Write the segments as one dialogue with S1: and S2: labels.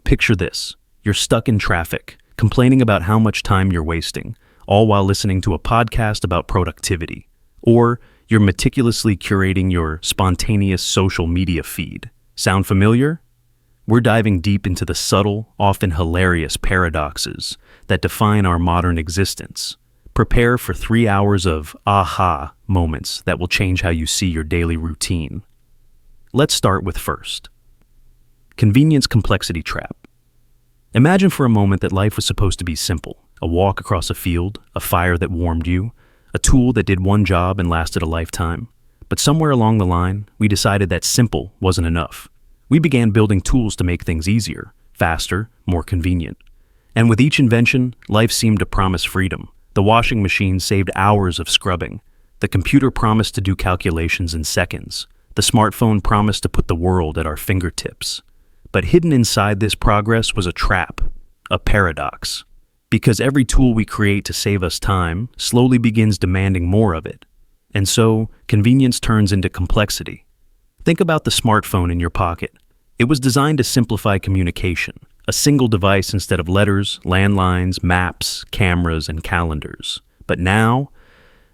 S1: Picture this. You're stuck in traffic, complaining about how much time you're wasting, all while listening to a podcast about productivity. Or you're meticulously curating your spontaneous social media feed. Sound familiar? We're diving deep into the subtle, often hilarious paradoxes that define our modern existence. Prepare for 3 hours of aha moments that will change how you see your daily routine. Let's start with first. Convenience complexity trap. Imagine for a moment that life was supposed to be simple. A walk across a field, a fire that warmed you, a tool that did one job and lasted a lifetime. But somewhere along the line, we decided that simple wasn't enough. We began building tools to make things easier, faster, more convenient. And with each invention, life seemed to promise freedom. The washing machine saved hours of scrubbing. The computer promised to do calculations in seconds. The smartphone promised to put the world at our fingertips. But hidden inside this progress was a trap, a paradox. Because every tool we create to save us time slowly begins demanding more of it. And so, convenience turns into complexity. Think about the smartphone in your pocket. It was designed to simplify communication. A single device instead of letters, landlines, maps, cameras, and calendars. But now,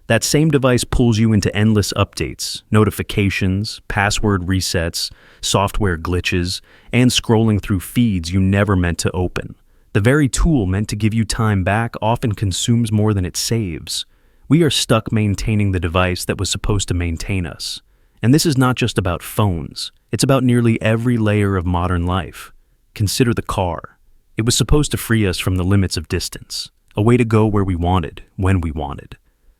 S1: that same device pulls you into endless updates, notifications, password resets, software glitches, and scrolling through feeds you never meant to open. The very tool meant to give you time back often consumes more than it saves. We are stuck maintaining the device that was supposed to maintain us. And this is not just about phones. It's about nearly every layer of modern life. Consider the car. It was supposed to free us from the limits of distance, a way to go where we wanted, when we wanted.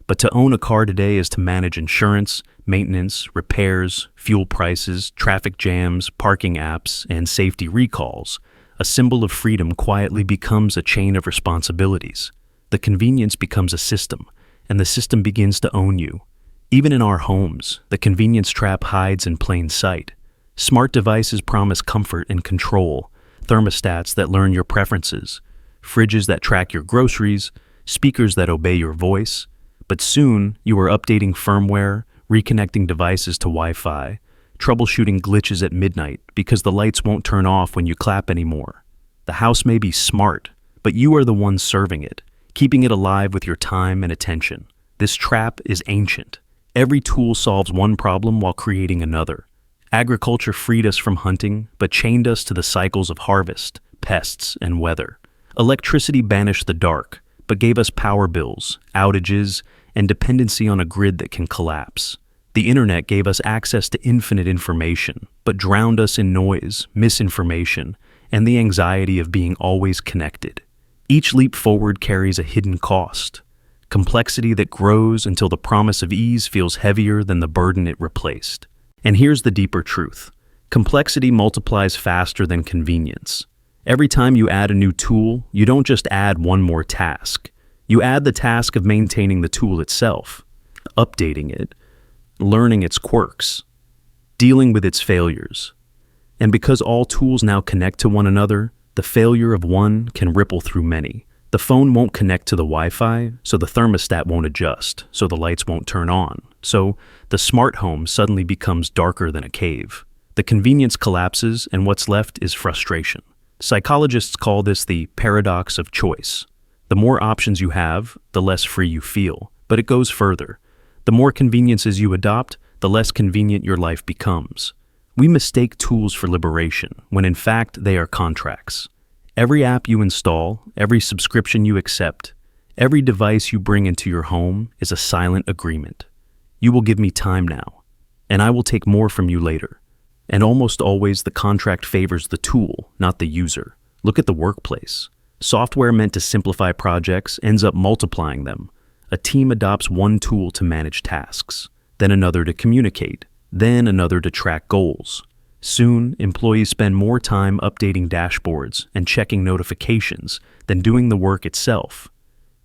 S1: But to own a car today is to manage insurance, maintenance, repairs, fuel prices, traffic jams, parking apps, and safety recalls. A symbol of freedom quietly becomes a chain of responsibilities. The convenience becomes a system, and the system begins to own you. Even in our homes, the convenience trap hides in plain sight. Smart devices promise comfort and control. Thermostats that learn your preferences, fridges that track your groceries, speakers that obey your voice. But soon, you are updating firmware, reconnecting devices to Wi-Fi, troubleshooting glitches at midnight because the lights won't turn off when you clap anymore. The house may be smart, but you are the one serving it, keeping it alive with your time and attention. This trap is ancient. Every tool solves one problem while creating another. Agriculture freed us from hunting, but chained us to the cycles of harvest, pests, and weather. Electricity banished the dark, but gave us power bills, outages, and dependency on a grid that can collapse. The internet gave us access to infinite information, but drowned us in noise, misinformation, and the anxiety of being always connected. Each leap forward carries a hidden cost. Complexity that grows until the promise of ease feels heavier than the burden it replaced. And here's the deeper truth. Complexity multiplies faster than convenience. Every time you add a new tool, you don't just add one more task. You add the task of maintaining the tool itself, updating it, learning its quirks, dealing with its failures. And because all tools now connect to one another, the failure of one can ripple through many. The phone won't connect to the Wi-Fi, so the thermostat won't adjust, so the lights won't turn on. So the smart home suddenly becomes darker than a cave. The convenience collapses, and what's left is frustration. Psychologists call this the paradox of choice. The more options you have, the less free you feel. But it goes further. The more conveniences you adopt, the less convenient your life becomes. We mistake tools for liberation, when in fact they are contracts. Every app you install, every subscription you accept, every device you bring into your home is a silent agreement. You will give me time now, and I will take more from you later. And almost always the contract favors the tool, not the user. Look at the workplace. Software meant to simplify projects ends up multiplying them. A team adopts one tool to manage tasks, then another to communicate, then another to track goals. Soon, employees spend more time updating dashboards and checking notifications than doing the work itself.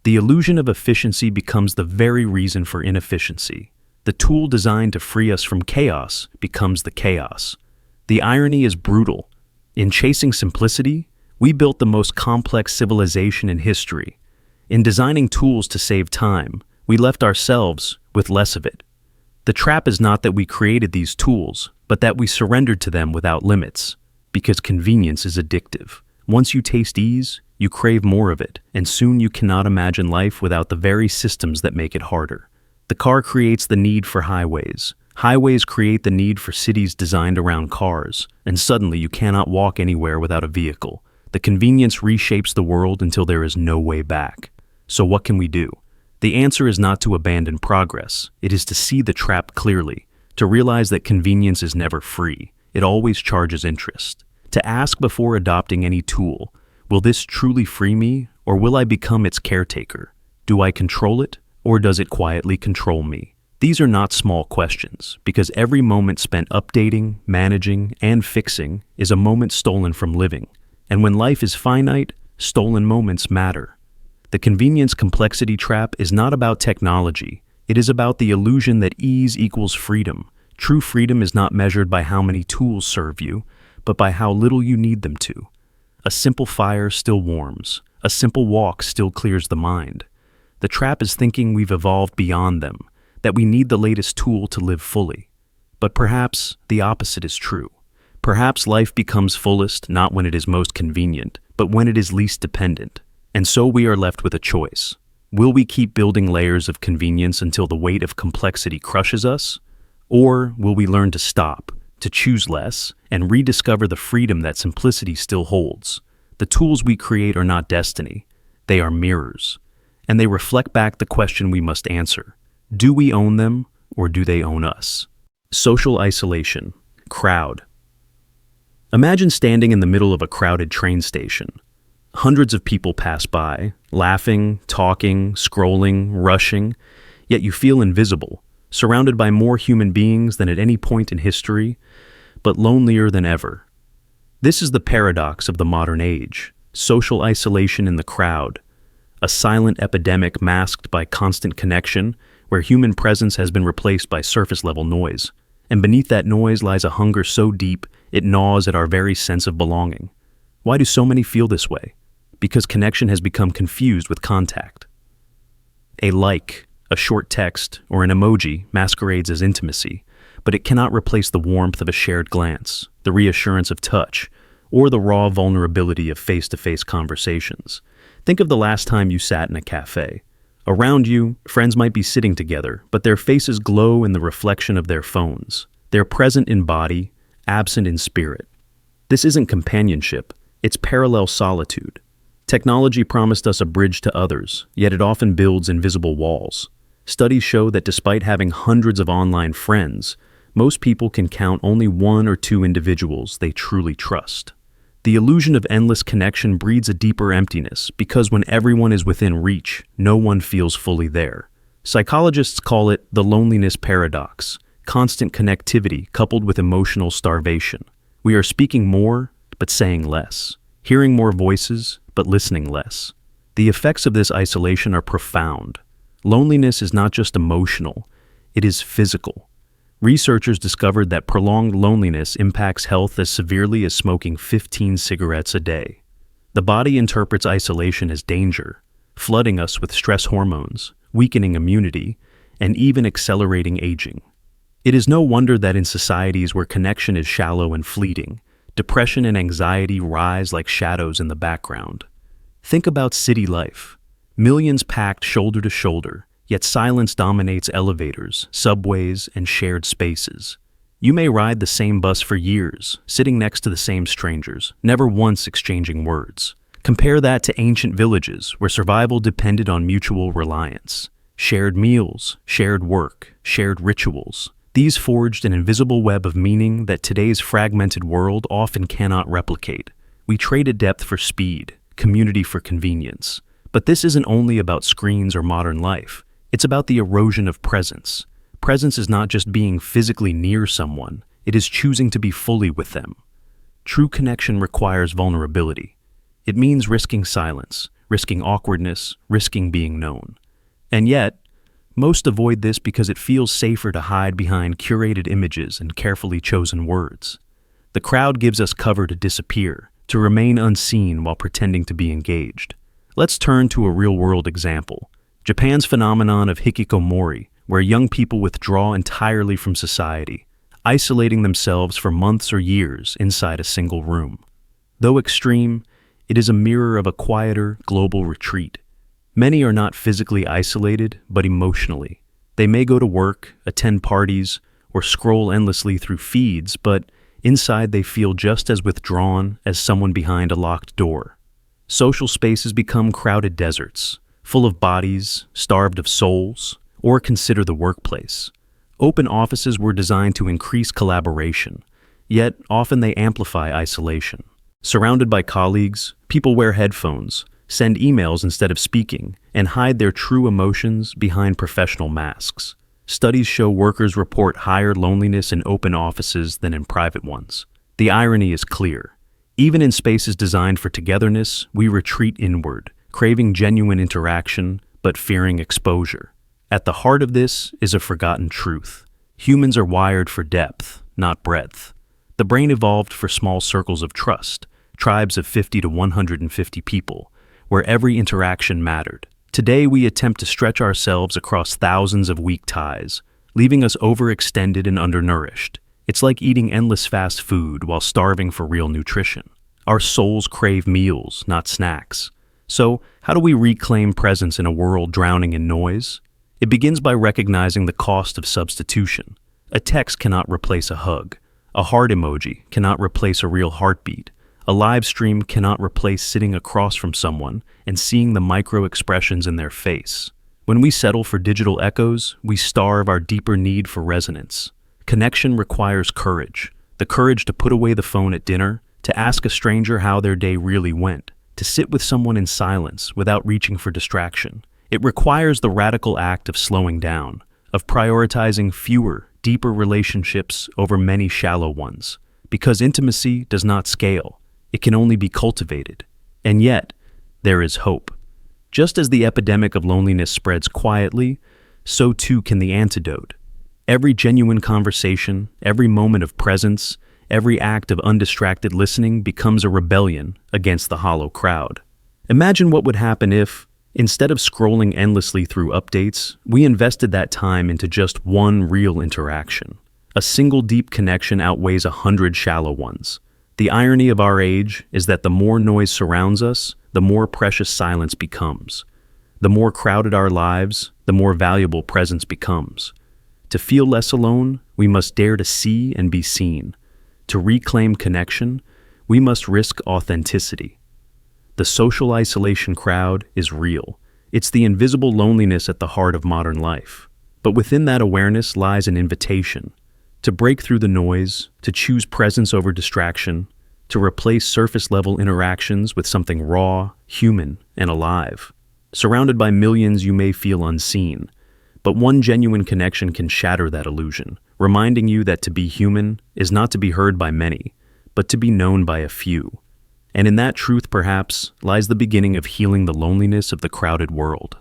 S1: The illusion of efficiency becomes the very reason for inefficiency. The tool designed to free us from chaos becomes the chaos. The irony is brutal. In chasing simplicity, we built the most complex civilization in history. In designing tools to save time, we left ourselves with less of it. The trap is not that we created these tools, but that we surrendered to them without limits. Because convenience is addictive. Once you taste ease, you crave more of it, and soon you cannot imagine life without the very systems that make it harder. The car creates the need for highways. Highways create the need for cities designed around cars, and suddenly you cannot walk anywhere without a vehicle. The convenience reshapes the world until there is no way back. So what can we do? The answer is not to abandon progress. It is to see the trap clearly, to realize that convenience is never free. It always charges interest. To ask before adopting any tool, will this truly free me, or will I become its caretaker? Do I control it, or does it quietly control me? These are not small questions, because every moment spent updating, managing, and fixing is a moment stolen from living. And when life is finite, stolen moments matter. The convenience complexity trap is not about technology. It is about the illusion that ease equals freedom. True freedom is not measured by how many tools serve you, but by how little you need them to. A simple fire still warms. A simple walk still clears the mind. The trap is thinking we've evolved beyond them, that we need the latest tool to live fully. But perhaps the opposite is true. Perhaps life becomes fullest not when it is most convenient, but when it is least dependent. And so we are left with a choice. Will we keep building layers of convenience until the weight of complexity crushes us? Or will we learn to stop, to choose less, and rediscover the freedom that simplicity still holds? The tools we create are not destiny. They are mirrors. And they reflect back the question we must answer. Do we own them, or do they own us? Social isolation. Crowd. Imagine standing in the middle of a crowded train station. Hundreds of people pass by, laughing, talking, scrolling, rushing, yet you feel invisible, surrounded by more human beings than at any point in history, but lonelier than ever. This is the paradox of the modern age, social isolation in the crowd, a silent epidemic masked by constant connection, where human presence has been replaced by surface-level noise. And beneath that noise lies a hunger so deep it gnaws at our very sense of belonging. Why do so many feel this way? Because connection has become confused with contact. A like, a short text, or an emoji masquerades as intimacy, but it cannot replace the warmth of a shared glance, the reassurance of touch, or the raw vulnerability of face-to-face conversations. Think of the last time you sat in a cafe. Around you, friends might be sitting together, but their faces glow in the reflection of their phones. They're present in body, absent in spirit. This isn't companionship, it's parallel solitude. Technology promised us a bridge to others, yet it often builds invisible walls. Studies show that despite having hundreds of online friends, most people can count only one or two individuals they truly trust. The illusion of endless connection breeds a deeper emptiness because when everyone is within reach, no one feels fully there. Psychologists call it the loneliness paradox, constant connectivity coupled with emotional starvation. We are speaking more, but saying less, hearing more voices, but listening less. The effects of this isolation are profound. Loneliness is not just emotional, it is physical. Researchers discovered that prolonged loneliness impacts health as severely as smoking 15 cigarettes a day. The body interprets isolation as danger, flooding us with stress hormones, weakening immunity, and even accelerating aging. It is no wonder that in societies where connection is shallow and fleeting, depression and anxiety rise like shadows in the background. Think about city life. Millions packed shoulder to shoulder, yet silence dominates elevators, subways, and shared spaces. You may ride the same bus for years, sitting next to the same strangers, never once exchanging words. Compare that to ancient villages where survival depended on mutual reliance. Shared meals, shared work, shared rituals. These forged an invisible web of meaning that today's fragmented world often cannot replicate. We traded depth for speed, community for convenience. But this isn't only about screens or modern life. It's about the erosion of presence. Presence is not just being physically near someone, it is choosing to be fully with them. True connection requires vulnerability. It means risking silence, risking awkwardness, risking being known. And yet, most avoid this because it feels safer to hide behind curated images and carefully chosen words. The crowd gives us cover to disappear, to remain unseen while pretending to be engaged. Let's turn to a real-world example. Japan's phenomenon of hikikomori, where young people withdraw entirely from society. isolating themselves for months or years inside a single room. Though extreme, it is a mirror of a quieter, global retreat. Many are not physically isolated, but emotionally. They may go to work, attend parties, or scroll endlessly through feeds, but inside they feel just as withdrawn as someone behind a locked door. Social spaces become crowded deserts, full of bodies, starved of souls, or consider the workplace. Open offices were designed to increase collaboration, yet often they amplify isolation. Surrounded by colleagues, people wear headphones, send emails instead of speaking, and hide their true emotions behind professional masks. Studies show workers report higher loneliness in open offices than in private ones. The irony is clear. Even in spaces designed for togetherness, we retreat inward, craving genuine interaction, but fearing exposure. At the heart of this is a forgotten truth. Humans are wired for depth, not breadth. The brain evolved for small circles of trust, tribes of 50 to 150 people, where every interaction mattered. Today, we attempt to stretch ourselves across thousands of weak ties, leaving us overextended and undernourished. It's like eating endless fast food while starving for real nutrition. Our souls crave meals, not snacks. So, how do we reclaim presence in a world drowning in noise? It begins by recognizing the cost of substitution. A text cannot replace a hug. A heart emoji cannot replace a real heartbeat. A live stream cannot replace sitting across from someone and seeing the micro expressions in their face. When we settle for digital echoes, we starve our deeper need for resonance. Connection requires courage. The courage to put away the phone at dinner, to ask a stranger how their day really went, to sit with someone in silence without reaching for distraction. It requires the radical act of slowing down, of prioritizing fewer, deeper relationships over many shallow ones. Because intimacy does not scale, it can only be cultivated. And yet, there is hope. Just as the epidemic of loneliness spreads quietly, so too can the antidote. Every genuine conversation, every moment of presence, every act of undistracted listening becomes a rebellion against the hollow crowd. Imagine what would happen if, instead of scrolling endlessly through updates, we invested that time into just one real interaction. A single deep connection outweighs 100 shallow ones. The irony of our age is that the more noise surrounds us, the more precious silence becomes. The more crowded our lives, the more valuable presence becomes. To feel less alone, we must dare to see and be seen. To reclaim connection, we must risk authenticity. The social isolation crowd is real. It's the invisible loneliness at the heart of modern life. But within that awareness lies an invitation to break through the noise, to choose presence over distraction, to replace surface-level interactions with something raw, human, and alive. Surrounded by millions, you may feel unseen, but one genuine connection can shatter that illusion, reminding you that to be human is not to be heard by many, but to be known by a few. And in that truth, perhaps, lies the beginning of healing the loneliness of the crowded world.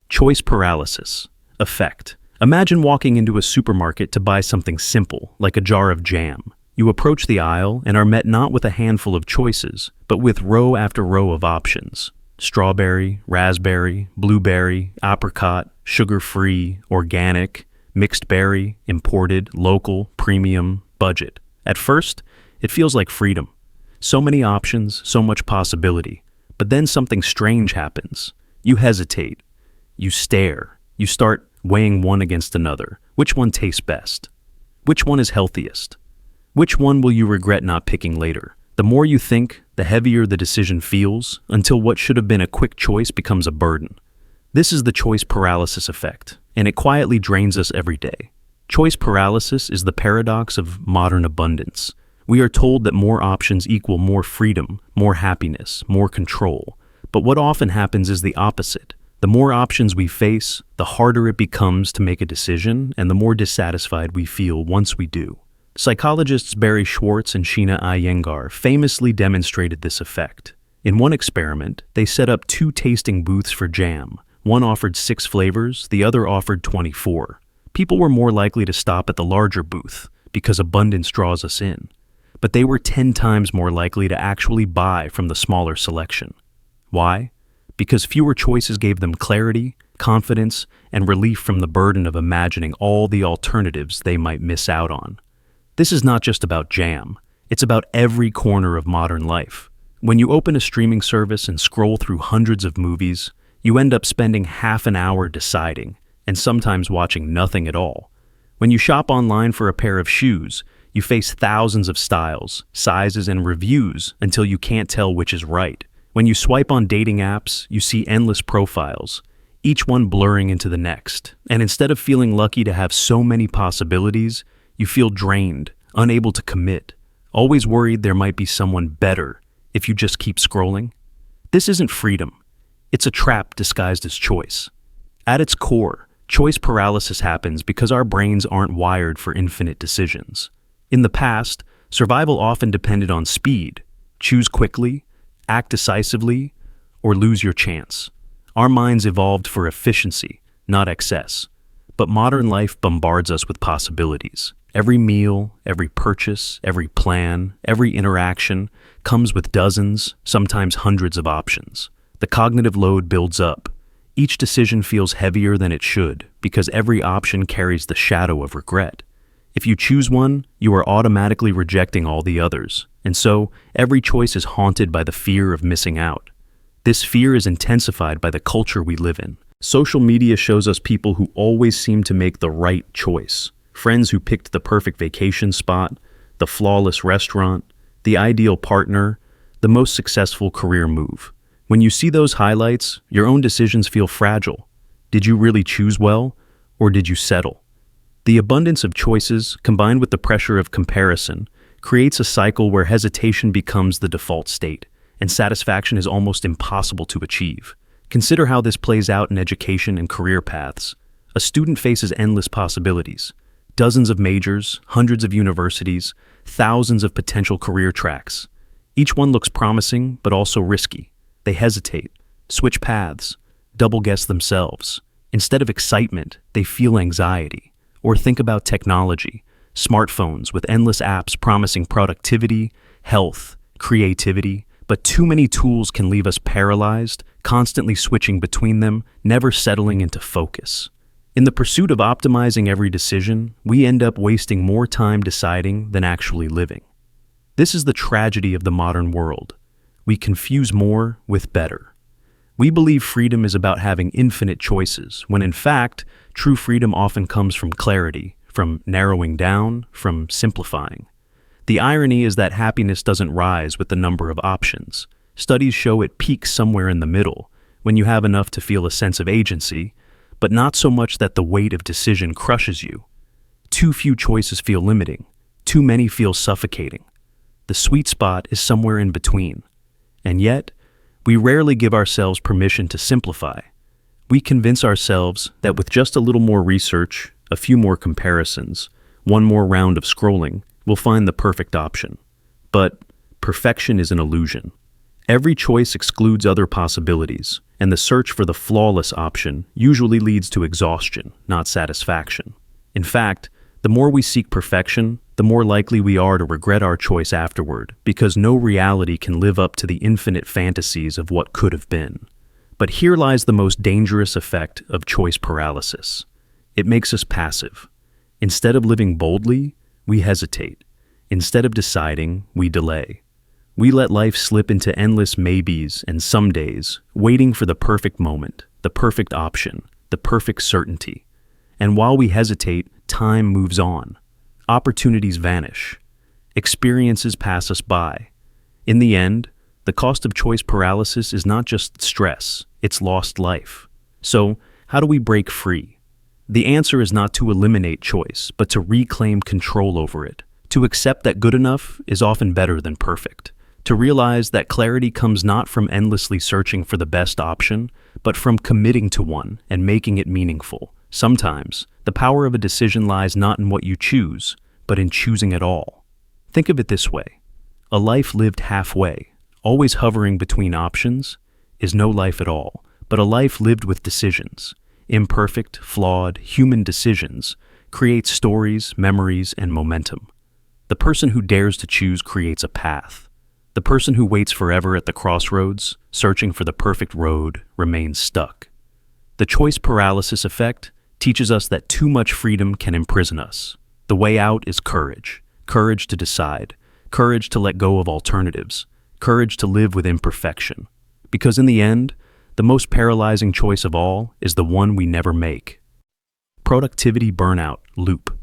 S1: Choice paralysis. Effect. Imagine walking into a supermarket to buy something simple, like a jar of jam. You approach the aisle and are met not with a handful of choices, but with row after row of options. Strawberry, raspberry, blueberry, apricot, sugar-free, organic, mixed berry, imported, local, premium, budget. At first, it feels like freedom. So many options, so much possibility. But then something strange happens. You hesitate. You stare. You start weighing one against another. Which one tastes best? Which one is healthiest? Which one will you regret not picking later? The more you think, the heavier the decision feels, until what should have been a quick choice becomes a burden. This is the choice paralysis effect, and it quietly drains us every day. Choice paralysis is the paradox of modern abundance. We are told that more options equal more freedom, more happiness, more control. But what often happens is the opposite. The more options we face, the harder it becomes to make a decision, and the more dissatisfied we feel once we do. Psychologists Barry Schwartz and Sheena Iyengar famously demonstrated this effect. In one experiment, they set up 2 tasting booths for jam. One offered 6 flavors, the other offered 24. People were more likely to stop at the larger booth, because abundance draws us in. But they were 10 times more likely to actually buy from the smaller selection. Why? Because fewer choices gave them clarity, confidence, and relief from the burden of imagining all the alternatives they might miss out on. This is not just about jam, it's about every corner of modern life. When you open a streaming service and scroll through hundreds of movies, you end up spending half an hour deciding, and sometimes watching nothing at all. When you shop online for a pair of shoes, you face thousands of styles, sizes, and reviews until you can't tell which is right. When you swipe on dating apps, you see endless profiles, each one blurring into the next. And instead of feeling lucky to have so many possibilities, you feel drained, unable to commit, always worried there might be someone better if you just keep scrolling. This isn't freedom. It's a trap disguised as choice. At its core, choice paralysis happens because our brains aren't wired for infinite decisions. In the past, survival often depended on speed. Choose quickly, act decisively, or lose your chance. Our minds evolved for efficiency, not excess. But modern life bombards us with possibilities. Every meal, every purchase, every plan, every interaction comes with dozens, sometimes hundreds of options. The cognitive load builds up. Each decision feels heavier than it should because every option carries the shadow of regret. If you choose one, you are automatically rejecting all the others, and so every choice is haunted by the fear of missing out. This fear is intensified by the culture we live in. Social media shows us people who always seem to make the right choice. Friends who picked the perfect vacation spot, the flawless restaurant, the ideal partner, the most successful career move. When you see those highlights, your own decisions feel fragile. Did you really choose well, or did you settle? The abundance of choices, combined with the pressure of comparison, creates a cycle where hesitation becomes the default state, and satisfaction is almost impossible to achieve. Consider how this plays out in education and career paths. A student faces endless possibilities. Dozens of majors, hundreds of universities, thousands of potential career tracks. Each one looks promising, but also risky. They hesitate, switch paths, double-guess themselves. Instead of excitement, they feel anxiety. Or think about technology, smartphones with endless apps promising productivity, health, creativity, but too many tools can leave us paralyzed, constantly switching between them, never settling into focus. In the pursuit of optimizing every decision, we end up wasting more time deciding than actually living. This is the tragedy of the modern world. We confuse more with better. We believe freedom is about having infinite choices, when in fact, true freedom often comes from clarity, from narrowing down, from simplifying. The irony is that happiness doesn't rise with the number of options. Studies show it peaks somewhere in the middle, when you have enough to feel a sense of agency, but not so much that the weight of decision crushes you. Too few choices feel limiting. Too many feel suffocating. The sweet spot is somewhere in between. And yet, we rarely give ourselves permission to simplify. We convince ourselves that with just a little more research, a few more comparisons, one more round of scrolling, we'll find the perfect option. But perfection is an illusion. Every choice excludes other possibilities, and the search for the flawless option usually leads to exhaustion, not satisfaction. In fact, the more we seek perfection, the more likely we are to regret our choice afterward, because no reality can live up to the infinite fantasies of what could have been. But here lies the most dangerous effect of choice paralysis. It makes us passive. Instead of living boldly, we hesitate. Instead of deciding, we delay. We let life slip into endless maybes and somedays, waiting for the perfect moment, the perfect option, the perfect certainty. And while we hesitate, time moves on. Opportunities vanish. Experiences pass us by. In the end, the cost of choice paralysis is not just stress, it's lost life. So, how do we break free? The answer is not to eliminate choice, but to reclaim control over it. To accept that good enough is often better than perfect. To realize that clarity comes not from endlessly searching for the best option, but from committing to one and making it meaningful. Sometimes, the power of a decision lies not in what you choose, but in choosing at all. Think of it this way. A life lived halfway, always hovering between options, is no life at all, but a life lived with decisions. Imperfect, flawed, human decisions create stories, memories, and momentum. The person who dares to choose creates a path. The person who waits forever at the crossroads, searching for the perfect road, remains stuck. The choice paralysis effect teaches us that too much freedom can imprison us. The way out is courage, courage to decide, courage to let go of alternatives, courage to live with imperfection. Because in the end, the most paralyzing choice of all is the one we never make. Productivity burnout loop.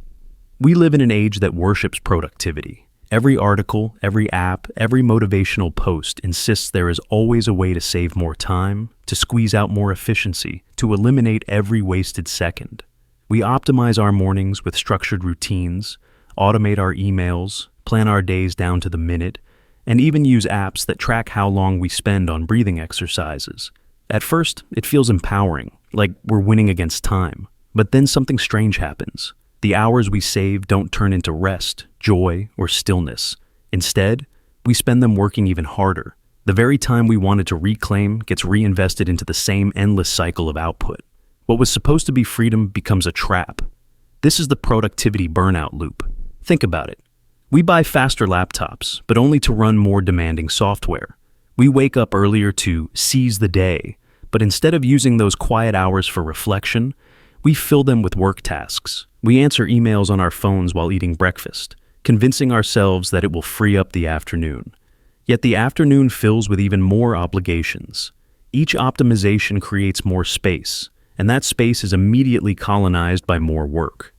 S1: We live in an age that worships productivity. Every article, every app, every motivational post insists there is always a way to save more time, to squeeze out more efficiency, to eliminate every wasted second. We optimize our mornings with structured routines, automate our emails, plan our days down to the minute, and even use apps that track how long we spend on breathing exercises. At first, it feels empowering, like we're winning against time. But then something strange happens. The hours we save don't turn into rest, joy, or stillness. Instead, we spend them working even harder. The very time we wanted to reclaim gets reinvested into the same endless cycle of output. What was supposed to be freedom becomes a trap. This is the productivity burnout loop. Think about it. We buy faster laptops, but only to run more demanding software. We wake up earlier to seize the day, but instead of using those quiet hours for reflection, we fill them with work tasks. We answer emails on our phones while eating breakfast, convincing ourselves that it will free up the afternoon. Yet the afternoon fills with even more obligations. Each optimization creates more space, and that space is immediately colonized by more work.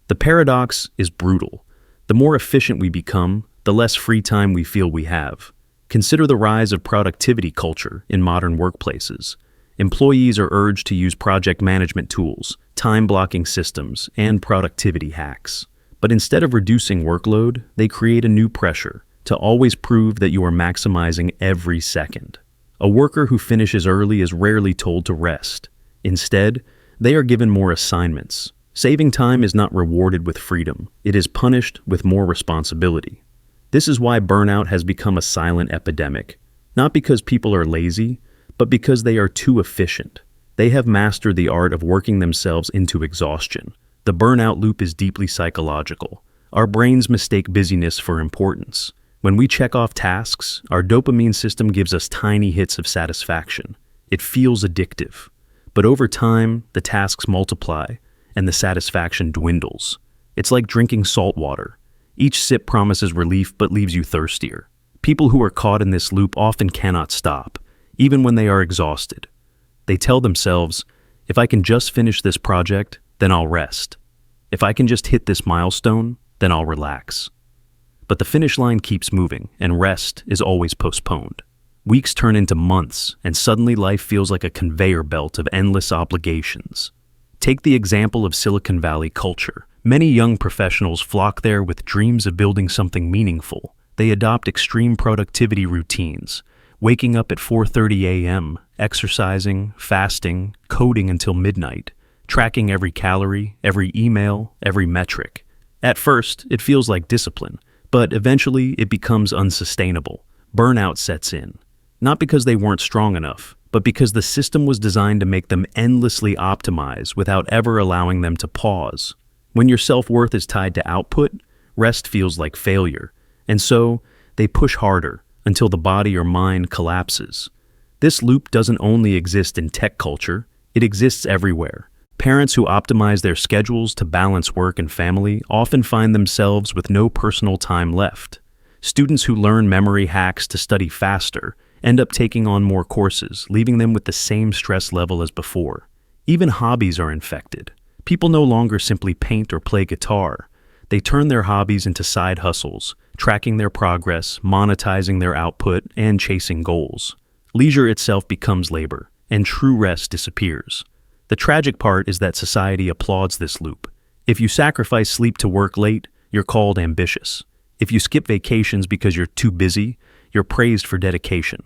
S1: The paradox is brutal. The more efficient we become, the less free time we feel we have. Consider the rise of productivity culture in modern workplaces. Employees are urged to use project management tools, time-blocking systems, and productivity hacks. But instead of reducing workload, they create a new pressure to always prove that you are maximizing every second. A worker who finishes early is rarely told to rest. Instead, they are given more assignments. Saving time is not rewarded with freedom. It is punished with more responsibility. This is why burnout has become a silent epidemic. Not because people are lazy, but because they are too efficient. They have mastered the art of working themselves into exhaustion. The burnout loop is deeply psychological. Our brains mistake busyness for importance. When we check off tasks, our dopamine system gives us tiny hits of satisfaction. It feels addictive. But over time, the tasks multiply, and the satisfaction dwindles. It's like drinking salt water. Each sip promises relief but leaves you thirstier. People who are caught in this loop often cannot stop, even when they are exhausted. They tell themselves, if I can just finish this project, then I'll rest. If I can just hit this milestone, then I'll relax. But the finish line keeps moving, and rest is always postponed. Weeks turn into months, and suddenly life feels like a conveyor belt of endless obligations. Take the example of Silicon Valley culture. Many young professionals flock there with dreams of building something meaningful. They adopt extreme productivity routines, waking up at 4:30 a.m., exercising, fasting, coding until midnight, tracking every calorie, every email, every metric. At first, it feels like discipline, but eventually it becomes unsustainable. Burnout sets in, not because they weren't strong enough, but because the system was designed to make them endlessly optimize without ever allowing them to pause. When your self-worth is tied to output, rest feels like failure, and so they push harder until the body or mind collapses. This loop doesn't only exist in tech culture, it exists everywhere. Parents who optimize their schedules to balance work and family often find themselves with no personal time left. Students who learn memory hacks to study faster end up taking on more courses, leaving them with the same stress level as before. Even hobbies are infected. People no longer simply paint or play guitar. They turn their hobbies into side hustles, tracking their progress, monetizing their output, and chasing goals. Leisure itself becomes labor, and true rest disappears. The tragic part is that society applauds this loop. If you sacrifice sleep to work late, you're called ambitious. If you skip vacations because you're too busy, you're praised for dedication.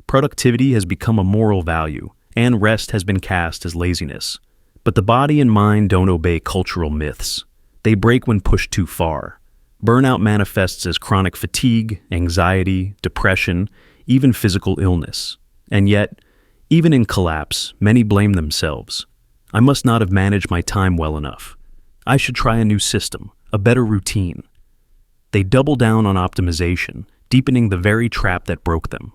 S1: Productivity has become a moral value, and rest has been cast as laziness. But the body and mind don't obey cultural myths. They break when pushed too far. Burnout manifests as chronic fatigue, anxiety, depression, even physical illness. And yet, even in collapse, many blame themselves. I must not have managed my time well enough. I should try a new system, a better routine. They double down on optimization, deepening the very trap that broke them.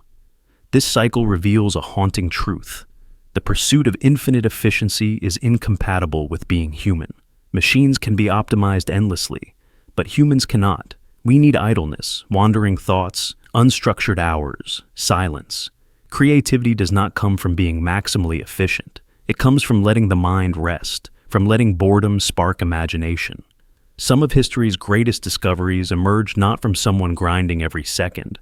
S1: This cycle reveals a haunting truth. The pursuit of infinite efficiency is incompatible with being human. Machines can be optimized endlessly, but humans cannot. We need idleness, wandering thoughts, unstructured hours, silence. Creativity does not come from being maximally efficient. It comes from letting the mind rest, from letting boredom spark imagination. Some of history's greatest discoveries emerged not from someone grinding every second,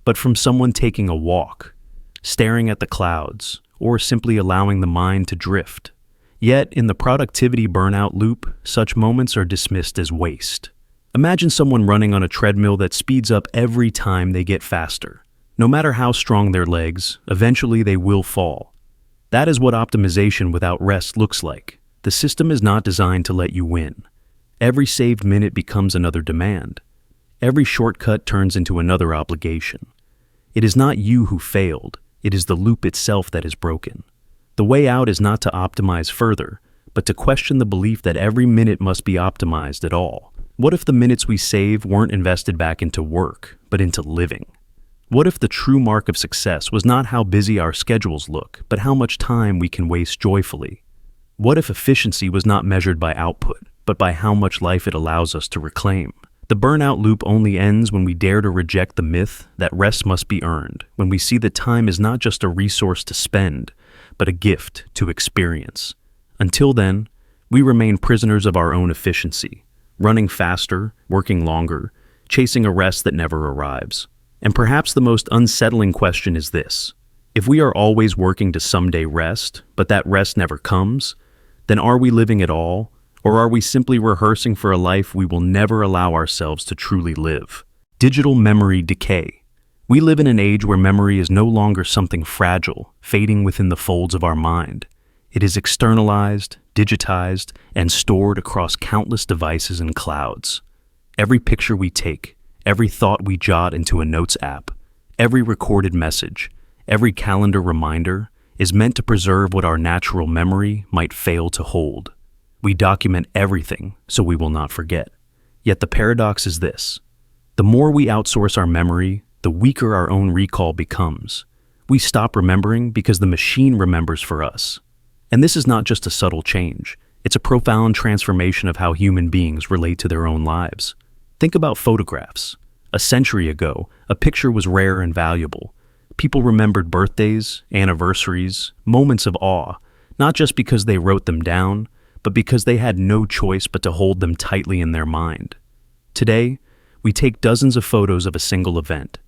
S1: but from someone taking a walk, staring at the clouds, or simply allowing the mind to drift. Yet, in the productivity burnout loop, such moments are dismissed as waste. Imagine someone running on a treadmill that speeds up every time they get faster. No matter how strong their legs, eventually they will fall. That is what optimization without rest looks like. The system is not designed to let you win. Every saved minute becomes another demand. Every shortcut turns into another obligation. It is not you who failed, it is the loop itself that is broken. The way out is not to optimize further, but to question the belief that every minute must be optimized at all. What if the minutes we save weren't invested back into work, but into living? What if the true mark of success was not how busy our schedules look, but how much time we can waste joyfully? What if efficiency was not measured by output, but by how much life it allows us to reclaim? The burnout loop only ends when we dare to reject the myth that rest must be earned, when we see that time is not just a resource to spend, but a gift to experience. Until then, we remain prisoners of our own efficiency, running faster, working longer, chasing a rest that never arrives. And perhaps the most unsettling question is this: if we are always working to someday rest, but that rest never comes, then are we living at all, or are we simply rehearsing for a life we will never allow ourselves to truly live? Digital memory decay. We live in an age where memory is no longer something fragile, fading within the folds of our mind. It is externalized, digitized, and stored across countless devices and clouds. Every picture we take, every thought we jot into a notes app, every recorded message, every calendar reminder is meant to preserve what our natural memory might fail to hold. We document everything so we will not forget. Yet the paradox is this: the more we outsource our memory, the weaker our own recall becomes. We stop remembering because the machine remembers for us. And this is not just a subtle change. It's a profound transformation of how human beings relate to their own lives. Think about photographs. A century ago, a picture was rare and valuable. People remembered birthdays, anniversaries, moments of awe, not just because they wrote them down, but because they had no choice but to hold them tightly in their mind. Today, we take dozens of photos of a single event.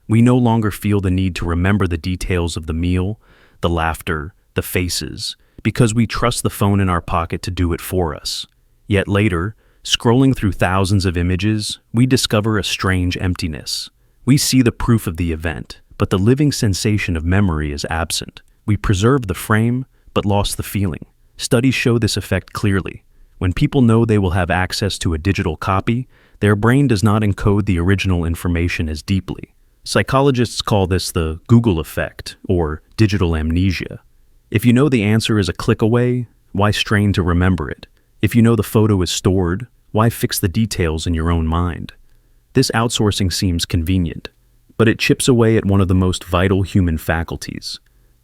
S1: We no longer feel the need to remember the details of the meal, the laughter, the faces, because we trust the phone in our pocket to do it for us. Yet later, scrolling through thousands of images, we discover a strange emptiness. We see the proof of the event, but the living sensation of memory is absent. We preserve the frame, but lost the feeling. Studies show this effect clearly. When people know they will have access to a digital copy, their brain does not encode the original information as deeply. Psychologists call this the Google effect, or digital amnesia. If you know the answer is a click away, why strain to remember it? If you know the photo is stored, why fix the details in your own mind? This outsourcing seems convenient, but it chips away at one of the most vital human faculties: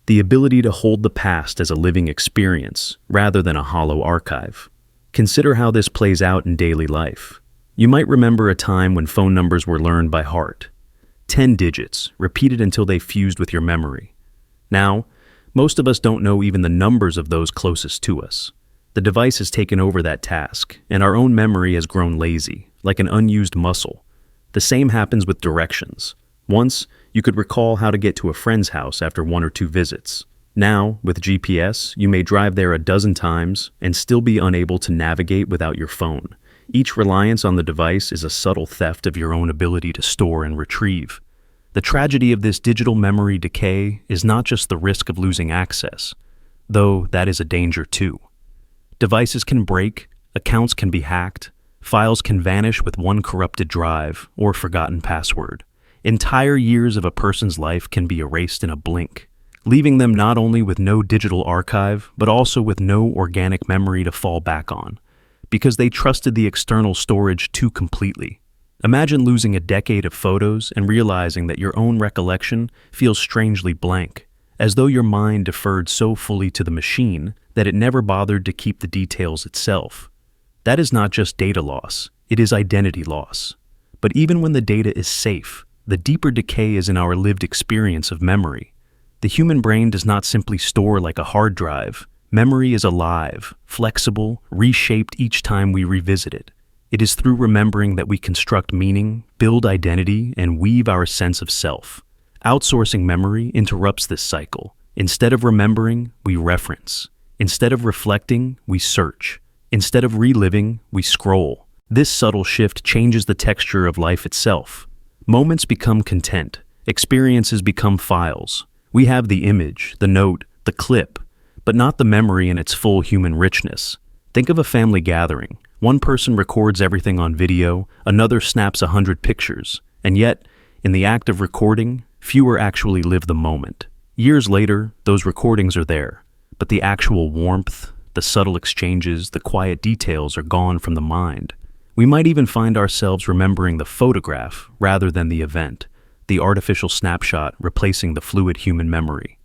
S1: the ability to hold the past as a living experience rather than a hollow archive. Consider how this plays out in daily life. You might remember a time when phone numbers were learned by heart. 10 digits, repeated until they fused with your memory. Now, most of us don't know even the numbers of those closest to us. The device has taken over that task, and our own memory has grown lazy, like an unused muscle. The same happens with directions. Once, you could recall how to get to a friend's house after 1 or 2 visits. Now, with GPS, you may drive there a dozen times and still be unable to navigate without your phone. Each reliance on the device is a subtle theft of your own ability to store and retrieve. The tragedy of this digital memory decay is not just the risk of losing access, though that is a danger too. Devices can break, accounts can be hacked, files can vanish with one corrupted drive or forgotten password. Entire years of a person's life can be erased in a blink, leaving them not only with no digital archive, but also with no organic memory to fall back on, because they trusted the external storage too completely. Imagine losing a decade of photos and realizing that your own recollection feels strangely blank, as though your mind deferred so fully to the machine that it never bothered to keep the details itself. That is not just data loss, it is identity loss. But even when the data is safe, the deeper decay is in our lived experience of memory. The human brain does not simply store like a hard drive. Memory is alive, flexible, reshaped each time we revisit it. It is through remembering that we construct meaning, build identity, and weave our sense of self. Outsourcing memory interrupts this cycle. Instead of remembering, we reference. Instead of reflecting, we search. Instead of reliving, we scroll. This subtle shift changes the texture of life itself. Moments become content. Experiences become files. We have the image, the note, the clip, but not the memory in its full human richness. Think of a family gathering. One person records everything on video, another snaps 100 pictures, and yet, in the act of recording, fewer actually live the moment. Years later, those recordings are there, but the actual warmth, the subtle exchanges, the quiet details are gone from the mind. We might even find ourselves remembering the photograph rather than the event, the artificial snapshot replacing the fluid human memory.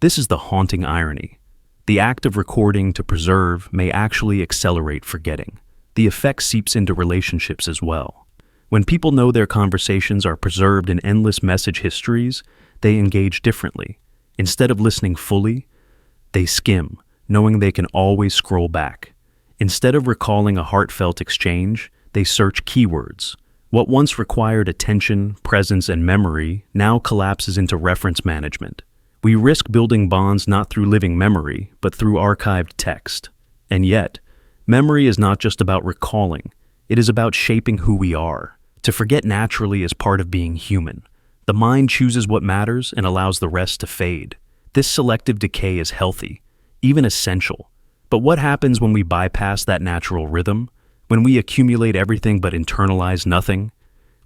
S1: This is the haunting irony. The act of recording to preserve may actually accelerate forgetting. The effect seeps into relationships as well. When people know their conversations are preserved in endless message histories, they engage differently. Instead of listening fully, they skim, knowing they can always scroll back. Instead of recalling a heartfelt exchange, they search keywords. What once required attention, presence, and memory now collapses into reference management. We risk building bonds not through living memory, but through archived text. And yet, memory is not just about recalling. It is about shaping who we are. To forget naturally is part of being human. The mind chooses what matters and allows the rest to fade. This selective decay is healthy, even essential. But what happens when we bypass that natural rhythm? When we accumulate everything but internalize nothing?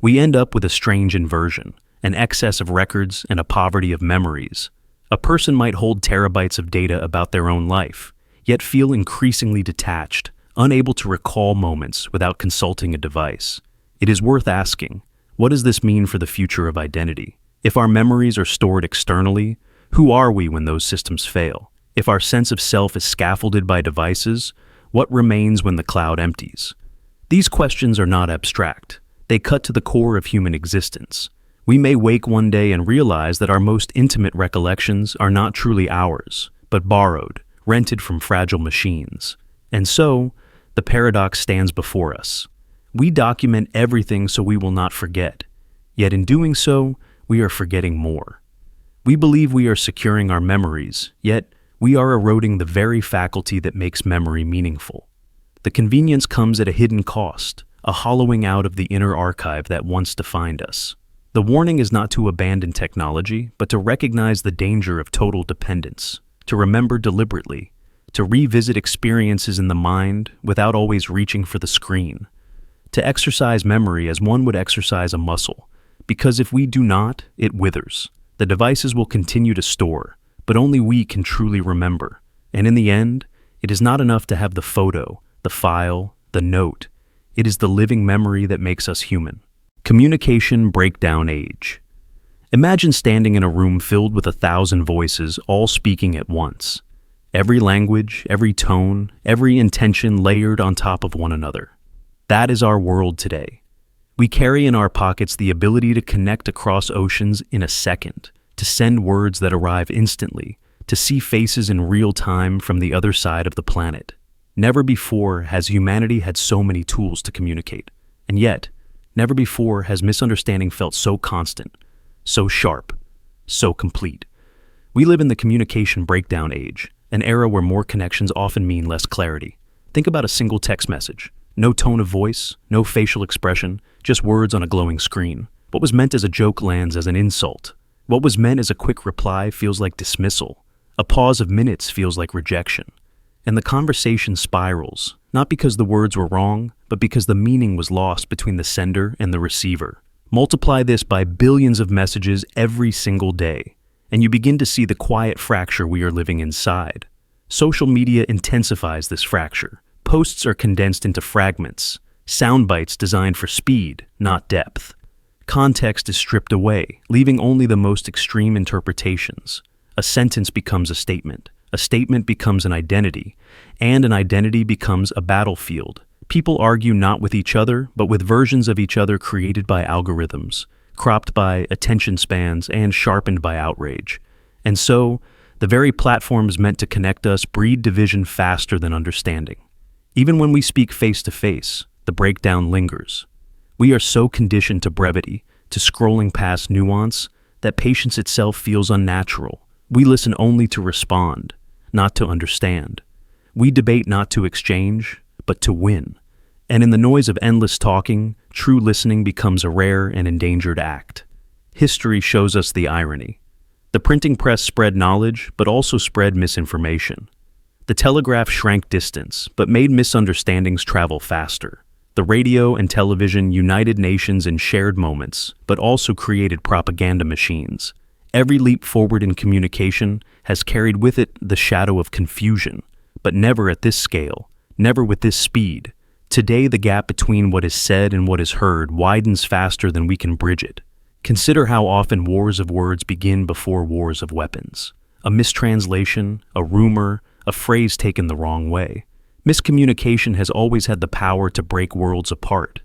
S1: We end up with a strange inversion, an excess of records and a poverty of memories. A person might hold terabytes of data about their own life, yet feel increasingly detached, unable to recall moments without consulting a device. It is worth asking, what does this mean for the future of identity? If our memories are stored externally, who are we when those systems fail? If our sense of self is scaffolded by devices, what remains when the cloud empties? These questions are not abstract. They cut to the core of human existence. We may wake one day and realize that our most intimate recollections are not truly ours, but borrowed, rented from fragile machines. And so, the paradox stands before us. We document everything so we will not forget. Yet in doing so, we are forgetting more. We believe we are securing our memories, yet we are eroding the very faculty that makes memory meaningful. The convenience comes at a hidden cost, a hollowing out of the inner archive that once defined us. The warning is not to abandon technology, but to recognize the danger of total dependence, to remember deliberately, to revisit experiences in the mind without always reaching for the screen, to exercise memory as one would exercise a muscle, because if we do not, it withers. The devices will continue to store, but only we can truly remember. And in the end, it is not enough to have the photo, the file, the note. It is the living memory that makes us human. Communication breakdown age. Imagine standing in a room filled with 1,000 voices all speaking at once. Every language, every tone, every intention layered on top of one another. That is our world today. We carry in our pockets the ability to connect across oceans in a second, to send words that arrive instantly, to see faces in real time from the other side of the planet. Never before has humanity had so many tools to communicate, and yet, never before has misunderstanding felt so constant, so sharp, so complete. We live in the communication breakdown age, an era where more connections often mean less clarity. Think about a single text message. No tone of voice, no facial expression, just words on a glowing screen. What was meant as a joke lands as an insult. What was meant as a quick reply feels like dismissal. A pause of minutes feels like rejection. And the conversation spirals, not because the words were wrong, but because the meaning was lost between the sender and the receiver. Multiply this by billions of messages every single day, and you begin to see the quiet fracture we are living inside. Social media intensifies this fracture. Posts are condensed into fragments, sound bites designed for speed, not depth. Context is stripped away, leaving only the most extreme interpretations. A sentence becomes a statement becomes an identity, and an identity becomes a battlefield. People argue not with each other, but with versions of each other created by algorithms, cropped by attention spans, and sharpened by outrage. And so, the very platforms meant to connect us breed division faster than understanding. Even when we speak face to face, the breakdown lingers. We are so conditioned to brevity, to scrolling past nuance, that patience itself feels unnatural. We listen only to respond, not to understand. We debate not to exchange, but to win. And in the noise of endless talking, true listening becomes a rare and endangered act. History shows us the irony. The printing press spread knowledge, but also spread misinformation. The telegraph shrank distance, but made misunderstandings travel faster. The radio and television united nations in shared moments, but also created propaganda machines. Every leap forward in communication has carried with it the shadow of confusion, but never at this scale, never with this speed. Today, the gap between what is said and what is heard widens faster than we can bridge it. Consider how often wars of words begin before wars of weapons. A mistranslation, a rumor, a phrase taken the wrong way. Miscommunication has always had the power to break worlds apart.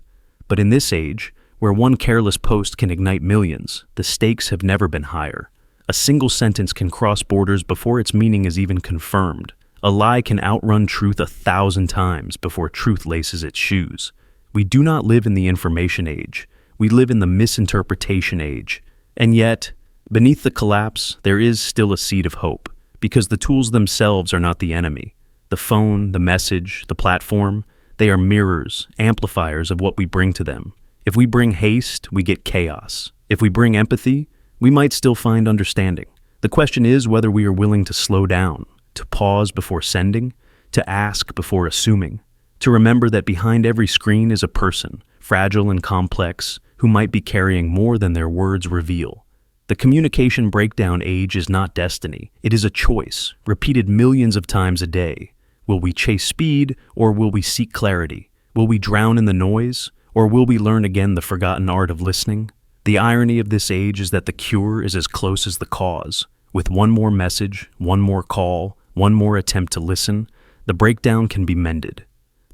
S1: But in this age, where one careless post can ignite millions, the stakes have never been higher. A single sentence can cross borders before its meaning is even confirmed. A lie can outrun truth 1,000 times before truth laces its shoes. We do not live in the information age. We live in the misinterpretation age. And yet, beneath the collapse, there is still a seed of hope, because the tools themselves are not the enemy. The phone, the message, the platform, they are mirrors, amplifiers of what we bring to them. If we bring haste, we get chaos. If we bring empathy, we might still find understanding. The question is whether we are willing to slow down, to pause before sending, to ask before assuming, to remember that behind every screen is a person, fragile and complex, who might be carrying more than their words reveal. The communication breakdown age is not destiny. It is a choice, repeated millions of times a day. Will we chase speed, or will we seek clarity? Will we drown in the noise, or will we learn again the forgotten art of listening? The irony of this age is that the cure is as close as the cause. With one more message, one more call, one more attempt to listen, the breakdown can be mended.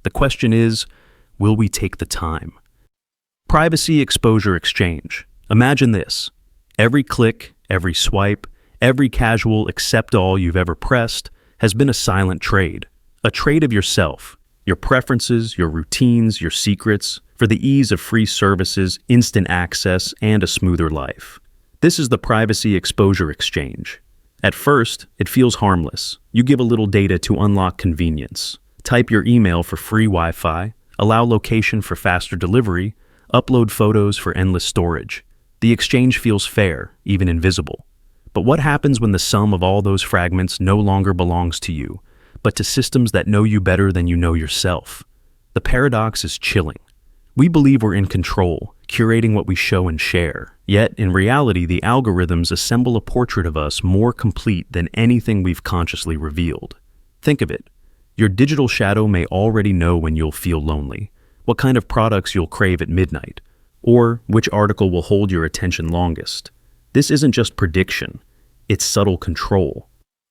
S1: The question is, will we take the time? Privacy exposure exchange. Imagine this. Every click, every swipe, every casual accept all you've ever pressed has been a silent trade. A trade of yourself, your preferences, your routines, your secrets, for the ease of free services, instant access, and a smoother life. This is the privacy exposure exchange. At first, it feels harmless. You give a little data to unlock convenience. Type your email for free Wi-Fi, allow location for faster delivery, upload photos for endless storage. The exchange feels fair, even invisible. But what happens when the sum of all those fragments no longer belongs to you, but to systems that know you better than you know yourself? The paradox is chilling. We believe we're in control, curating what we show and share. Yet, in reality, the algorithms assemble a portrait of us more complete than anything we've consciously revealed. Think of it. Your digital shadow may already know when you'll feel lonely, what kind of products you'll crave at midnight, or which article will hold your attention longest. This isn't just prediction, it's subtle control.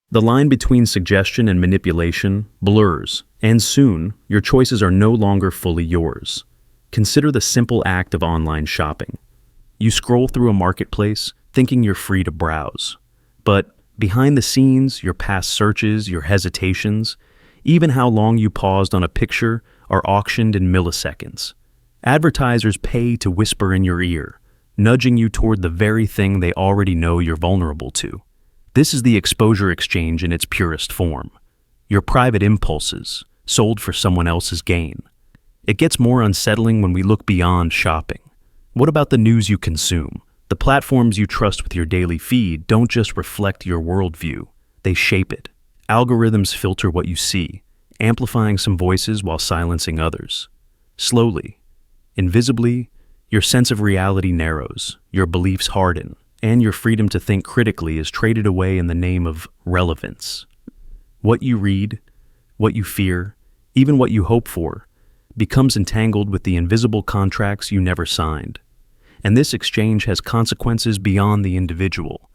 S1: The line between suggestion and manipulation blurs, and soon, your choices are no longer fully yours. Consider the simple act of online shopping. You scroll through a marketplace, thinking you're free to browse. But behind the scenes, your past searches, your hesitations, even how long you paused on a picture, are auctioned in milliseconds. Advertisers pay to whisper in your ear, nudging you toward the very thing they already know you're vulnerable to. This is the exposure exchange in its purest form. Your private impulses, sold for someone else's gain. It gets more unsettling when we look beyond shopping. What about the news you consume? The platforms you trust with your daily feed don't just reflect your worldview, they shape it. Algorithms filter what you see, amplifying some voices while silencing others. Slowly, invisibly, your sense of reality narrows, your beliefs harden, and your freedom to think critically is traded away in the name of relevance. What you read, what you fear, even what you hope for, becomes entangled with the invisible contracts you never signed. And this exchange has consequences beyond the individual.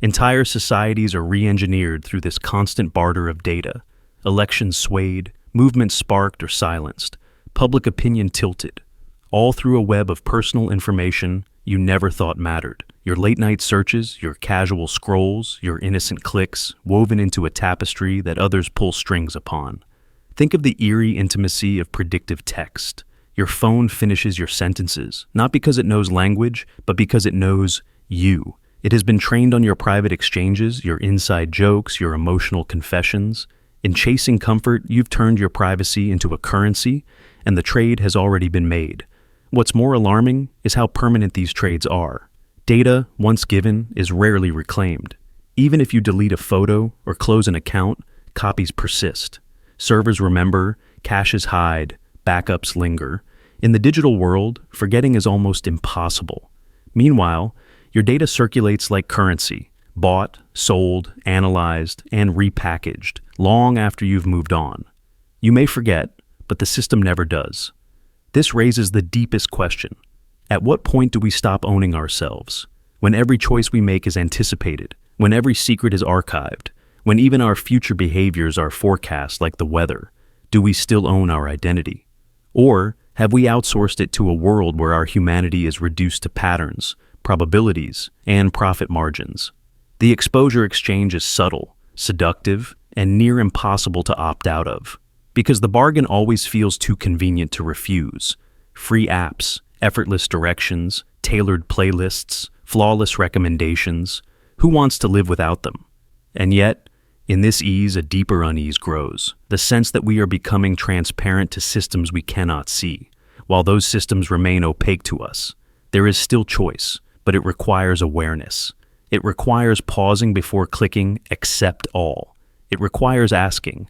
S1: Entire societies are re-engineered through this constant barter of data. Elections swayed, movements sparked or silenced, public opinion tilted, all through a web of personal information you never thought mattered. Your late-night searches, your casual scrolls, your innocent clicks, woven into a tapestry that others pull strings upon. Think of the eerie intimacy of predictive text. Your phone finishes your sentences, not because it knows language, but because it knows you. It has been trained on your private exchanges, your inside jokes, your emotional confessions. In chasing comfort, you've turned your privacy into a currency, and the trade has already been made. What's more alarming is how permanent these trades are. Data, once given, is rarely reclaimed. Even if you delete a photo or close an account, copies persist. Servers remember, caches hide, backups linger. In the digital world, forgetting is almost impossible. Meanwhile, your data circulates like currency, bought, sold, analyzed, and repackaged, long after you've moved on. You may forget, but the system never does. This raises the deepest question. At what point do we stop owning ourselves? When every choice we make is anticipated, when every secret is archived, when even our future behaviors are forecast like the weather, do we still own our identity? Or have we outsourced it to a world where our humanity is reduced to patterns, probabilities, and profit margins? The exposure exchange is subtle, seductive, and near impossible to opt out of, because the bargain always feels too convenient to refuse. Free apps, effortless directions, tailored playlists, flawless recommendations. Who wants to live without them? And yet, in this ease, a deeper unease grows, the sense that we are becoming transparent to systems we cannot see. While those systems remain opaque to us, there is still choice, but it requires awareness. It requires pausing before clicking accept all. It requires asking,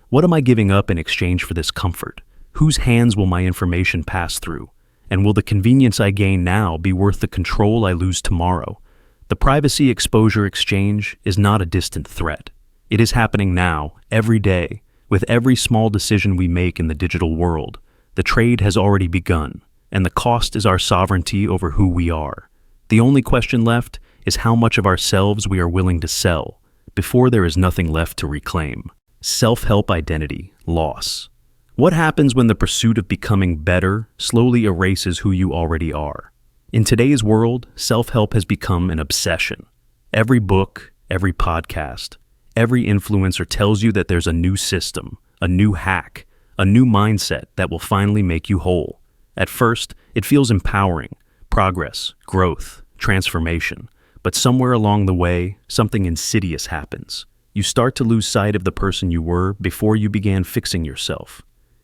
S1: what am I giving up in exchange for this comfort? Whose hands will my information pass through? And will the convenience I gain now be worth the control I lose tomorrow? The privacy exposure exchange is not a distant threat. It is happening now, every day, with every small decision we make in the digital world. The trade has already begun, and the cost is our sovereignty over who we are. The only question left is how much of ourselves we are willing to sell, before there is nothing left to reclaim. Self-help identity, loss. What happens when the pursuit of becoming better slowly erases who you already are? In today's world, self-help has become an obsession. Every book, every podcast, every influencer tells you that there's a new system, a new hack, a new mindset that will finally make you whole. At first, it feels empowering, progress, growth, transformation. But somewhere along the way, something insidious happens. You start to lose sight of the person you were before you began fixing yourself.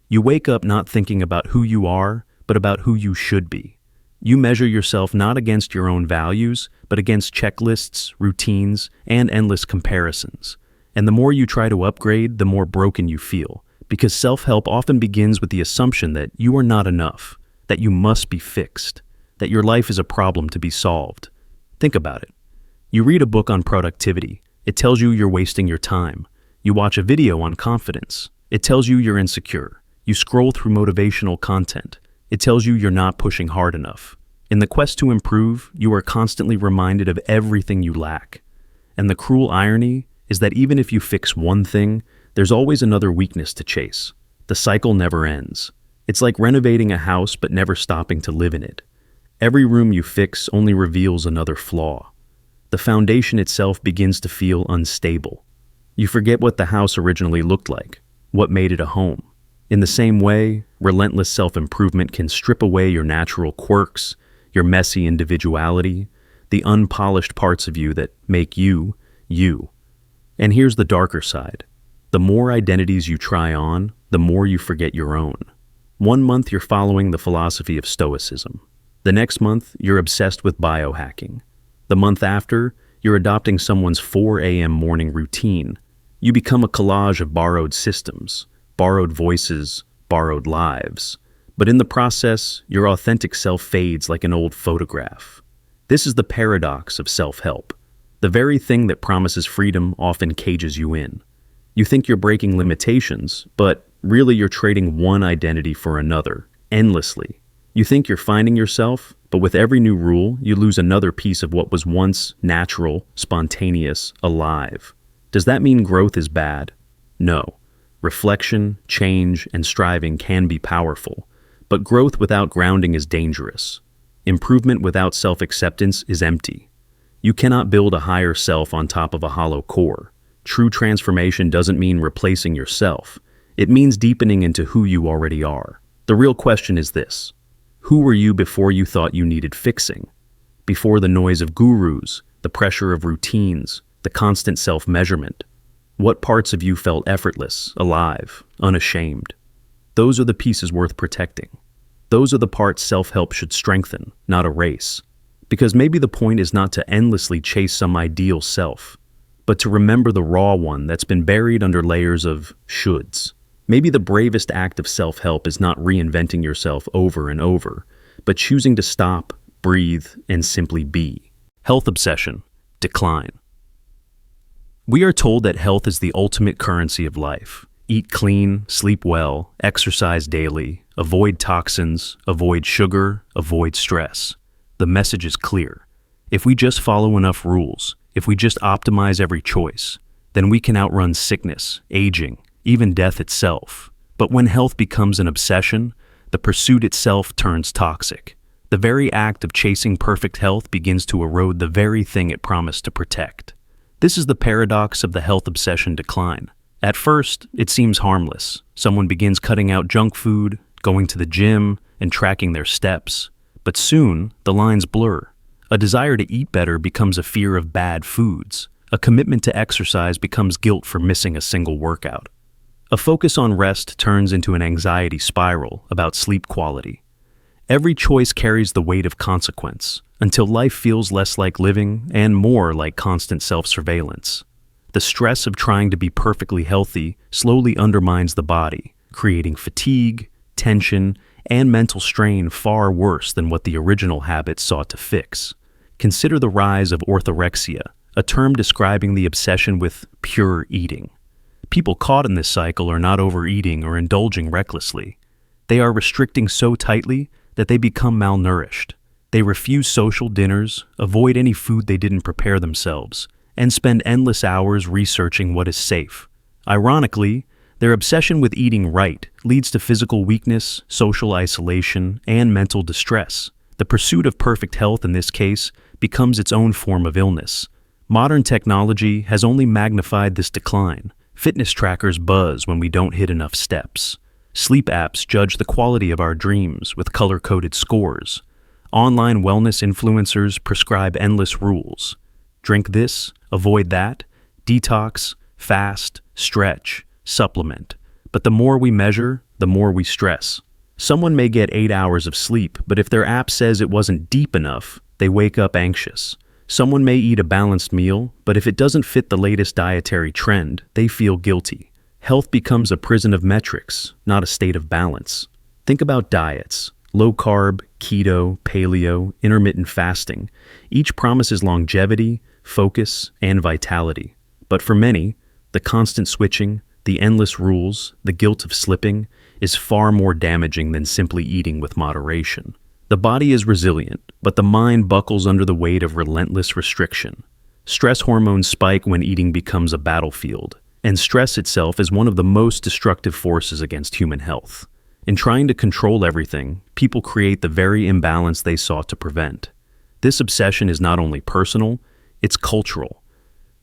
S1: You wake up not thinking about who you are, but about who you should be. You measure yourself not against your own values, but against checklists, routines, and endless comparisons. And the more you try to upgrade, the more broken you feel, because self-help often begins with the assumption that you are not enough, that you must be fixed, that your life is a problem to be solved. Think about it. You read a book on productivity. It tells you you're wasting your time. You watch a video on confidence. It tells you you're insecure. You scroll through motivational content. It tells you you're not pushing hard enough. In the quest to improve, you are constantly reminded of everything you lack. And the cruel irony is that even if you fix one thing, there's always another weakness to chase. The cycle never ends. It's like renovating a house but never stopping to live in it. Every room you fix only reveals another flaw. The foundation itself begins to feel unstable. You forget what the house originally looked like, what made it a home. In the same way, relentless self-improvement can strip away your natural quirks, your messy individuality, the unpolished parts of you that make you, you. And here's the darker side. The more identities you try on, the more you forget your own. 1 month you're following the philosophy of Stoicism. The next month, you're obsessed with biohacking. The month after, you're adopting someone's 4 a.m. morning routine. You become a collage of borrowed systems, borrowed voices, borrowed lives. But in the process, your authentic self fades like an old photograph. This is the paradox of self-help. The very thing that promises freedom often cages you in. You think you're breaking limitations, but really you're trading one identity for another, endlessly. You think you're finding yourself, but with every new rule, you lose another piece of what was once natural, spontaneous, alive. Does that mean growth is bad? No. Reflection, change, and striving can be powerful, But growth without grounding is dangerous. Improvement without self-acceptance is empty. You cannot build a higher self on top of a hollow core. True transformation doesn't mean replacing yourself. It means deepening into who you already are. The real question is this: who were you before you thought you needed fixing? Before the noise of gurus, the pressure of routines, the constant self-measurement? What parts of you felt effortless, alive, unashamed? Those are the pieces worth protecting. Those are the parts self-help should strengthen, not erase. Because maybe the point is not to endlessly chase some ideal self, but to remember the raw one that's been buried under layers of shoulds. Maybe the bravest act of self-help is not reinventing yourself over and over, but choosing to stop, breathe, and simply be. Health obsession, decline. We are told that health is the ultimate currency of life. Eat clean, sleep well, exercise daily, avoid toxins, avoid sugar, avoid stress. The message is clear. If we just follow enough rules, if we just optimize every choice, then we can outrun sickness, aging, even death itself. But when health becomes an obsession, the pursuit itself turns toxic. The very act of chasing perfect health begins to erode the very thing it promised to protect. This is the paradox of the health obsession decline. At first, it seems harmless. Someone begins cutting out junk food, going to the gym, and tracking their steps. But soon, the lines blur. A desire to eat better becomes a fear of bad foods. A commitment to exercise becomes guilt for missing a single workout. A focus on rest turns into an anxiety spiral about sleep quality. Every choice carries the weight of consequence, until life feels less like living and more like constant self-surveillance. The stress of trying to be perfectly healthy slowly undermines the body, creating fatigue, tension, and mental strain far worse than what the original habits sought to fix. Consider the rise of orthorexia, a term describing the obsession with pure eating. People caught in this cycle are not overeating or indulging recklessly. They are restricting so tightly that they become malnourished. They refuse social dinners, avoid any food they didn't prepare themselves, and spend endless hours researching what is safe. Ironically, their obsession with eating right leads to physical weakness, social isolation, and mental distress. The pursuit of perfect health in this case becomes its own form of illness. Modern technology has only magnified this decline. Fitness trackers buzz when we don't hit enough steps. Sleep apps judge the quality of our dreams with color-coded scores. Online wellness influencers prescribe endless rules. Drink this, avoid that, detox, fast, stretch, supplement. But the more we measure, the more we stress. Someone may get 8 hours of sleep, but if their app says it wasn't deep enough, they wake up anxious. Someone may eat a balanced meal, but if it doesn't fit the latest dietary trend, they feel guilty. Health becomes a prison of metrics, not a state of balance. Think about diets. Low carb, keto, paleo, intermittent fasting. Each promises longevity, focus, and vitality. But for many, the constant switching, the endless rules, the guilt of slipping, is far more damaging than simply eating with moderation. The body is resilient, but the mind buckles under the weight of relentless restriction. Stress hormones spike when eating becomes a battlefield, and stress itself is one of the most destructive forces against human health. In trying to control everything, people create the very imbalance they sought to prevent. This obsession is not only personal, it's cultural.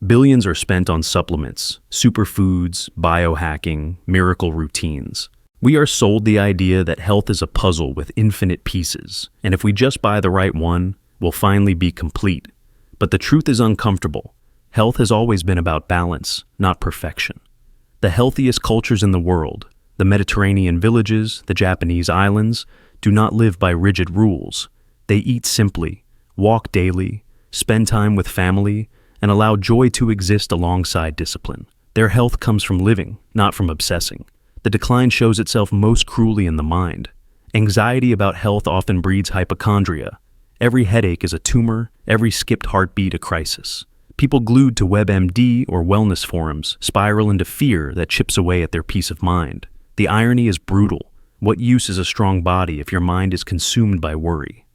S1: Billions are spent on supplements, superfoods, biohacking, miracle routines. We are sold the idea that health is a puzzle with infinite pieces, and if we just buy the right one, we'll finally be complete. But the truth is uncomfortable. Health has always been about balance, not perfection. The healthiest cultures in the world, the Mediterranean villages, the Japanese islands, do not live by rigid rules. They eat simply, walk daily, spend time with family, and allow joy to exist alongside discipline. Their health comes from living, not from obsessing. The decline shows itself most cruelly in the mind. Anxiety about health often breeds hypochondria. Every headache is a tumor, every skipped heartbeat a crisis. People glued to WebMD or wellness forums spiral into fear that chips away at their peace of mind. The irony is brutal. What use is a strong body if your mind is consumed by worry?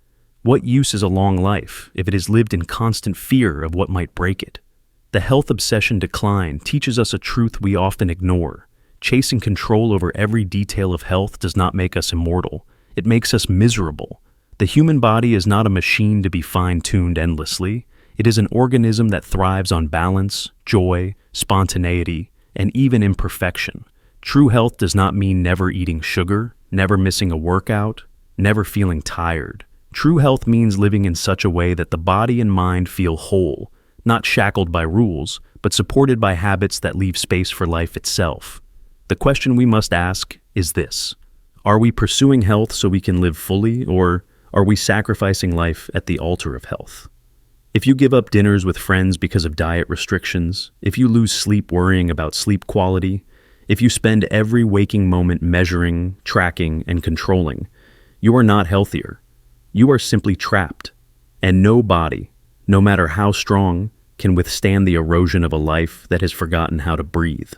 S1: What use is a long life if it is lived in constant fear of what might break it? The health obsession decline teaches us a truth we often ignore. Chasing control over every detail of health does not make us immortal. it makes us miserable. The human body is not a machine to be fine-tuned endlessly. It is an organism that thrives on balance, joy, spontaneity, and even imperfection. True health does not mean never eating sugar, never missing a workout, never feeling tired. True health means living in such a way that the body and mind feel whole, not shackled by rules, but supported by habits that leave space for life itself. The question we must ask is this: are we pursuing health so we can live fully, or are we sacrificing life at the altar of health? If you give up dinners with friends because of diet restrictions, if you lose sleep worrying about sleep quality, if you spend every waking moment measuring, tracking, and controlling, you are not healthier. You are simply trapped. And no body, no matter how strong, can withstand the erosion of a life that has forgotten how to breathe.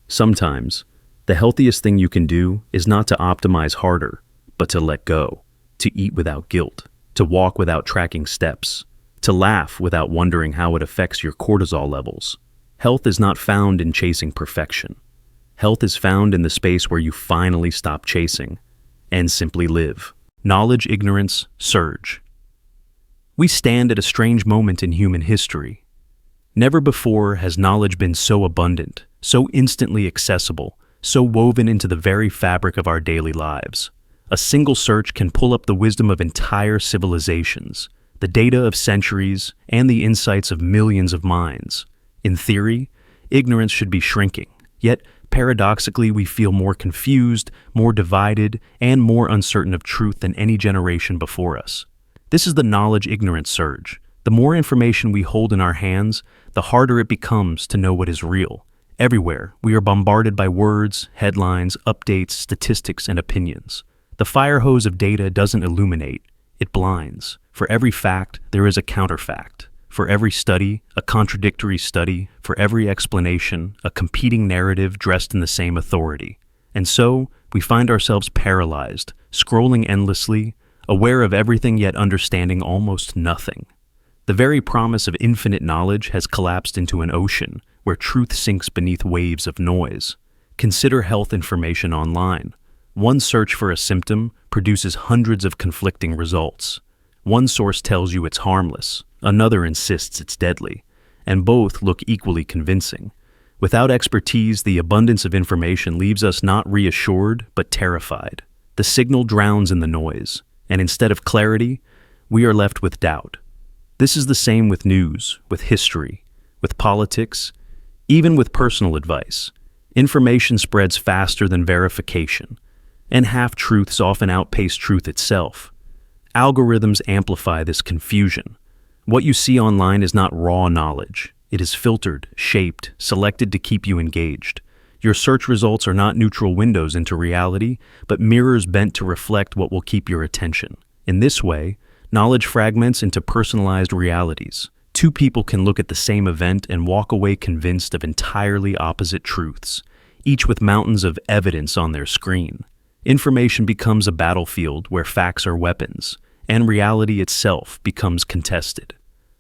S1: Sometimes, the healthiest thing you can do is not to optimize harder, but to let go, to eat without guilt, to walk without tracking steps, to laugh without wondering how it affects your cortisol levels. Health is not found in chasing perfection. Health is found in the space where you finally stop chasing and simply live. Knowledge, ignorance, surge. We stand at a strange moment in human history. Never before has knowledge been so abundant, so instantly accessible, so woven into the very fabric of our daily lives. A single search can pull up the wisdom of entire civilizations, the data of centuries, and the insights of millions of minds. In theory, ignorance should be shrinking, yet paradoxically, we feel more confused, more divided, and more uncertain of truth than any generation before us. This is the knowledge-ignorance surge. The more information we hold in our hands, the harder it becomes to know what is real. Everywhere, we are bombarded by words, headlines, updates, statistics, and opinions. The fire hose of data doesn't illuminate, it blinds. For every fact, there is a counterfact. For every study, a contradictory study. For every explanation, a competing narrative dressed in the same authority. And so, we find ourselves paralyzed, scrolling endlessly, aware of everything yet understanding almost nothing. The very promise of infinite knowledge has collapsed into an ocean where truth sinks beneath waves of noise. Consider health information online. One search for a symptom produces hundreds of conflicting results. One source tells you it's harmless, another insists it's deadly, and both look equally convincing. Without expertise, the abundance of information leaves us not reassured, but terrified. The signal drowns in the noise, and instead of clarity, we are left with doubt. This is the same with news, with history, with politics, even with personal advice. Information spreads faster than verification, and half-truths often outpace truth itself. Algorithms amplify this confusion. What you see online is not raw knowledge. It is filtered, shaped, selected to keep you engaged. Your search results are not neutral windows into reality, but mirrors bent to reflect what will keep your attention. In this way, knowledge fragments into personalized realities. Two people can look at the same event and walk away convinced of entirely opposite truths, each with mountains of evidence on their screen. Information becomes a battlefield where facts are weapons, and reality itself becomes contested.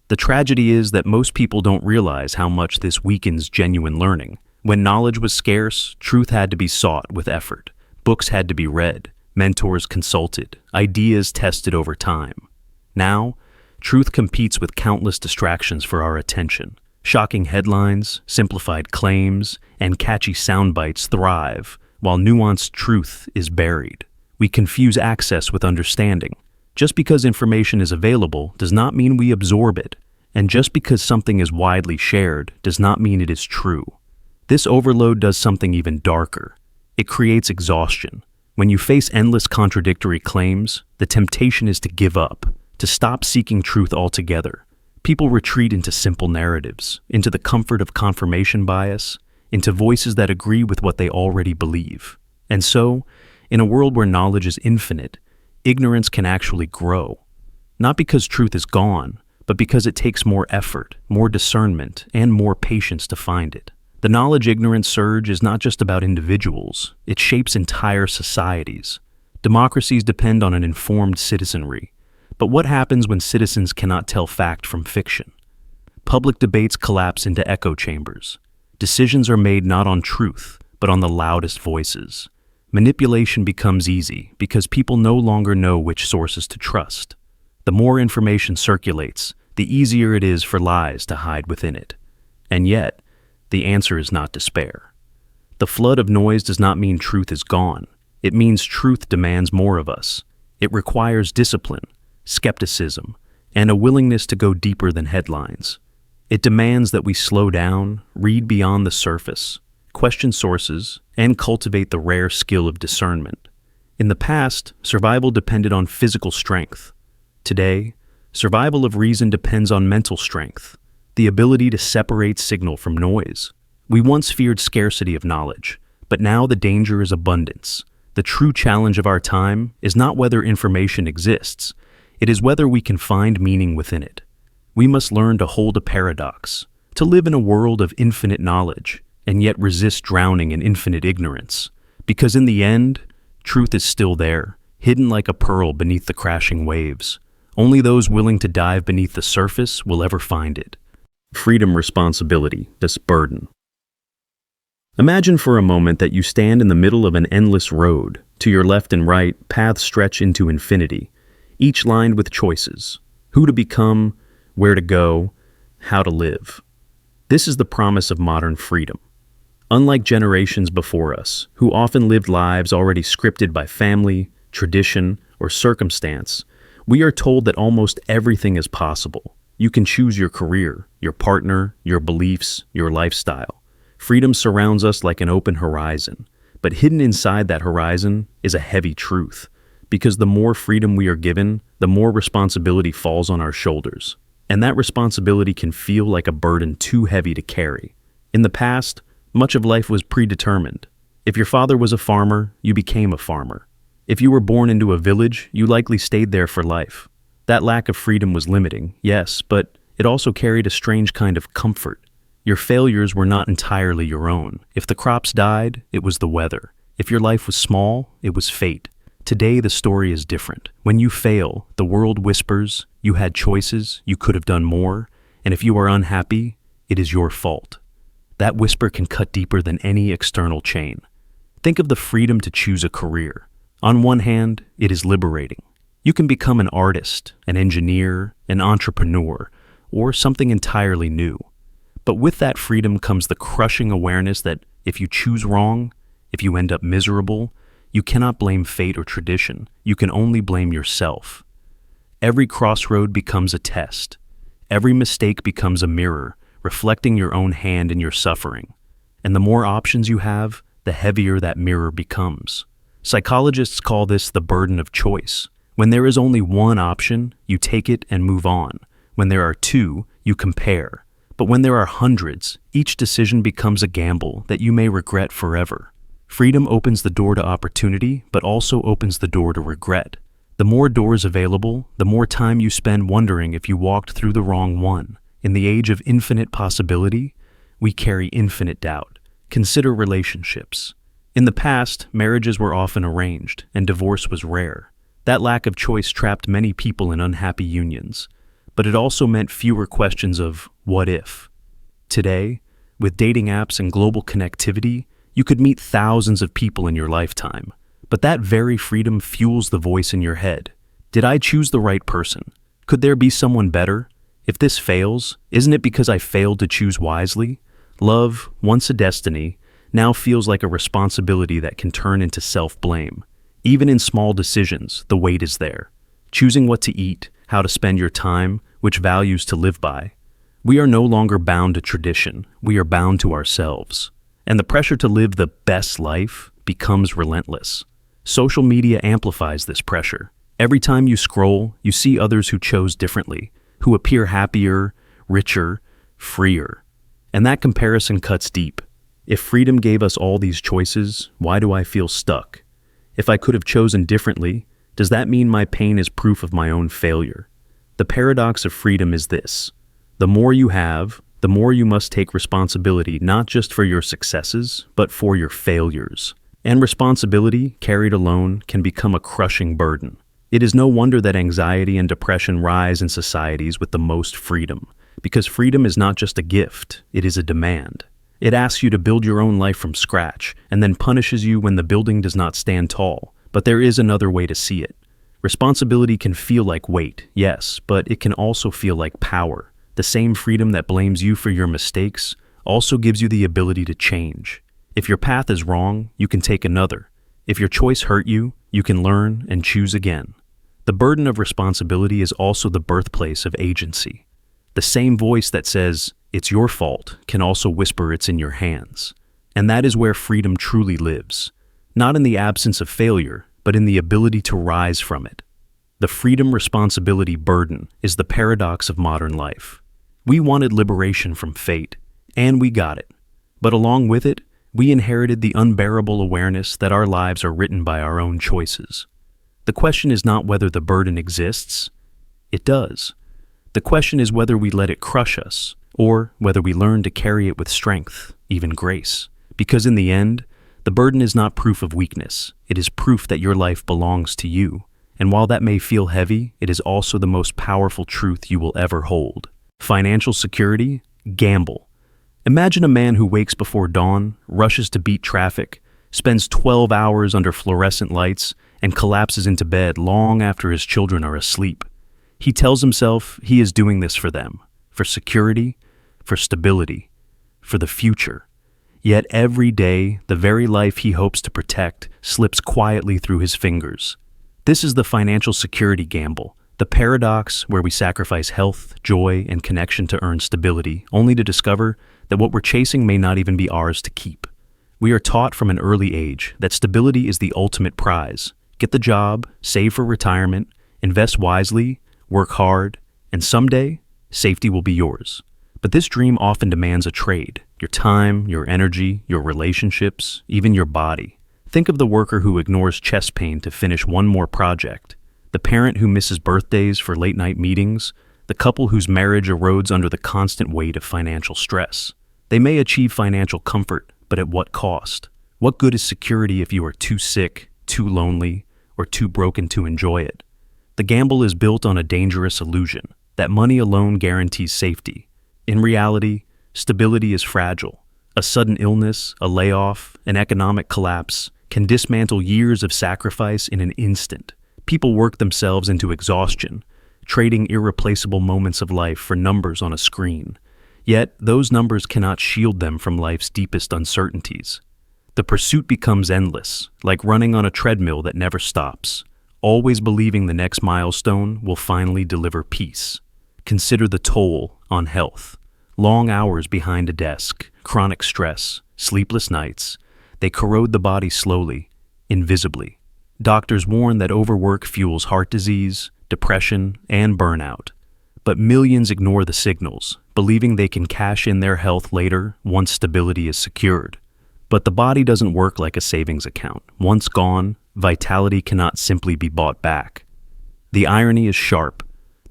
S1: The tragedy is that most people don't realize how much this weakens genuine learning. When knowledge was scarce, truth had to be sought with effort. Books had to be read, mentors consulted, ideas tested over time. Now, truth competes with countless distractions for our attention. Shocking headlines, simplified claims, and catchy sound bites thrive, while nuanced truth is buried. We confuse access with understanding. Just because information is available does not mean we absorb it, and just because something is widely shared does not mean it is true. This overload does something even darker. It creates exhaustion. When you face endless contradictory claims, the temptation is to give up, to stop seeking truth altogether. People retreat into simple narratives, into the comfort of confirmation bias, into voices that agree with what they already believe. And so, in a world where knowledge is infinite, ignorance can actually grow. Not because truth is gone, but because it takes more effort, more discernment, and more patience to find it. The knowledge-ignorance surge is not just about individuals, it shapes entire societies. Democracies depend on an informed citizenry. But what happens when citizens cannot tell fact from fiction? Public debates collapse into echo chambers. Decisions are made not on truth, but on the loudest voices. Manipulation becomes easy because people no longer know which sources to trust. The more information circulates, the easier it is for lies to hide within it. And yet, the answer is not despair. The flood of noise does not mean truth is gone. It means truth demands more of us. It requires discipline, skepticism, and a willingness to go deeper than headlines. It demands that we slow down, read beyond the surface, question sources, and cultivate the rare skill of discernment. In the past, survival depended on physical strength. Today, survival of reason depends on mental strength, the ability to separate signal from noise. We once feared scarcity of knowledge, but now the danger is abundance. The true challenge of our time is not whether information exists, it is whether we can find meaning within it. We must learn to hold a paradox, to live in a world of infinite knowledge, and yet resist drowning in infinite ignorance. Because in the end, truth is still there, hidden like a pearl beneath the crashing waves. Only those willing to dive beneath the surface will ever find it. Freedom, responsibility, this burden. Imagine for a moment that you stand in the middle of an endless road. To your left and right, paths stretch into infinity, each lined with choices: who to become, where to go, how to live. This is the promise of modern freedom. Unlike generations before us, who often lived lives already scripted by family, tradition, or circumstance, we are told that almost everything is possible. You can choose your career, your partner, your beliefs, your lifestyle. Freedom surrounds us like an open horizon, but hidden inside that horizon is a heavy truth. Because the more freedom we are given, the more responsibility falls on our shoulders. And that responsibility can feel like a burden too heavy to carry. In the past, much of life was predetermined. If your father was a farmer, you became a farmer. If you were born into a village, you likely stayed there for life. That lack of freedom was limiting, yes, but it also carried a strange kind of comfort. Your failures were not entirely your own. If the crops died, it was the weather. If your life was small, it was fate. Today, the story is different. When you fail, the world whispers, you had choices, you could have done more, and if you are unhappy, it is your fault. That whisper can cut deeper than any external chain. Think of the freedom to choose a career. On one hand, it is liberating. You can become an artist, an engineer, an entrepreneur, or something entirely new. But with that freedom comes the crushing awareness that if you choose wrong, if you end up miserable, you cannot blame fate or tradition. You can only blame yourself. Every crossroad becomes a test. Every mistake becomes a mirror, reflecting your own hand in your suffering. And the more options you have, the heavier that mirror becomes. Psychologists call this the burden of choice. When there is only one option, you take it and move on. When there are two, you compare. But when there are hundreds, each decision becomes a gamble that you may regret forever. Freedom opens the door to opportunity, but also opens the door to regret. The more doors available, the more time you spend wondering if you walked through the wrong one. In the age of infinite possibility, we carry infinite doubt. Consider relationships. In the past, marriages were often arranged, and divorce was rare. That lack of choice trapped many people in unhappy unions. But it also meant fewer questions of what if. Today, with dating apps and global connectivity, you could meet thousands of people in your lifetime. But that very freedom fuels the voice in your head. Did I choose the right person? Could there be someone better? If this fails, isn't it because I failed to choose wisely? Love, once a destiny, now feels like a responsibility that can turn into self-blame. Even in small decisions, the weight is there. Choosing what to eat, how to spend your time, which values to live by. We are no longer bound to tradition, we are bound to ourselves. And the pressure to live the best life becomes relentless. Social media amplifies this pressure. Every time you scroll, you see others who chose differently, who appear happier, richer, freer. And that comparison cuts deep. If freedom gave us all these choices, why do I feel stuck? If I could have chosen differently, does that mean my pain is proof of my own failure? The paradox of freedom is this: the more you have, the more you must take responsibility not just for your successes, but for your failures. And responsibility, carried alone, can become a crushing burden. It is no wonder that anxiety and depression rise in societies with the most freedom, because freedom is not just a gift, it is a demand. It asks you to build your own life from scratch, and then punishes you when the building does not stand tall. But there is another way to see it. Responsibility can feel like weight, yes, but it can also feel like power. The same freedom that blames you for your mistakes also gives you the ability to change. If your path is wrong, you can take another. If your choice hurt you, you can learn and choose again. The burden of responsibility is also the birthplace of agency. The same voice that says, "It's your fault," can also whisper it's in your hands. And that is where freedom truly lives. Not in the absence of failure, but in the ability to rise from it. The freedom-responsibility burden is the paradox of modern life. We wanted liberation from fate, and we got it. But along with it, we inherited the unbearable awareness that our lives are written by our own choices. The question is not whether the burden exists. It does. The question is whether we let it crush us, or whether we learn to carry it with strength, even grace. Because in the end, the burden is not proof of weakness. It is proof that your life belongs to you. And while that may feel heavy, it is also the most powerful truth you will ever hold. Financial security? Gamble. Imagine a man who wakes before dawn, rushes to beat traffic, spends 12 hours under fluorescent lights, and collapses into bed long after his children are asleep. He tells himself he is doing this for them, for security, for stability, for the future. Yet every day, the very life he hopes to protect slips quietly through his fingers. This is the financial security gamble, the paradox where we sacrifice health, joy, and connection to earn stability, only to discover that what we're chasing may not even be ours to keep. We are taught from an early age that stability is the ultimate prize. Get the job, save for retirement, invest wisely, work hard, and someday, safety will be yours. But this dream often demands a trade: your time, your energy, your relationships, even your body. Think of the worker who ignores chest pain to finish one more project, the parent who misses birthdays for late-night meetings, the couple whose marriage erodes under the constant weight of financial stress. They may achieve financial comfort, but at what cost? What good is security if you are too sick, too lonely, or too broken to enjoy it? The gamble is built on a dangerous illusion that money alone guarantees safety. In reality, stability is fragile. A sudden illness, a layoff, an economic collapse can dismantle years of sacrifice in an instant. People work themselves into exhaustion, trading irreplaceable moments of life for numbers on a screen. Yet, those numbers cannot shield them from life's deepest uncertainties. The pursuit becomes endless, like running on a treadmill that never stops, always believing the next milestone will finally deliver peace. Consider the toll on health. Long hours behind a desk, chronic stress, sleepless nights, they corrode the body slowly, invisibly. Doctors warn that overwork fuels heart disease, depression, and burnout. But millions ignore the signals, believing they can cash in their health later once stability is secured. But the body doesn't work like a savings account. Once gone, vitality cannot simply be bought back. The irony is sharp.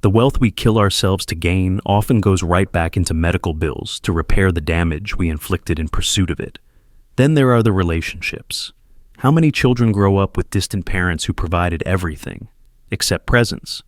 S1: The wealth we kill ourselves to gain often goes right back into medical bills to repair the damage we inflicted in pursuit of it. Then there are the relationships. How many children grow up with distant parents who provided everything, except presents?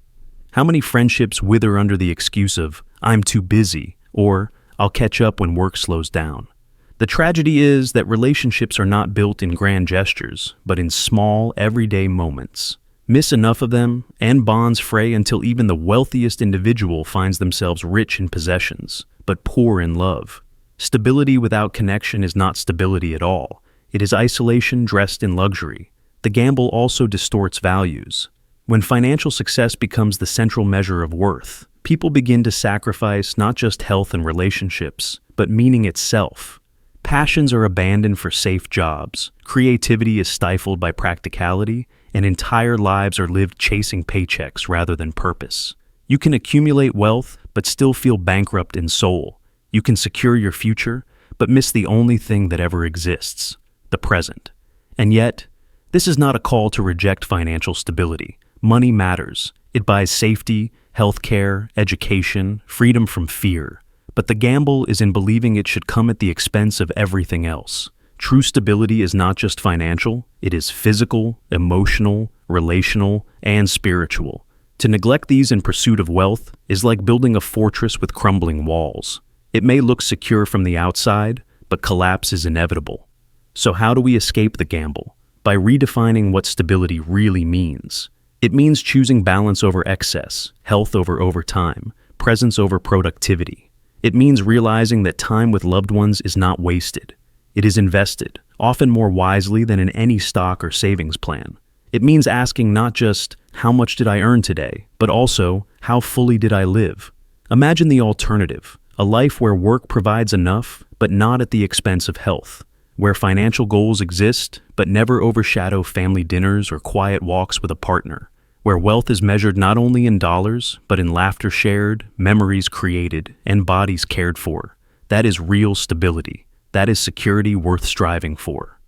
S1: How many friendships wither under the excuse of, "I'm too busy," or "I'll catch up when work slows down"? The tragedy is that relationships are not built in grand gestures, but in small, everyday moments. Miss enough of them, and bonds fray until even the wealthiest individual finds themselves rich in possessions, but poor in love. Stability without connection is not stability at all. It is isolation dressed in luxury. The gamble also distorts values. When financial success becomes the central measure of worth, people begin to sacrifice not just health and relationships, but meaning itself. Passions are abandoned for safe jobs, creativity is stifled by practicality, and entire lives are lived chasing paychecks rather than purpose. You can accumulate wealth, but still feel bankrupt in soul. You can secure your future, but miss the only thing that ever exists, the present. And yet, this is not a call to reject financial stability. Money matters. It buys safety, healthcare, education, freedom from fear. But the gamble is in believing it should come at the expense of everything else. True stability is not just financial, it is physical, emotional, relational, and spiritual. To neglect these in pursuit of wealth is like building a fortress with crumbling walls. It may look secure from the outside, but collapse is inevitable. So how do we escape the gamble? By redefining what stability really means. It means choosing balance over excess, health over overtime, presence over productivity. It means realizing that time with loved ones is not wasted. It is invested, often more wisely than in any stock or savings plan. It means asking not just, how much did I earn today, but also, how fully did I live? Imagine the alternative, a life where work provides enough, but not at the expense of health, where financial goals exist, but never overshadow family dinners or quiet walks with a partner, where wealth is measured not only in dollars, but in laughter shared, memories created, and bodies cared for. That is real stability. That is security worth striving for.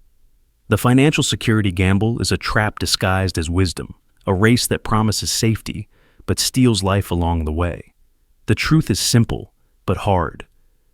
S1: The financial security gamble is a trap disguised as wisdom, a race that promises safety, but steals life along the way. The truth is simple, but hard.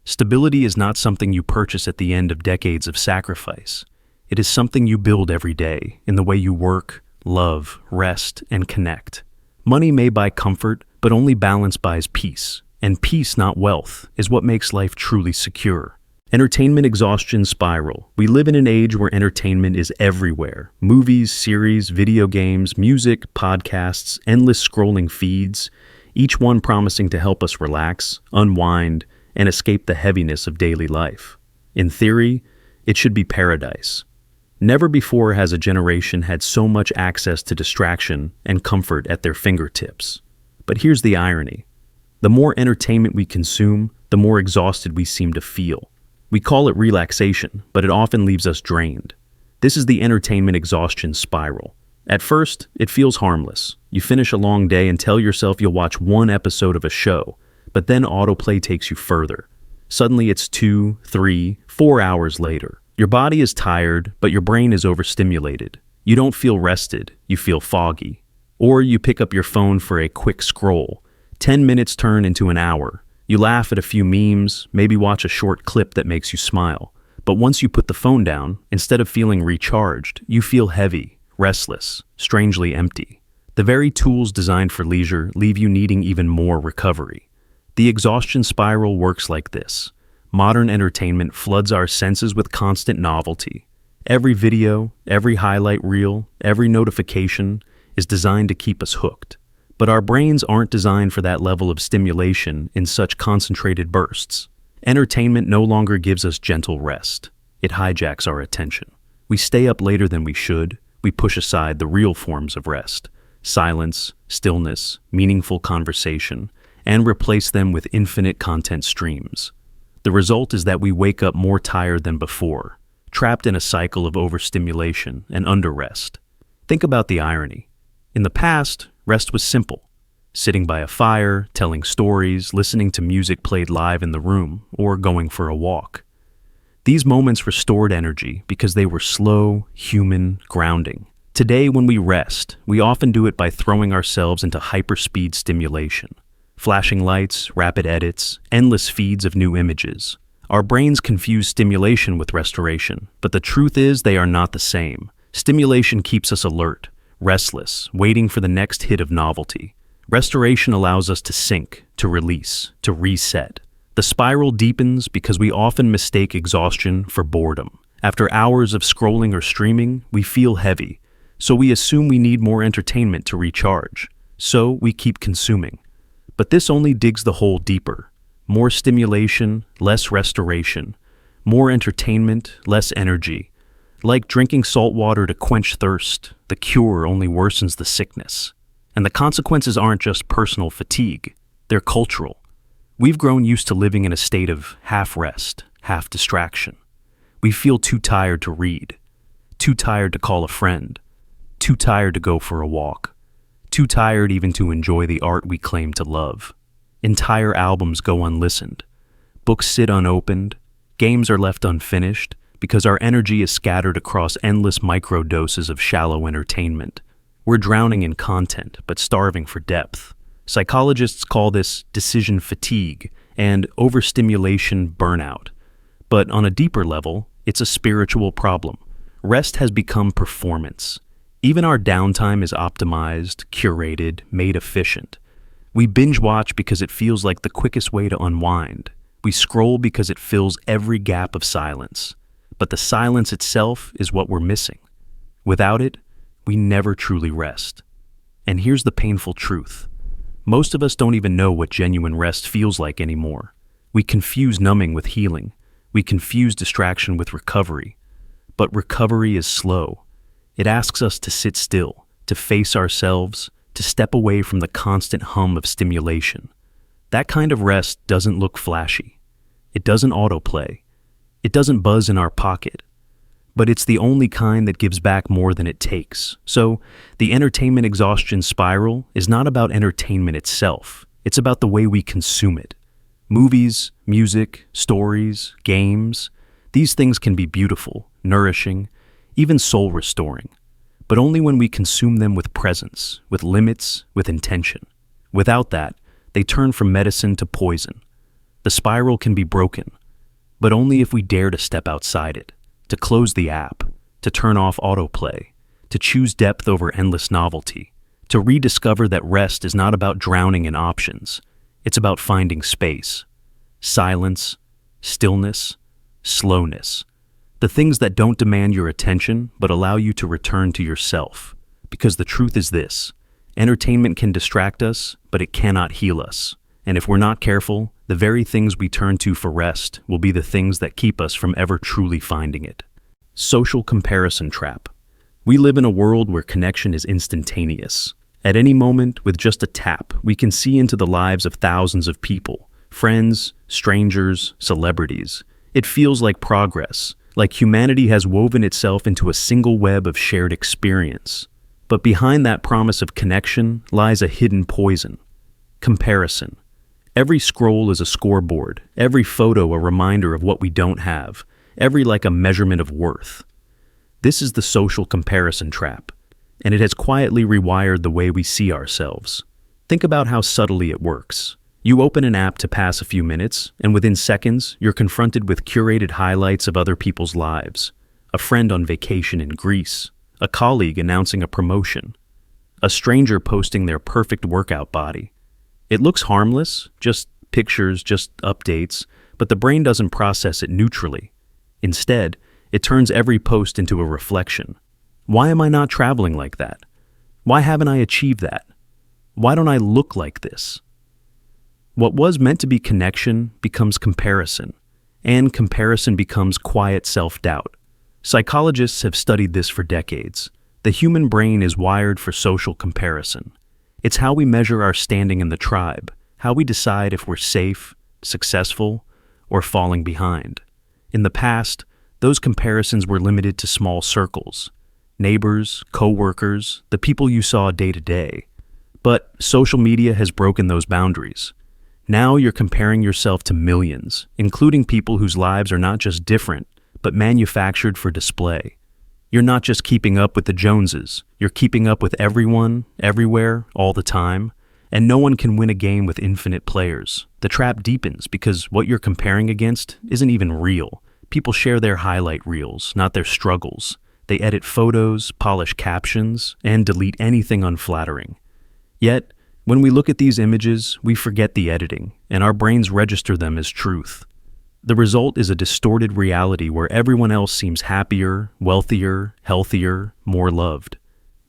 S1: Stability is not something you purchase at the end of decades of sacrifice. It is something you build every day, in the way you work, love, rest, and connect. Money may buy comfort, but only balance buys peace. And peace, not wealth, is what makes life truly secure. Entertainment exhaustion spiral. We live in an age where entertainment is everywhere. Movies, series, video games, music, podcasts, endless scrolling feeds, each one promising to help us relax, unwind, and escape the heaviness of daily life. In theory, it should be paradise. Never before has a generation had so much access to distraction and comfort at their fingertips. But here's the irony. The more entertainment we consume, the more exhausted we seem to feel. We call it relaxation, but it often leaves us drained. This is the entertainment exhaustion spiral. At first, it feels harmless. You finish a long day and tell yourself you'll watch one episode of a show, but then autoplay takes you further. Suddenly it's 2, 3, 4 hours later. Your body is tired, but your brain is overstimulated. You don't feel rested, you feel foggy. Or you pick up your phone for a quick scroll. 10 minutes turn into an hour. You laugh at a few memes, maybe watch a short clip that makes you smile. But once you put the phone down, instead of feeling recharged, you feel heavy, restless, strangely empty. The very tools designed for leisure leave you needing even more recovery. The exhaustion spiral works like this. Modern entertainment floods our senses with constant novelty. Every video, every highlight reel, every notification is designed to keep us hooked. But our brains aren't designed for that level of stimulation in such concentrated bursts. Entertainment no longer gives us gentle rest. It hijacks our attention. We stay up later than we should. We push aside the real forms of rest, silence, stillness, meaningful conversation, and replace them with infinite content streams. The result is that we wake up more tired than before, trapped in a cycle of overstimulation and underrest. Think about the irony. In the past, rest was simple. Sitting by a fire, telling stories, listening to music played live in the room, or going for a walk. These moments restored energy because they were slow, human, grounding. Today, when we rest, we often do it by throwing ourselves into hyperspeed stimulation. Flashing lights, rapid edits, endless feeds of new images. Our brains confuse stimulation with restoration, but the truth is they are not the same. Stimulation keeps us alert, restless, waiting for the next hit of novelty. Restoration allows us to sink, to release, to reset. The spiral deepens because we often mistake exhaustion for boredom. After hours of scrolling or streaming, we feel heavy, so we assume we need more entertainment to recharge. So we keep consuming. But this only digs the hole deeper. More stimulation, less restoration. More entertainment, less energy. Like drinking salt water to quench thirst, the cure only worsens the sickness. And the consequences aren't just personal fatigue, they're cultural. We've grown used to living in a state of half rest, half distraction. We feel too tired to read, too tired to call a friend, too tired to go for a walk, too tired even to enjoy the art we claim to love. Entire albums go unlistened. Books sit unopened. Games are left unfinished because our energy is scattered across endless microdoses of shallow entertainment. We're drowning in content, but starving for depth. Psychologists call this decision fatigue and overstimulation burnout. But on a deeper level, it's a spiritual problem. Rest has become performance. Even our downtime is optimized, curated, made efficient. We binge watch because it feels like the quickest way to unwind. We scroll because it fills every gap of silence, but the silence itself is what we're missing. Without it, we never truly rest. And here's the painful truth. Most of us don't even know what genuine rest feels like anymore. We confuse numbing with healing. We confuse distraction with recovery. But recovery is slow. It asks us to sit still, to face ourselves, to step away from the constant hum of stimulation. That kind of rest doesn't look flashy. It doesn't autoplay. It doesn't buzz in our pocket. But it's the only kind that gives back more than it takes. So, the entertainment exhaustion spiral is not about entertainment itself. It's about the way we consume it. Movies, music, stories, games, these things can be beautiful, nourishing, even soul-restoring, but only when we consume them with presence, with limits, with intention. Without that, they turn from medicine to poison. The spiral can be broken, but only if we dare to step outside it, to close the app, to turn off autoplay, to choose depth over endless novelty, to rediscover that rest is not about drowning in options. It's about finding space, silence, stillness, slowness, the things that don't demand your attention but allow you to return to yourself. Because the truth is this, entertainment can distract us, but it cannot heal us. And if we're not careful, the very things we turn to for rest will be the things that keep us from ever truly finding it. Social comparison trap. We live in a world where connection is instantaneous. At any moment, with just a tap, we can see into the lives of thousands of people, friends, strangers, celebrities. It feels like progress, like humanity has woven itself into a single web of shared experience. But behind that promise of connection lies a hidden poison: comparison. Every scroll is a scoreboard, every photo a reminder of what we don't have, every like a measurement of worth. This is the social comparison trap, and it has quietly rewired the way we see ourselves. Think about how subtly it works. You open an app to pass a few minutes, and within seconds, you're confronted with curated highlights of other people's lives. A friend on vacation in Greece, a colleague announcing a promotion, a stranger posting their perfect workout body. It looks harmless, just pictures, just updates, but the brain doesn't process it neutrally. Instead, it turns every post into a reflection. Why am I not traveling like that? Why haven't I achieved that? Why don't I look like this? What was meant to be connection becomes comparison, and comparison becomes quiet self-doubt. Psychologists have studied this for decades. The human brain is wired for social comparison. It's how we measure our standing in the tribe, how we decide if we're safe, successful, or falling behind. In the past, those comparisons were limited to small circles: neighbors, co-workers, the people you saw day to day. But social media has broken those boundaries. Now you're comparing yourself to millions, including people whose lives are not just different, but manufactured for display. You're not just keeping up with the Joneses, you're keeping up with everyone, everywhere, all the time, and no one can win a game with infinite players. The trap deepens because what you're comparing against isn't even real. People share their highlight reels, not their struggles. They edit photos, polish captions, and delete anything unflattering. Yet, when we look at these images, we forget the editing, and our brains register them as truth. The result is a distorted reality where everyone else seems happier, wealthier, healthier, more loved.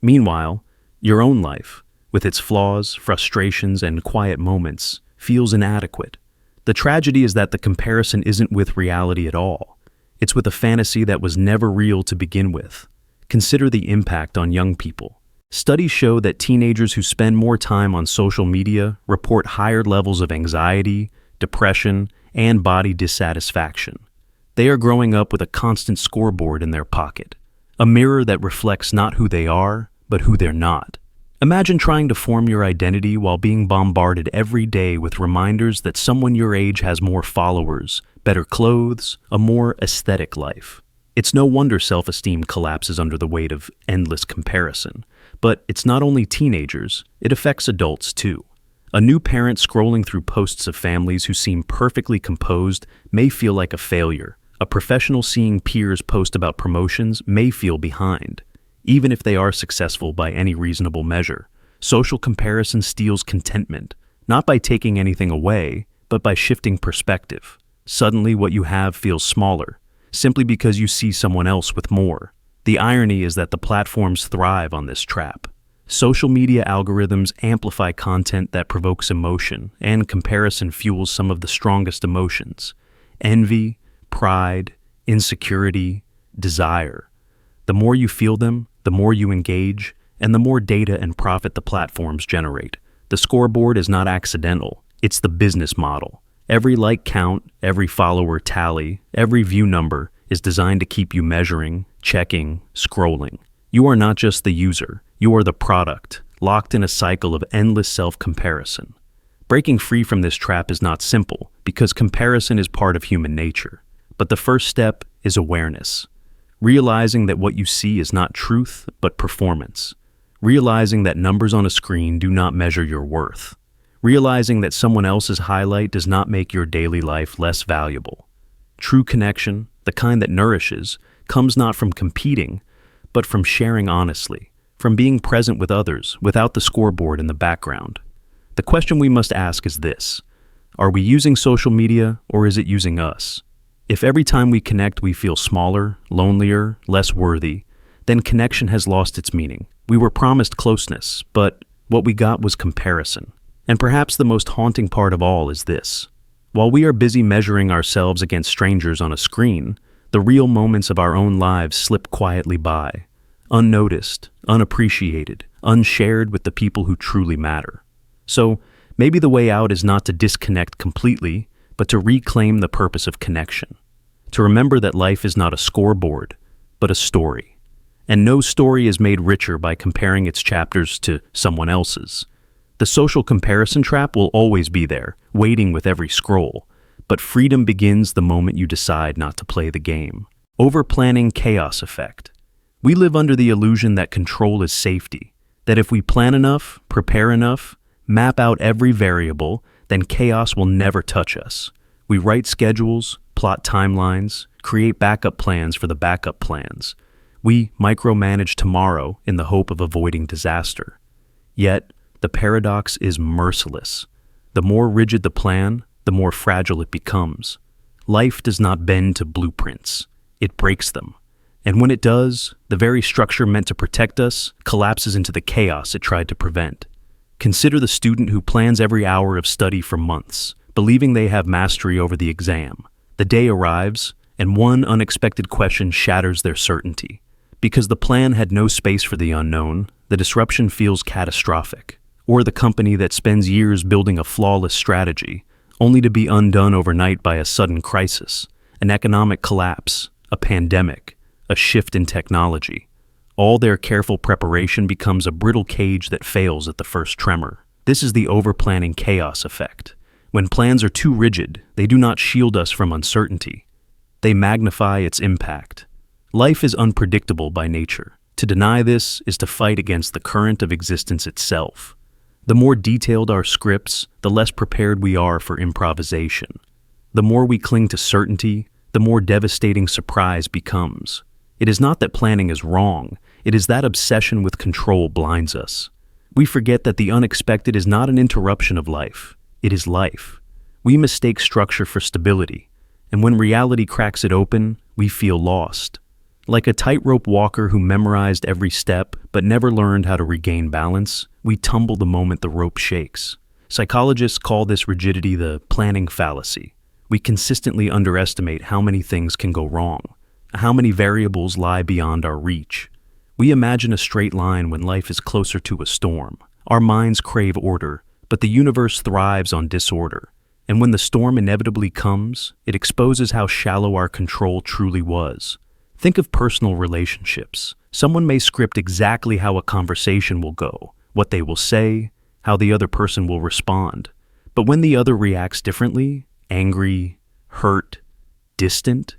S1: Meanwhile, your own life, with its flaws, frustrations, and quiet moments, feels inadequate. The tragedy is that the comparison isn't with reality at all. It's with a fantasy that was never real to begin with. Consider the impact on young people. Studies show that teenagers who spend more time on social media report higher levels of anxiety, depression, and body dissatisfaction. They are growing up with a constant scoreboard in their pocket, a mirror that reflects not who they are, but who they're not. Imagine trying to form your identity while being bombarded every day with reminders that someone your age has more followers, better clothes, a more aesthetic life. It's no wonder self-esteem collapses under the weight of endless comparison. But it's not only teenagers, it affects adults too. A new parent scrolling through posts of families who seem perfectly composed may feel like a failure. A professional seeing peers post about promotions may feel behind, even if they are successful by any reasonable measure. Social comparison steals contentment, not by taking anything away, but by shifting perspective. Suddenly, what you have feels smaller, simply because you see someone else with more. The irony is that the platforms thrive on this trap. Social media algorithms amplify content that provokes emotion, and comparison fuels some of the strongest emotions: envy, pride, insecurity, desire. The more you feel them, the more you engage, and the more data and profit the platforms generate. The scoreboard is not accidental, it's the business model. Every like count, every follower tally, every view number is designed to keep you measuring, checking, scrolling. You are not just the user, you are the product, locked in a cycle of endless self-comparison. Breaking free from this trap is not simple, because comparison is part of human nature. But the first step is awareness. Realizing that what you see is not truth, but performance. Realizing that numbers on a screen do not measure your worth. Realizing that someone else's highlight does not make your daily life less valuable. True connection, the kind that nourishes, comes not from competing, but from sharing honestly, from being present with others without the scoreboard in the background. The question we must ask is this: are we using social media, or is it using us? If every time we connect we feel smaller, lonelier, less worthy, then connection has lost its meaning. We were promised closeness, but what we got was comparison. And perhaps the most haunting part of all is this: while we are busy measuring ourselves against strangers on a screen, the real moments of our own lives slip quietly by, unnoticed, unappreciated, unshared with the people who truly matter. So, maybe the way out is not to disconnect completely, but to reclaim the purpose of connection. To remember that life is not a scoreboard, but a story. And no story is made richer by comparing its chapters to someone else's. The social comparison trap will always be there, waiting with every scroll. But freedom begins the moment you decide not to play the game. Overplanning chaos effect. We live under the illusion that control is safety, that if we plan enough, prepare enough, map out every variable, then chaos will never touch us. We write schedules, plot timelines, create backup plans for the backup plans. We micromanage tomorrow in the hope of avoiding disaster. Yet, the paradox is merciless. The more rigid the plan, the more fragile it becomes. Life does not bend to blueprints. It breaks them. And when it does, the very structure meant to protect us collapses into the chaos it tried to prevent. Consider the student who plans every hour of study for months, believing they have mastery over the exam. The day arrives, and one unexpected question shatters their certainty. Because the plan had no space for the unknown, the disruption feels catastrophic. Or the company that spends years building a flawless strategy, only to be undone overnight by a sudden crisis, an economic collapse, a pandemic, a shift in technology. All their careful preparation becomes a brittle cage that fails at the first tremor. This is the overplanning chaos effect. When plans are too rigid, they do not shield us from uncertainty. They magnify its impact. Life is unpredictable by nature. To deny this is to fight against the current of existence itself. The more detailed our scripts, the less prepared we are for improvisation. The more we cling to certainty, the more devastating surprise becomes. It is not that planning is wrong, it is that obsession with control blinds us. We forget that the unexpected is not an interruption of life, it is life. We mistake structure for stability, and when reality cracks it open, we feel lost. Like a tightrope walker who memorized every step but never learned how to regain balance, we tumble the moment the rope shakes. Psychologists call this rigidity the planning fallacy. We consistently underestimate how many things can go wrong, how many variables lie beyond our reach. We imagine a straight line when life is closer to a storm. Our minds crave order, but the universe thrives on disorder. And when the storm inevitably comes, it exposes how shallow our control truly was. Think of personal relationships. Someone may script exactly how a conversation will go, what they will say, how the other person will respond. But when the other reacts differently, angry, hurt, distant,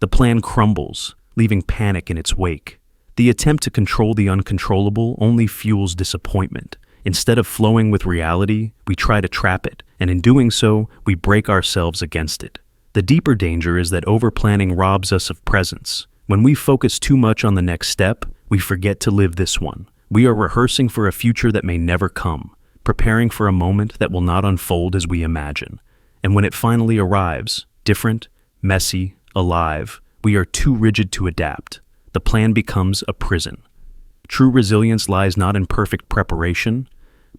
S1: the plan crumbles, leaving panic in its wake. The attempt to control the uncontrollable only fuels disappointment. Instead of flowing with reality, we try to trap it, and in doing so, we break ourselves against it. The deeper danger is that overplanning robs us of presence. When we focus too much on the next step, we forget to live this one. We are rehearsing for a future that may never come, preparing for a moment that will not unfold as we imagine. And when it finally arrives, Different, messy, alive, we are too rigid to adapt. The plan becomes a prison. True resilience lies not in perfect preparation,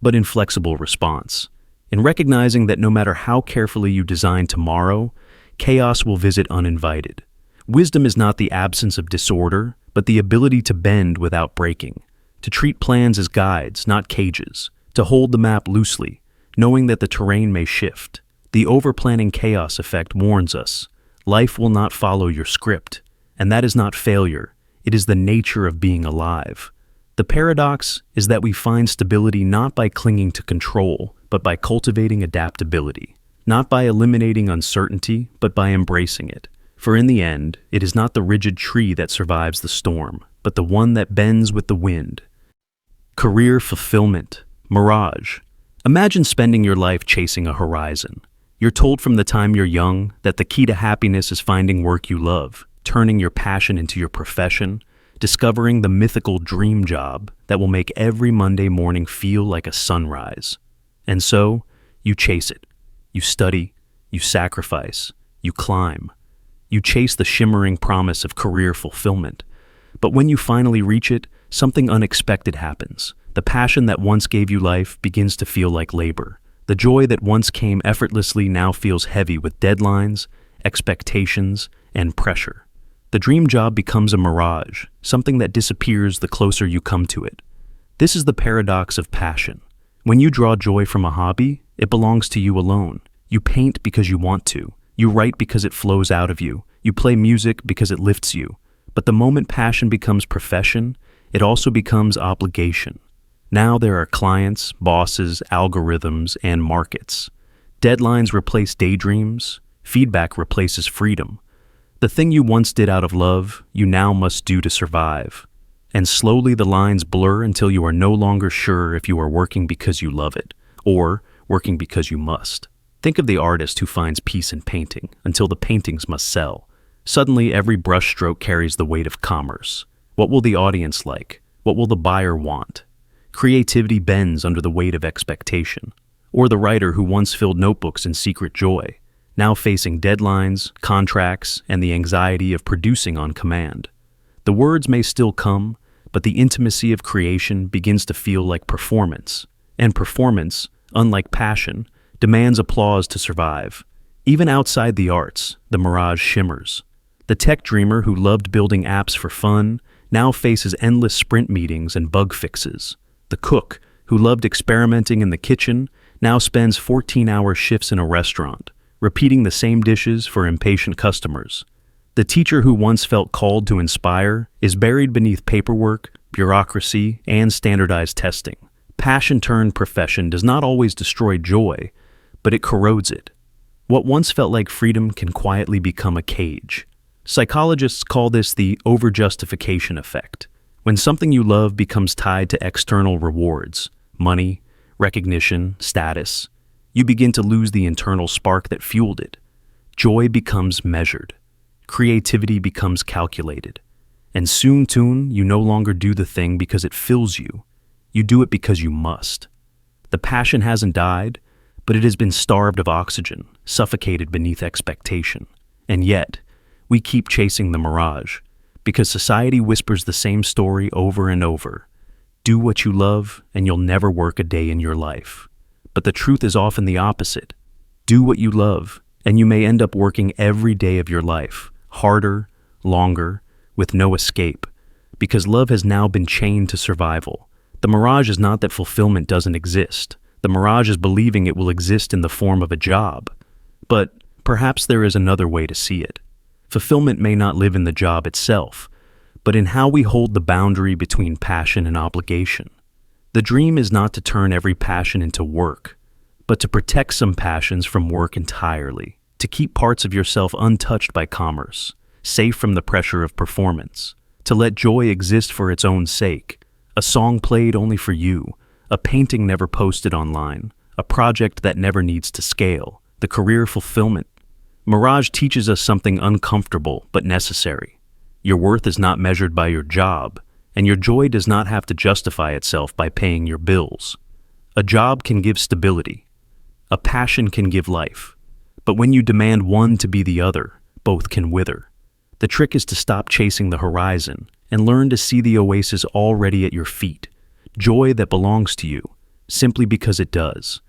S1: but in flexible response. In recognizing that no matter how carefully you design tomorrow, chaos will visit uninvited. Wisdom is not the absence of disorder, but the ability to bend without breaking, to treat plans as guides, not cages, to hold the map loosely, knowing that the terrain may shift. The overplanning chaos effect warns us, life will not follow your script, and that is not failure, it is the nature of being alive. The paradox is that we find stability not by clinging to control, but by cultivating adaptability, not by eliminating uncertainty, but by embracing it. For in the end, it is not the rigid tree that survives the storm, but the one that bends with the wind. Career fulfillment. Mirage. Imagine spending your life chasing a horizon. You're told from the time you're young that the key to happiness is finding work you love, turning your passion into your profession, discovering the mythical dream job that will make every Monday morning feel like a sunrise. And so, you chase it. You study, you sacrifice, you climb. You chase the shimmering promise of career fulfillment. But when you finally reach it, something unexpected happens. The passion that once gave you life begins to feel like labor. The joy that once came effortlessly now feels heavy with deadlines, expectations, and pressure. The dream job becomes a mirage, something that disappears the closer you come to it. This is the paradox of passion. When you draw joy from a hobby, it belongs to you alone. You paint because you want to. You write because it flows out of you. You play music because it lifts you. But the moment passion becomes profession, it also becomes obligation. Now there are clients, bosses, algorithms, and markets. Deadlines replace daydreams. Feedback replaces freedom. The thing you once did out of love, you now must do to survive. And slowly the lines blur until you are no longer sure if you are working because you love it, or working because you must. Think of the artist who finds peace in painting, until the paintings must sell. Suddenly every brushstroke carries the weight of commerce. What will the audience like? What will the buyer want? Creativity bends under the weight of expectation. Or the writer who once filled notebooks in secret joy, now facing deadlines, contracts, and the anxiety of producing on command. The words may still come, but the intimacy of creation begins to feel like performance. And performance, unlike passion, demands applause to survive. Even outside the arts, the mirage shimmers. The tech dreamer who loved building apps for fun now faces endless sprint meetings and bug fixes. The cook who loved experimenting in the kitchen now spends 14-hour shifts in a restaurant, repeating the same dishes for impatient customers. The teacher who once felt called to inspire is buried beneath paperwork, bureaucracy, and standardized testing. Passion turned profession does not always destroy joy, but it corrodes it. What once felt like freedom can quietly become a cage. Psychologists call this the overjustification effect. When something you love becomes tied to external rewards, money, recognition, status, you begin to lose the internal spark that fueled it. Joy becomes measured. Creativity becomes calculated. And soon you no longer do the thing because it fills you. You do it because you must. The passion hasn't died, but it has been starved of oxygen, suffocated beneath expectation. And yet, we keep chasing the mirage, because society whispers the same story over and over. Do what you love, and you'll never work a day in your life. But the truth is often the opposite. Do what you love, and you may end up working every day of your life, harder, longer, with no escape, because love has now been chained to survival. The mirage is not that fulfillment doesn't exist. The mirage is believing it will exist in the form of a job. But perhaps there is another way to see it. Fulfillment may not live in the job itself, but in how we hold the boundary between passion and obligation. The dream is not to turn every passion into work, but to protect some passions from work entirely, to keep parts of yourself untouched by commerce, safe from the pressure of performance, to let joy exist for its own sake, a song played only for you, a painting never posted online, a project that never needs to scale, the career fulfillment. Mirage teaches us something uncomfortable but necessary. Your worth is not measured by your job, and your joy does not have to justify itself by paying your bills. A job can give stability. A passion can give life. But when you demand one to be the other, both can wither. The trick is to stop chasing the horizon and learn to see the oasis already at your feet, joy that belongs to you, simply because it does.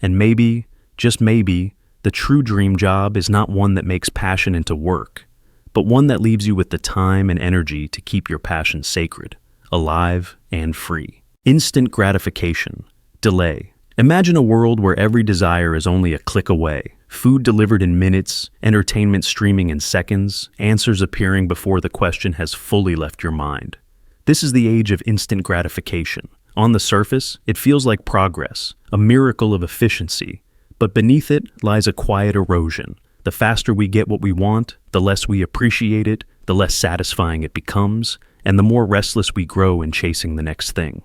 S1: And maybe, just maybe, the true dream job is not one that makes passion into work, but one that leaves you with the time and energy to keep your passion sacred, alive, and free. Instant gratification. Delay. Imagine a world where every desire is only a click away. Food delivered in minutes, entertainment streaming in seconds, answers appearing before the question has fully left your mind. This is the age of instant gratification. On the surface, it feels like progress, a miracle of efficiency, but beneath it lies a quiet erosion. The faster we get what we want, the less we appreciate it, the less satisfying it becomes, and the more restless we grow in chasing the next thing.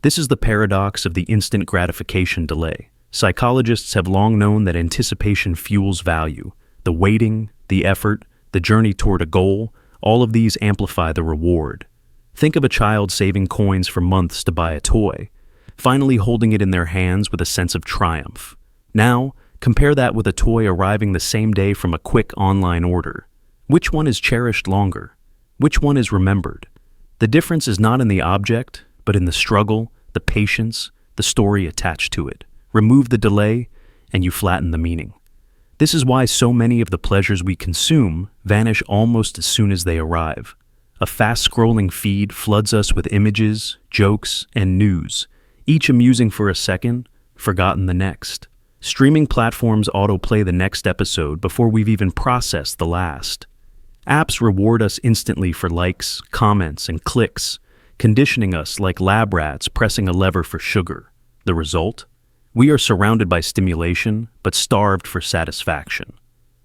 S1: This is the paradox of the instant gratification delay. Psychologists have long known that anticipation fuels value. The waiting, the effort, the journey toward a goal, all of these amplify the reward. Think of a child saving coins for months to buy a toy, finally holding it in their hands with a sense of triumph. Now, compare that with a toy arriving the same day from a quick online order. Which one is cherished longer? Which one is remembered? The difference is not in the object, but in the struggle, the patience, the story attached to it. Remove the delay, and you flatten the meaning. This is why so many of the pleasures we consume vanish almost as soon as they arrive. A fast-scrolling feed floods us with images, jokes, and news, each amusing for a second, forgotten the next. Streaming platforms autoplay the next episode before we've even processed the last. Apps reward us instantly for likes, comments, and clicks, conditioning us like lab rats pressing a lever for sugar. The result? We are surrounded by stimulation, but starved for satisfaction.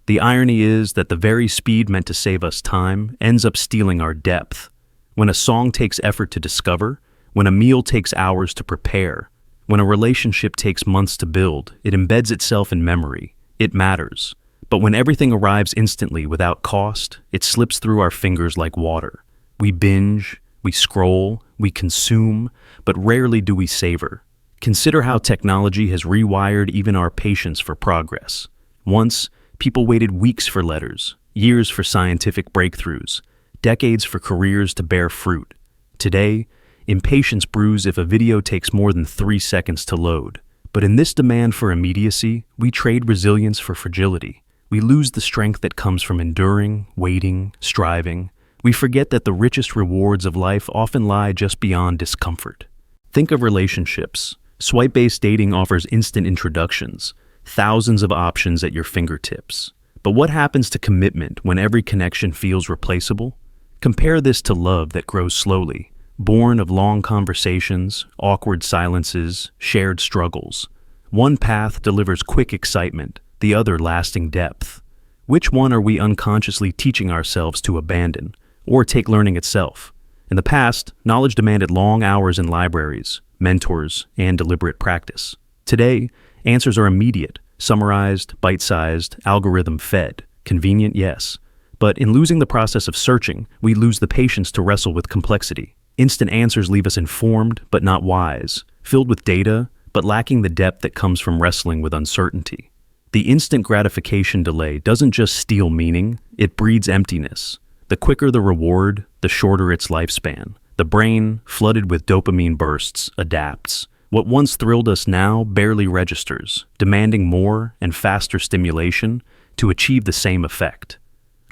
S1: The irony is that the very speed meant to save us time ends up stealing our depth. When a song takes effort to discover, when a meal takes hours to prepare, when a relationship takes months to build, it embeds itself in memory. It matters. But when everything arrives instantly without cost, it slips through our fingers like water. We binge, we scroll, we consume, but rarely do we savor. Consider how technology has rewired even our patience for progress. Once, people waited weeks for letters, years for scientific breakthroughs, decades for careers to bear fruit. Today, impatience brews if a video takes more than 3 seconds to load. But in this demand for immediacy, we trade resilience for fragility. We lose the strength that comes from enduring, waiting, striving. We forget that the richest rewards of life often lie just beyond discomfort. Think of relationships. Swipe-based dating offers instant introductions, thousands of options at your fingertips. But what happens to commitment when every connection feels replaceable? Compare this to love that grows slowly, born of long conversations, awkward silences, shared struggles. One path delivers quick excitement, the other lasting depth. Which one are we unconsciously teaching ourselves to abandon, or take learning itself? In the past, knowledge demanded long hours in libraries, mentors, and deliberate practice. Today, answers are immediate, summarized, bite-sized, algorithm-fed. Convenient, yes. But in losing the process of searching, we lose the patience to wrestle with complexity. Instant answers leave us informed, but not wise, filled with data, but lacking the depth that comes from wrestling with uncertainty. The instant gratification delay doesn't just steal meaning, it breeds emptiness. The quicker the reward, the shorter its lifespan. The brain, flooded with dopamine bursts, adapts. What once thrilled us now barely registers, demanding more and faster stimulation to achieve the same effect.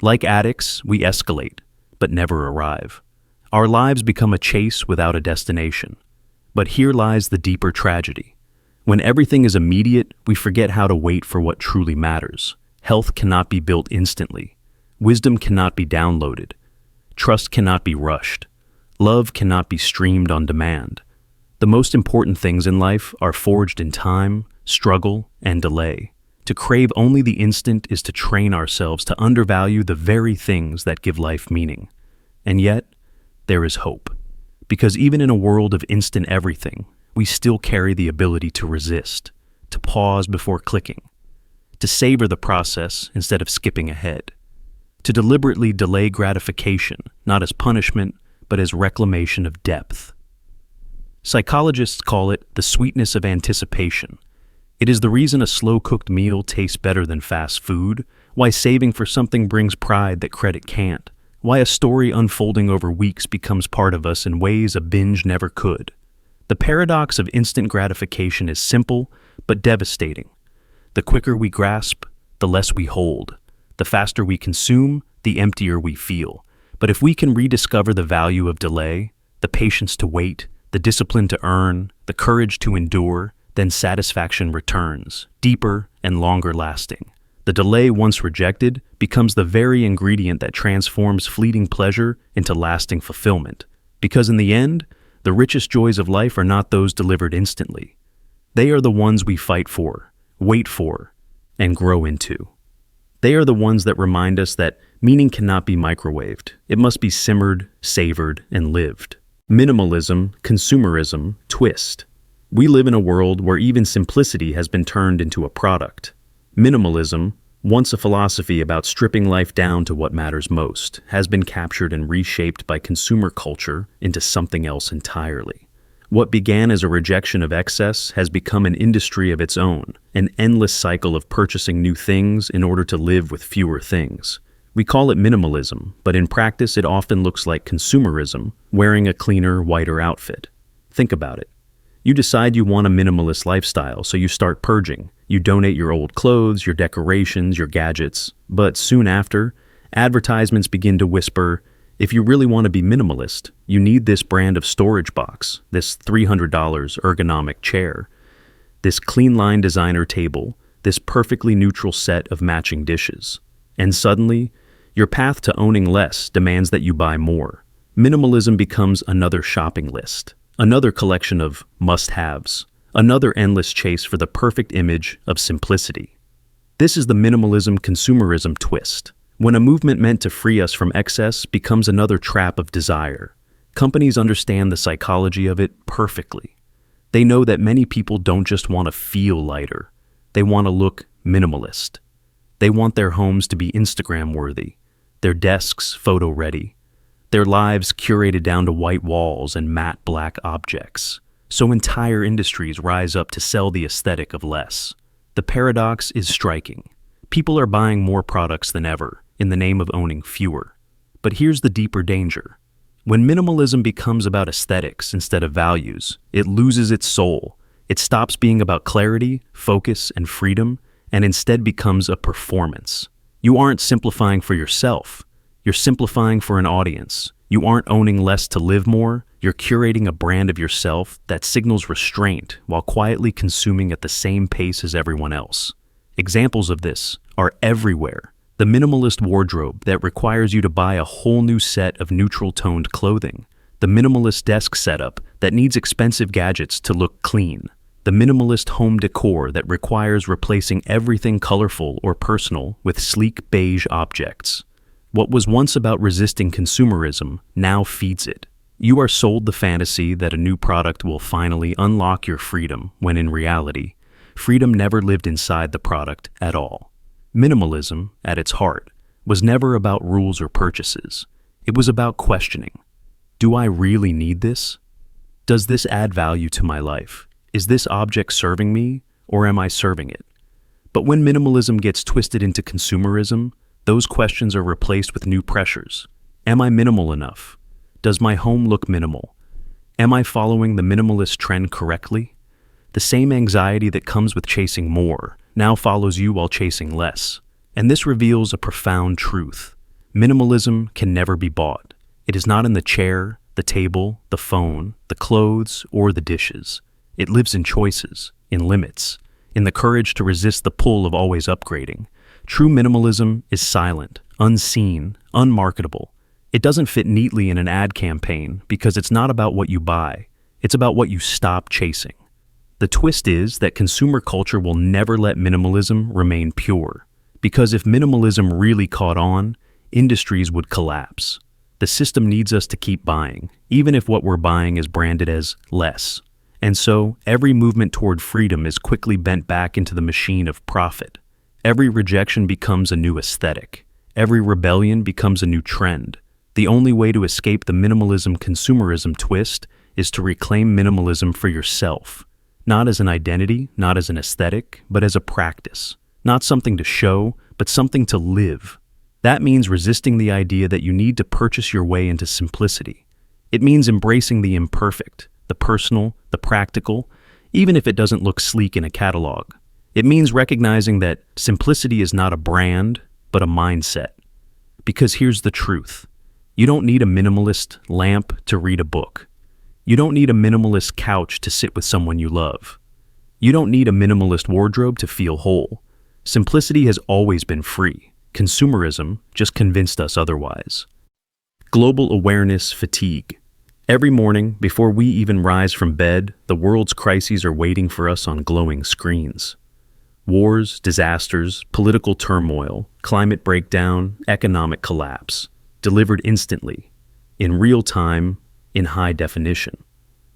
S1: Like addicts, we escalate, but never arrive. Our lives become a chase without a destination. But here lies the deeper tragedy. When everything is immediate, we forget how to wait for what truly matters. Health cannot be built instantly. Wisdom cannot be downloaded. Trust cannot be rushed. Love cannot be streamed on demand. The most important things in life are forged in time, struggle, and delay. To crave only the instant is to train ourselves to undervalue the very things that give life meaning. And yet, there is hope. Because even in a world of instant everything, we still carry the ability to resist, to pause before clicking, to savor the process instead of skipping ahead, to deliberately delay gratification, not as punishment, but as reclamation of depth. Psychologists call it the sweetness of anticipation. It is the reason a slow-cooked meal tastes better than fast food, why saving for something brings pride that credit can't, why a story unfolding over weeks becomes part of us in ways a binge never could. The paradox of instant gratification is simple but devastating. The quicker we grasp, the less we hold. The faster we consume, the emptier we feel. But if we can rediscover the value of delay, the patience to wait, the discipline to earn, the courage to endure, then satisfaction returns, deeper and longer lasting. The delay, once rejected, becomes the very ingredient that transforms fleeting pleasure into lasting fulfillment. Because in the end, the richest joys of life are not those delivered instantly. They are the ones we fight for, wait for, and grow into. They are the ones that remind us that meaning cannot be microwaved. It must be simmered, savored, and lived. Minimalism, consumerism, twist. We live in a world where even simplicity has been turned into a product. Minimalism, once a philosophy about stripping life down to what matters most, has been captured and reshaped by consumer culture into something else entirely. What began as a rejection of excess has become an industry of its own, an endless cycle of purchasing new things in order to live with fewer things. We call it minimalism, but in practice it often looks like consumerism, wearing a cleaner, whiter outfit. Think about it. You decide you want a minimalist lifestyle, so you start purging. You donate your old clothes, your decorations, your gadgets. But soon after, advertisements begin to whisper, if you really want to be minimalist, you need this brand of storage box, this $300 ergonomic chair, this clean-line designer table, this perfectly neutral set of matching dishes. And suddenly, your path to owning less demands that you buy more. Minimalism becomes another shopping list, another collection of must-haves, another endless chase for the perfect image of simplicity. This is the minimalism-consumerism twist, when a movement meant to free us from excess becomes another trap of desire. Companies understand the psychology of it perfectly. They know that many people don't just want to feel lighter, they want to look minimalist. They want their homes to be Instagram-worthy, their desks photo-ready, their lives curated down to white walls and matte black objects. So entire industries rise up to sell the aesthetic of less. The paradox is striking. People are buying more products than ever in the name of owning fewer. But here's the deeper danger. When minimalism becomes about aesthetics instead of values, it loses its soul. It stops being about clarity, focus, and freedom, and instead becomes a performance. You aren't simplifying for yourself. You're simplifying for an audience. You aren't owning less to live more. You're curating a brand of yourself that signals restraint while quietly consuming at the same pace as everyone else. Examples of this are everywhere. The minimalist wardrobe that requires you to buy a whole new set of neutral-toned clothing. The minimalist desk setup that needs expensive gadgets to look clean. The minimalist home decor that requires replacing everything colorful or personal with sleek beige objects. What was once about resisting consumerism now feeds it. You are sold the fantasy that a new product will finally unlock your freedom, when in reality, freedom never lived inside the product at all. Minimalism, at its heart, was never about rules or purchases. It was about questioning. Do I really need this? Does this add value to my life? Is this object serving me, or am I serving it? But when minimalism gets twisted into consumerism, those questions are replaced with new pressures. Am I minimal enough? Does my home look minimal? Am I following the minimalist trend correctly? The same anxiety that comes with chasing more now follows you while chasing less. And this reveals a profound truth. Minimalism can never be bought. It is not in the chair, the table, the phone, the clothes, or the dishes. It lives in choices, in limits, in the courage to resist the pull of always upgrading. True minimalism is silent, unseen, unmarketable. It doesn't fit neatly in an ad campaign because it's not about what you buy. It's about what you stop chasing. The twist is that consumer culture will never let minimalism remain pure. Because if minimalism really caught on, industries would collapse. The system needs us to keep buying, even if what we're buying is branded as less. And so, every movement toward freedom is quickly bent back into the machine of profit. Every rejection becomes a new aesthetic. Every rebellion becomes a new trend. The only way to escape the minimalism-consumerism twist is to reclaim minimalism for yourself, not as an identity, not as an aesthetic, but as a practice. Not something to show, but something to live. That means resisting the idea that you need to purchase your way into simplicity. It means embracing the imperfect, the personal, the practical, even if it doesn't look sleek in a catalog. It means recognizing that simplicity is not a brand, but a mindset. Because here's the truth. You don't need a minimalist lamp to read a book. You don't need a minimalist couch to sit with someone you love. You don't need a minimalist wardrobe to feel whole. Simplicity has always been free. Consumerism just convinced us otherwise. Global awareness fatigue. Every morning, before we even rise from bed, the world's crises are waiting for us on glowing screens. Wars, disasters, political turmoil, climate breakdown, economic collapse, delivered instantly, in real time, in high definition.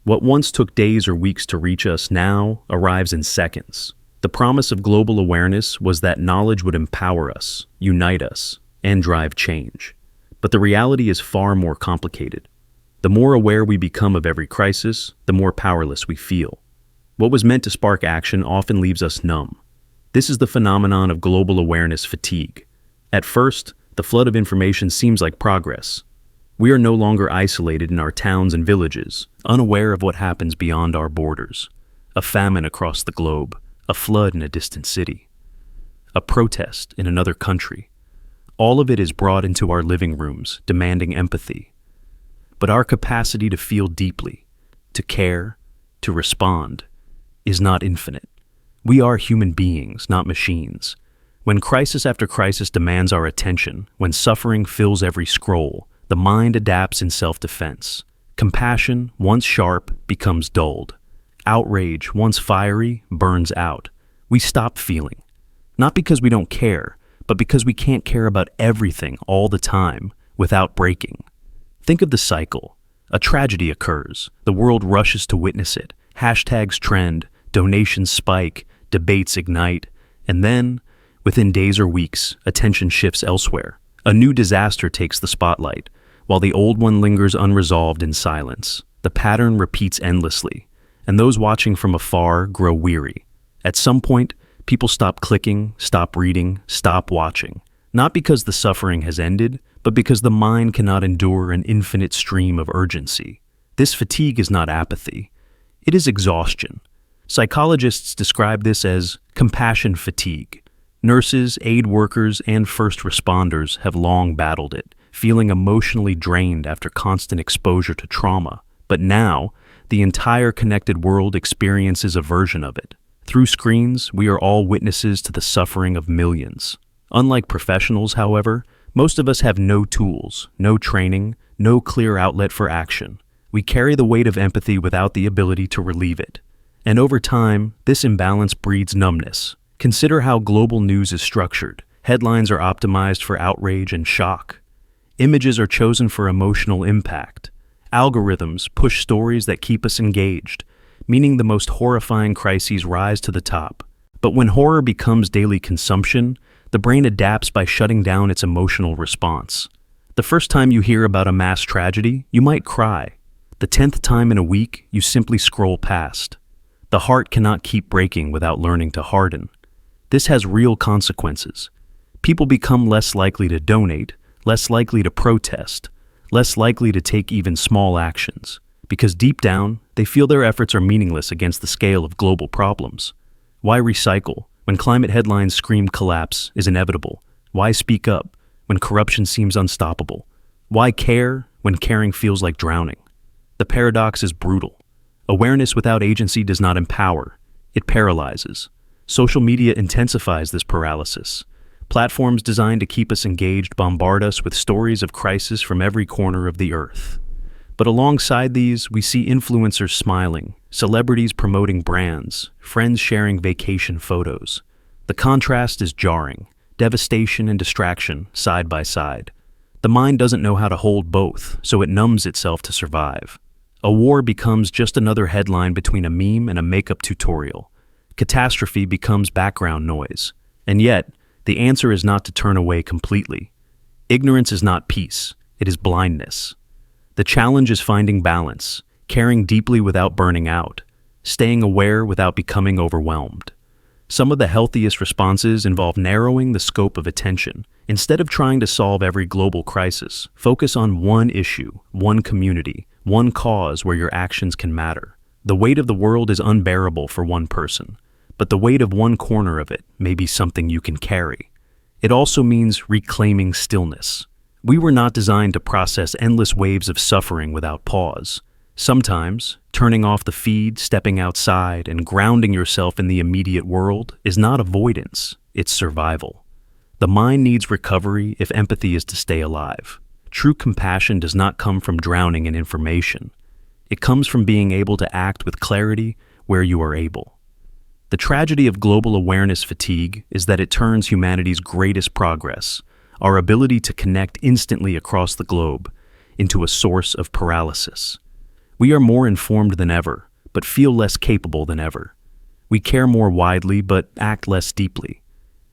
S1: What once took days or weeks to reach us now arrives in seconds. The promise of global awareness was that knowledge would empower us, unite us, and drive change. But the reality is far more complicated. The more aware we become of every crisis, the more powerless we feel. What was meant to spark action often leaves us numb. This is the phenomenon of global awareness fatigue. At first, the flood of information seems like progress. We are no longer isolated in our towns and villages, unaware of what happens beyond our borders. A famine across the globe, a flood in a distant city, a protest in another country. All of it is brought into our living rooms, demanding empathy. But our capacity to feel deeply, to care, to respond, is not infinite. We are human beings, not machines. When crisis after crisis demands our attention, when suffering fills every scroll, the mind adapts in self-defense. Compassion, once sharp, becomes dulled. Outrage, once fiery, burns out. We stop feeling. Not because we don't care, but because we can't care about everything all the time without breaking. Think of the cycle. A tragedy occurs. The world rushes to witness it. Hashtags trend, donations spike, debates ignite, and then, within days or weeks, attention shifts elsewhere. A new disaster takes the spotlight, while the old one lingers unresolved in silence. The pattern repeats endlessly, and those watching from afar grow weary. At some point, people stop clicking, stop reading, stop watching. Not because the suffering has ended, but because the mind cannot endure an infinite stream of urgency. This fatigue is not apathy. It is exhaustion. Psychologists describe this as compassion fatigue. Nurses, aid workers, and first responders have long battled it, feeling emotionally drained after constant exposure to trauma. But now, the entire connected world experiences a version of it. Through screens, we are all witnesses to the suffering of millions. Unlike professionals, however, most of us have no tools, no training, no clear outlet for action. We carry the weight of empathy without the ability to relieve it. And over time, this imbalance breeds numbness. Consider how global news is structured. Headlines are optimized for outrage and shock. Images are chosen for emotional impact. Algorithms push stories that keep us engaged, meaning the most horrifying crises rise to the top. But when horror becomes daily consumption, the brain adapts by shutting down its emotional response. The first time you hear about a mass tragedy, you might cry. The 10th time in a week, you simply scroll past. The heart cannot keep breaking without learning to harden. This has real consequences. People become less likely to donate, less likely to protest, less likely to take even small actions, because deep down, they feel their efforts are meaningless against the scale of global problems. Why recycle when climate headlines scream collapse is inevitable? Why speak up when corruption seems unstoppable? Why care when caring feels like drowning? The paradox is brutal. Awareness without agency does not empower, it paralyzes. Social media intensifies this paralysis. Platforms designed to keep us engaged bombard us with stories of crisis from every corner of the earth. But alongside these, we see influencers smiling, celebrities promoting brands, friends sharing vacation photos. The contrast is jarring, devastation and distraction side by side. The mind doesn't know how to hold both, so it numbs itself to survive. A war becomes just another headline between a meme and a makeup tutorial. Catastrophe becomes background noise. And yet, the answer is not to turn away completely. Ignorance is not peace, it is blindness. The challenge is finding balance, caring deeply without burning out, staying aware without becoming overwhelmed. Some of the healthiest responses involve narrowing the scope of attention. Instead of trying to solve every global crisis, focus on one issue, one community, one cause where your actions can matter. The weight of the world is unbearable for one person, but the weight of one corner of it may be something you can carry. It also means reclaiming stillness. We were not designed to process endless waves of suffering without pause. Sometimes, turning off the feed, stepping outside, and grounding yourself in the immediate world is not avoidance, it's survival. The mind needs recovery if empathy is to stay alive. True compassion does not come from drowning in information. It comes from being able to act with clarity where you are able. The tragedy of global awareness fatigue is that it turns humanity's greatest progress, our ability to connect instantly across the globe, into a source of paralysis. We are more informed than ever, but feel less capable than ever. We care more widely, but act less deeply.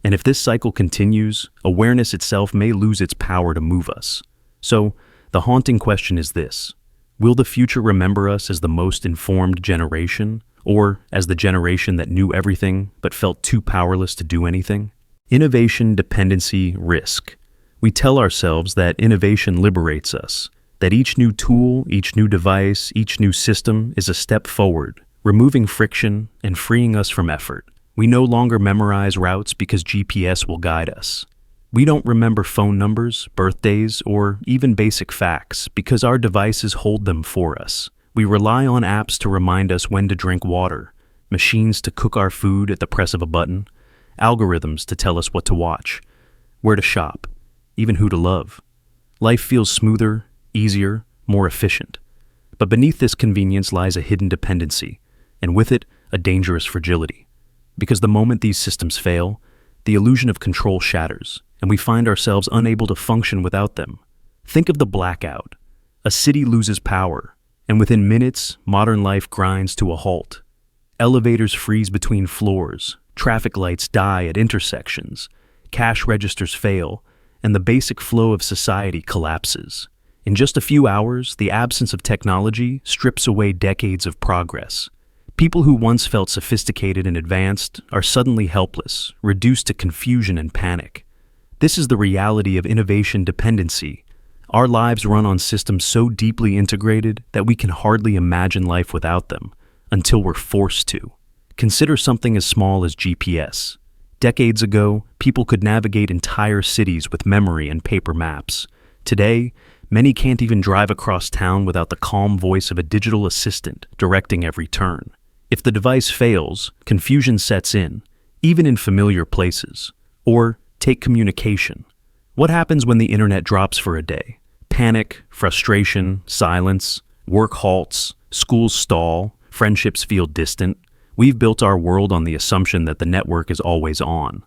S1: And if this cycle continues, awareness itself may lose its power to move us. So, the haunting question is this: will the future remember us as the most informed generation, or as the generation that knew everything but felt too powerless to do anything? Innovation, dependency, risk. We tell ourselves that innovation liberates us, that each new tool, each new device, each new system is a step forward, removing friction and freeing us from effort. We no longer memorize routes because GPS will guide us. We don't remember phone numbers, birthdays, or even basic facts because our devices hold them for us. We rely on apps to remind us when to drink water, machines to cook our food at the press of a button, algorithms to tell us what to watch, where to shop, even who to love. Life feels smoother, easier, more efficient. But beneath this convenience lies a hidden dependency, and with it, a dangerous fragility. Because the moment these systems fail, the illusion of control shatters, and we find ourselves unable to function without them. Think of the blackout. A city loses power, and within minutes, modern life grinds to a halt. Elevators freeze between floors, traffic lights die at intersections, cash registers fail, and the basic flow of society collapses. In just a few hours, the absence of technology strips away decades of progress. People who once felt sophisticated and advanced are suddenly helpless, reduced to confusion and panic. This is the reality of innovation dependency. Our lives run on systems so deeply integrated that we can hardly imagine life without them, until we're forced to. Consider something as small as GPS. Decades ago, people could navigate entire cities with memory and paper maps. Today, many can't even drive across town without the calm voice of a digital assistant directing every turn. If the device fails, confusion sets in, even in familiar places. Or take communication. What happens when the internet drops for a day? Panic, frustration, silence, work halts, schools stall, friendships feel distant. We've built our world on the assumption that the network is always on.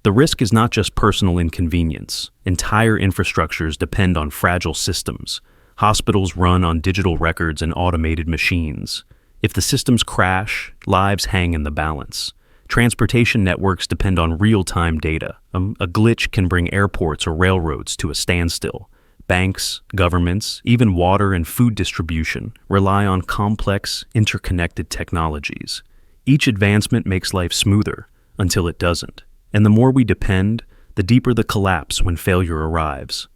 S1: The risk is not just personal inconvenience. Entire infrastructures depend on fragile systems. Hospitals run on digital records and automated machines. If the systems crash, lives hang in the balance. Transportation networks depend on real-time data. A glitch can bring airports or railroads to a standstill. Banks, governments, even water and food distribution rely on complex, interconnected technologies. Each advancement makes life smoother, until it doesn't. And the more we depend, the deeper the collapse when failure arrives.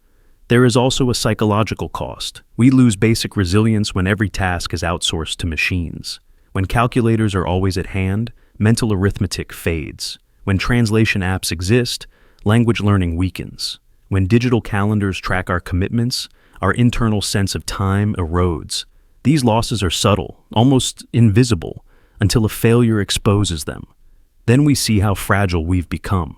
S1: There is also a psychological cost. We lose basic resilience when every task is outsourced to machines. When calculators are always at hand, mental arithmetic fades. When translation apps exist, language learning weakens. When digital calendars track our commitments, our internal sense of time erodes. These losses are subtle, almost invisible, until a failure exposes them. Then we see how fragile we've become.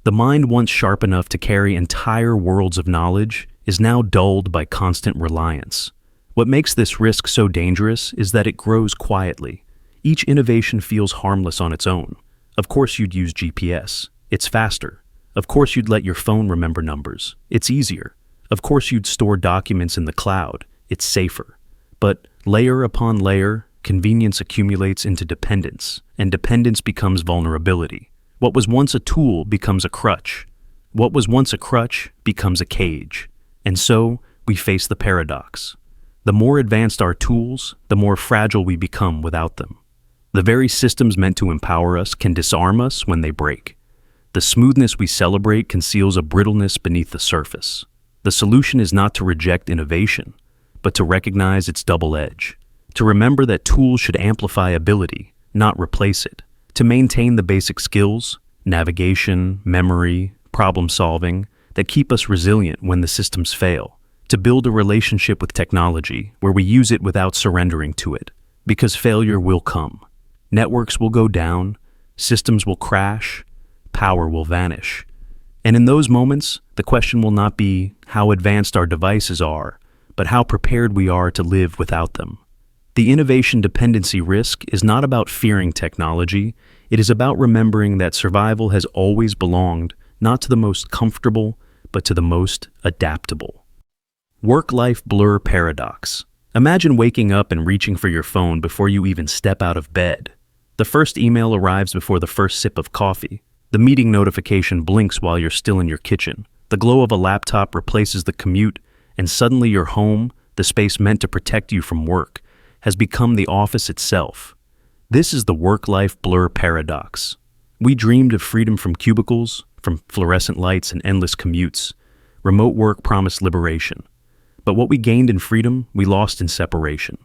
S1: The mind once sharp enough to carry entire worlds of knowledge is now dulled by constant reliance. What makes this risk so dangerous is that it grows quietly. Each innovation feels harmless on its own. Of course you'd use GPS. It's faster. Of course you'd let your phone remember numbers. It's easier. Of course you'd store documents in the cloud. It's safer. But layer upon layer, convenience accumulates into dependence, and dependence becomes vulnerability. What was once a tool becomes a crutch. What was once a crutch becomes a cage. And so, we face the paradox. The more advanced our tools, the more fragile we become without them. The very systems meant to empower us can disarm us when they break. The smoothness we celebrate conceals a brittleness beneath the surface. The solution is not to reject innovation, but to recognize its double edge. To remember that tools should amplify ability, not replace it. To maintain the basic skills, navigation, memory, problem solving, that keep us resilient when the systems fail. To build a relationship with technology where we use it without surrendering to it, because failure will come. Networks will go down, systems will crash, power will vanish. And in those moments, the question will not be how advanced our devices are, but how prepared we are to live without them. The innovation dependency risk is not about fearing technology, it is about remembering that survival has always belonged not to the most comfortable, but to the most adaptable. Work-life blur paradox. Imagine waking up and reaching for your phone before you even step out of bed. The first email arrives before the first sip of coffee. The meeting notification blinks while you're still in your kitchen. The glow of a laptop replaces the commute, and suddenly your home, the space meant to protect you from work, has become the office itself. This is the work-life blur paradox. We dreamed of freedom from cubicles, from fluorescent lights and endless commutes. Remote work promised liberation. But what we gained in freedom, we lost in separation.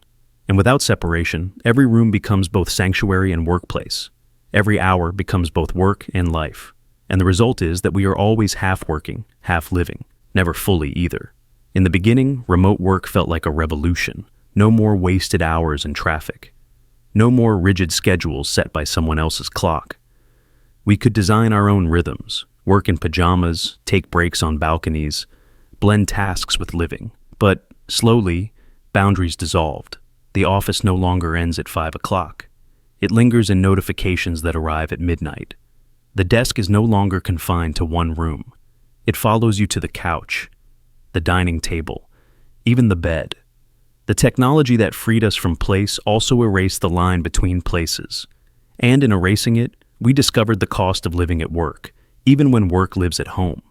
S1: And without separation, every room becomes both sanctuary and workplace. Every hour becomes both work and life. And the result is that we are always half working, half living, never fully either. In the beginning, remote work felt like a revolution. No more wasted hours in traffic. No more rigid schedules set by someone else's clock. We could design our own rhythms, work in pajamas, take breaks on balconies, blend tasks with living. But slowly, boundaries dissolved. The office no longer ends at 5 o'clock. It lingers in notifications that arrive at midnight. The desk is no longer confined to one room. It follows you to the couch, the dining table, even the bed. The technology that freed us from place also erased the line between places. And in erasing it, we discovered the cost of living at work, even when work lives at home.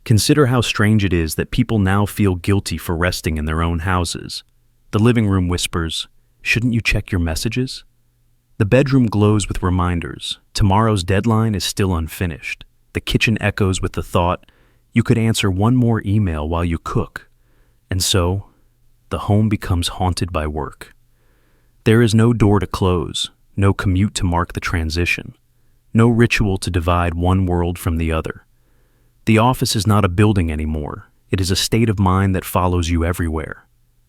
S1: Consider how strange it is that people now feel guilty for resting in their own houses. The living room whispers, "Shouldn't you check your messages?" The bedroom glows with reminders. Tomorrow's deadline is still unfinished. The kitchen echoes with the thought, "You could answer one more email while you cook." And so, the home becomes haunted by work. There is no door to close, no commute to mark the transition, no ritual to divide one world from the other. The office is not a building anymore. It is a state of mind that follows you everywhere.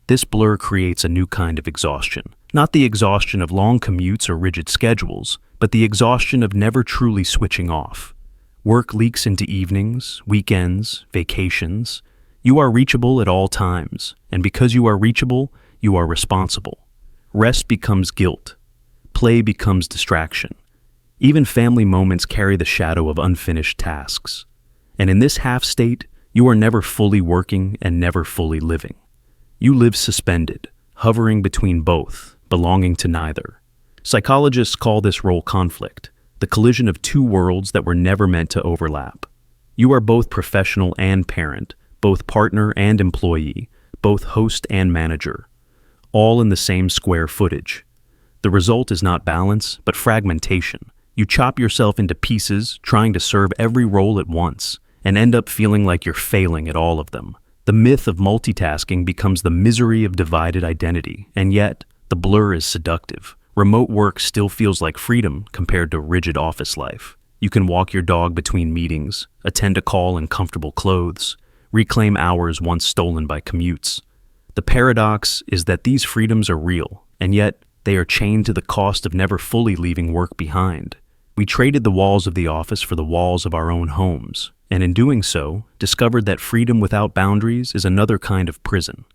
S1: This blur creates a new kind of exhaustion. Not the exhaustion of long commutes or rigid schedules, but the exhaustion of never truly switching off. Work leaks into evenings, weekends, vacations. You are reachable at all times, and because you are reachable, you are responsible. Rest becomes guilt. Play becomes distraction. Even family moments carry the shadow of unfinished tasks. And in this half state, you are never fully working and never fully living. You live suspended, hovering between both, belonging to neither. Psychologists call this role conflict, the collision of two worlds that were never meant to overlap. You are both professional and parent, both partner and employee, both host and manager, all in the same square footage. The result is not balance, but fragmentation. You chop yourself into pieces, trying to serve every role at once, and end up feeling like you're failing at all of them. The myth of multitasking becomes the misery of divided identity, and yet, the blur is seductive. Remote work still feels like freedom compared to rigid office life. You can walk your dog between meetings, attend a call in comfortable clothes, reclaim hours once stolen by commutes. The paradox is that these freedoms are real, and yet they are chained to the cost of never fully leaving work behind. We traded the walls of the office for the walls of our own homes, and in doing so, discovered that freedom without boundaries is another kind of prison.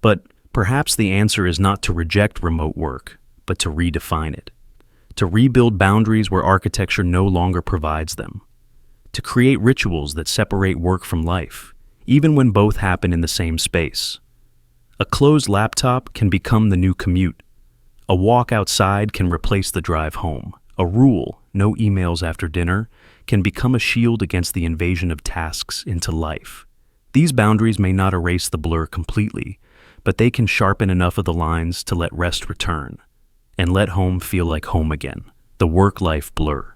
S1: But perhaps the answer is not to reject remote work, but to redefine it. To rebuild boundaries where architecture no longer provides them. To create rituals that separate work from life, even when both happen in the same space. A closed laptop can become the new commute. A walk outside can replace the drive home. A rule, no emails after dinner, can become a shield against the invasion of tasks into life. These boundaries may not erase the blur completely, but they can sharpen enough of the lines to let rest return. and let home feel like home again. The work-life blur.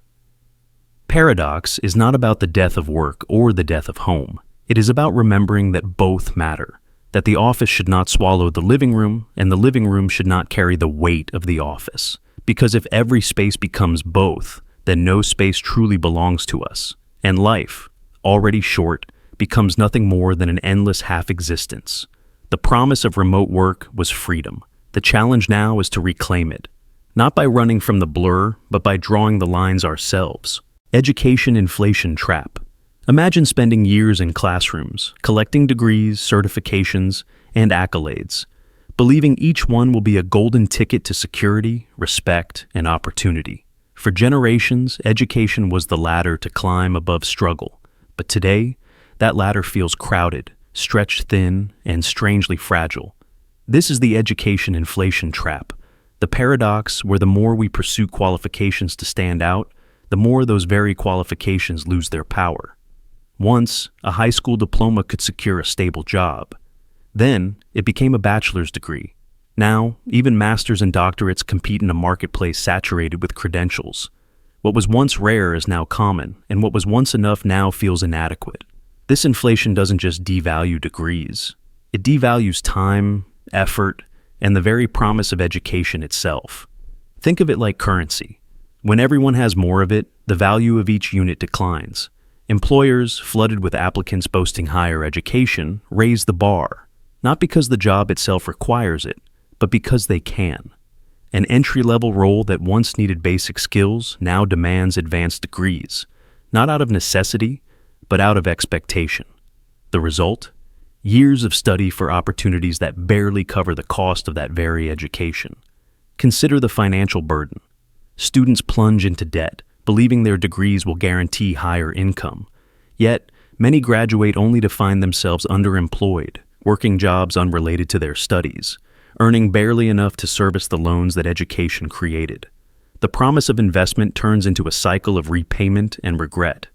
S1: Paradox is not about the death of work or the death of home. It is about remembering that both matter, that the office should not swallow the living room, and the living room should not carry the weight of the office. Because if every space becomes both, then no space truly belongs to us, and life, already short, becomes nothing more than an endless half-existence. The promise of remote work was freedom. The challenge now is to reclaim it, not by running from the blur, but by drawing the lines ourselves. Education inflation trap. Imagine spending years in classrooms, collecting degrees, certifications, and accolades, believing each one will be a golden ticket to security, respect, and opportunity. For generations, education was the ladder to climb above struggle. But today, that ladder feels crowded, stretched thin, and strangely fragile. This is the education inflation trap, the paradox where the more we pursue qualifications to stand out, the more those very qualifications lose their power. Once, a high school diploma could secure a stable job. Then, it became a bachelor's degree. Now, even masters and doctorates compete in a marketplace saturated with credentials. What was once rare is now common, and what was once enough now feels inadequate. This inflation doesn't just devalue degrees. It devalues time, effort, and the very promise of education itself. Think of it like currency. When everyone has more of it, the value of each unit declines. Employers, flooded with applicants boasting higher education, raise the bar, not because the job itself requires it, but because they can. An entry-level role that once needed basic skills now demands advanced degrees, not out of necessity, but out of expectation. The result? Years of study for opportunities that barely cover the cost of that very education. Consider the financial burden. Students plunge into debt, believing their degrees will guarantee higher income. Yet, many graduate only to find themselves underemployed, working jobs unrelated to their studies, earning barely enough to service the loans that education created. The promise of investment turns into a cycle of repayment and regret.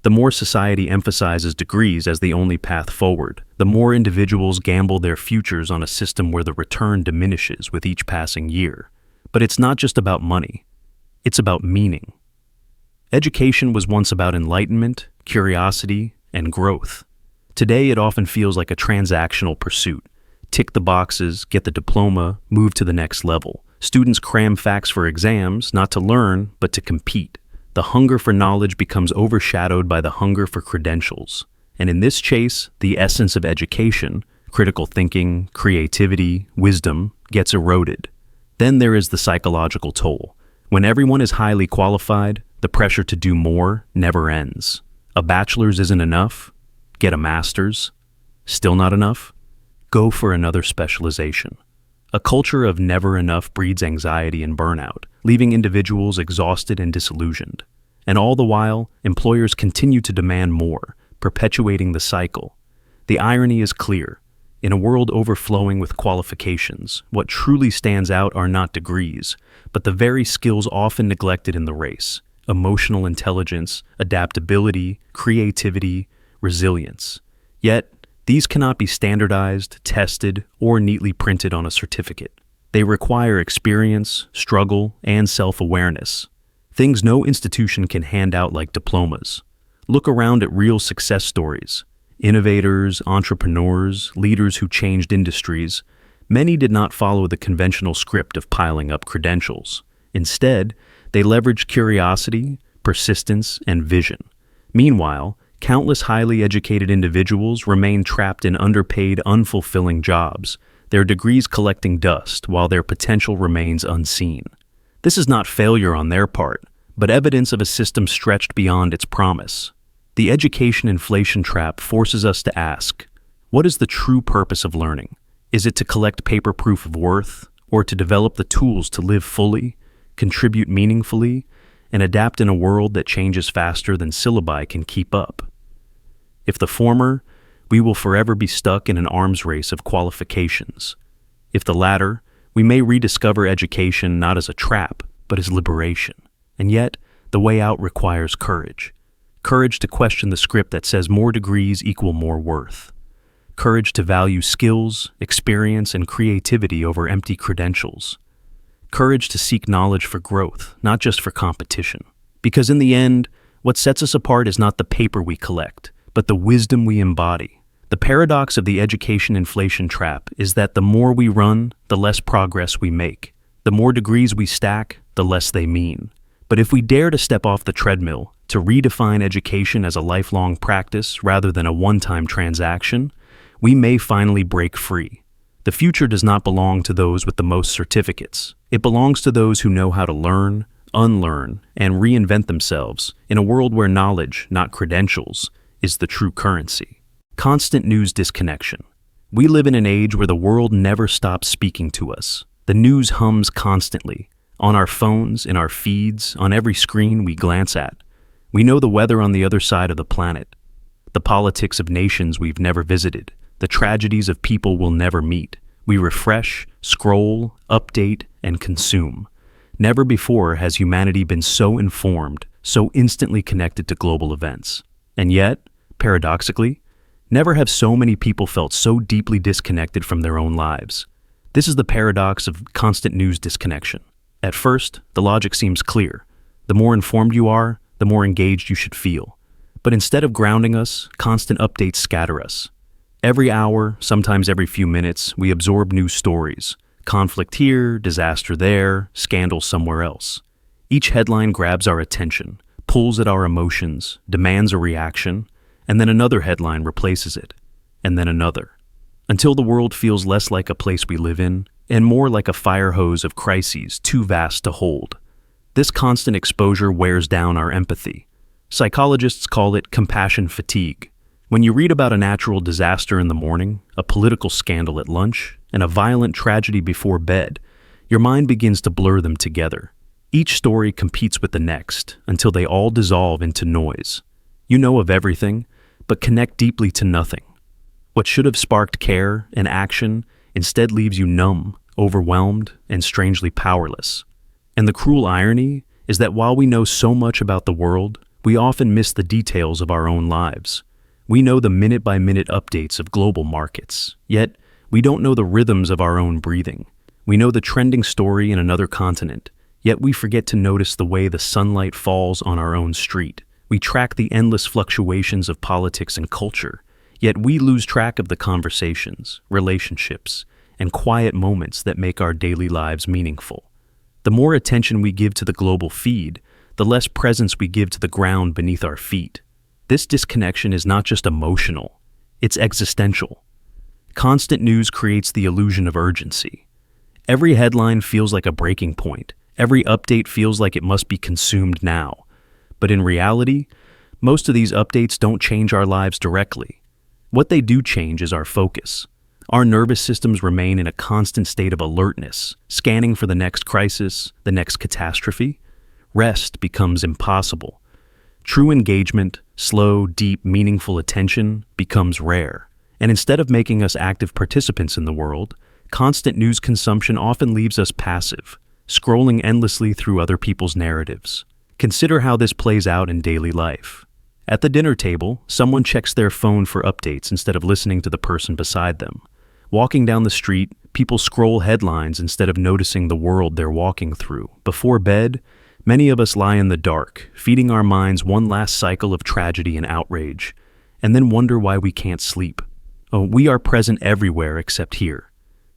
S1: The more society emphasizes degrees as the only path forward, the more individuals gamble their futures on a system where the return diminishes with each passing year. But it's not just about money. It's about meaning. Education was once about enlightenment, curiosity, and growth. Today, it often feels like a transactional pursuit. Tick the boxes, get the diploma, move to the next level. Students cram facts for exams, not to learn, but to compete. The hunger for knowledge becomes overshadowed by the hunger for credentials. And in this chase, the essence of education, critical thinking, creativity, wisdom, gets eroded. Then there is the psychological toll. When everyone is highly qualified, the pressure to do more never ends. A bachelor's isn't enough? Get a master's? Still not enough? Go for another specialization. A culture of never enough breeds anxiety and burnout, leaving individuals exhausted and disillusioned. And all the while, employers continue to demand more, perpetuating the cycle. The irony is clear. In a world overflowing with qualifications, what truly stands out are not degrees, but the very skills often neglected in the race: emotional intelligence, adaptability, creativity, resilience. Yet, these cannot be standardized, tested, or neatly printed on a certificate. They require experience, struggle, and self-awareness. Things no institution can hand out like diplomas. Look around at real success stories. Innovators, entrepreneurs, leaders who changed industries. Many did not follow the conventional script of piling up credentials. Instead, they leveraged curiosity, persistence, and vision. Meanwhile, countless highly educated individuals remain trapped in underpaid, unfulfilling jobs, their degrees collecting dust while their potential remains unseen. This is not failure on their part, but evidence of a system stretched beyond its promise. The education inflation trap forces us to ask, what is the true purpose of learning? Is it to collect paper proof of worth, or to develop the tools to live fully, contribute meaningfully, and adapt in a world that changes faster than syllabi can keep up? If the former, we will forever be stuck in an arms race of qualifications. If the latter, we may rediscover education not as a trap, but as liberation. And yet, the way out requires courage. Courage to question the script that says more degrees equal more worth. Courage to value skills, experience, and creativity over empty credentials. Courage to seek knowledge for growth, not just for competition. Because in the end, what sets us apart is not the paper we collect, but the wisdom we embody. The paradox of the education inflation trap is that the more we run, the less progress we make. The more degrees we stack, the less they mean. But if we dare to step off the treadmill, to redefine education as a lifelong practice rather than a one-time transaction, we may finally break free. The future does not belong to those with the most certificates. It belongs to those who know how to learn, unlearn, and reinvent themselves in a world where knowledge, not credentials, is the true currency. Constant news disconnection. We live in an age where the world never stops speaking to us. The news hums constantly, on our phones, in our feeds, on every screen we glance at. We know the weather on the other side of the planet, the politics of nations we've never visited, the tragedies of people we'll never meet. We refresh, scroll, update, and consume. Never before has humanity been so informed, so instantly connected to global events. And yet, paradoxically, never have so many people felt so deeply disconnected from their own lives. This is the paradox of constant news disconnection. At first, the logic seems clear. The more informed you are, the more engaged you should feel. But instead of grounding us, constant updates scatter us. Every hour, sometimes every few minutes, we absorb new stories. Conflict here, disaster there, scandal somewhere else. Each headline grabs our attention, pulls at our emotions, demands a reaction, and then another headline replaces it, and then another, until the world feels less like a place we live in and more like a fire hose of crises too vast to hold. This constant exposure wears down our empathy. Psychologists call it compassion fatigue. When you read about a natural disaster in the morning, a political scandal at lunch, and a violent tragedy before bed, your mind begins to blur them together. Each story competes with the next until they all dissolve into noise. You know of everything, but connect deeply to nothing. What should have sparked care and action instead leaves you numb, overwhelmed, and strangely powerless. And the cruel irony is that while we know so much about the world, we often miss the details of our own lives. We know the minute-by-minute updates of global markets, yet we don't know the rhythms of our own breathing. We know the trending story in another continent, yet we forget to notice the way the sunlight falls on our own street. We track the endless fluctuations of politics and culture, yet we lose track of the conversations, relationships, and quiet moments that make our daily lives meaningful. The more attention we give to the global feed, the less presence we give to the ground beneath our feet. This disconnection is not just emotional, it's existential. Constant news creates the illusion of urgency. Every headline feels like a breaking point. Every update feels like it must be consumed now. But in reality, most of these updates don't change our lives directly. What they do change is our focus. Our nervous systems remain in a constant state of alertness, scanning for the next crisis, the next catastrophe. Rest becomes impossible. True engagement, slow, deep, meaningful attention becomes rare. And instead of making us active participants in the world, constant news consumption often leaves us passive, scrolling endlessly through other people's narratives. Consider how this plays out in daily life. At the dinner table, someone checks their phone for updates instead of listening to the person beside them. Walking down the street, people scroll headlines instead of noticing the world they're walking through. Before bed, many of us lie in the dark, feeding our minds one last cycle of tragedy and outrage, and then wonder why we can't sleep. Oh, we are present everywhere except here,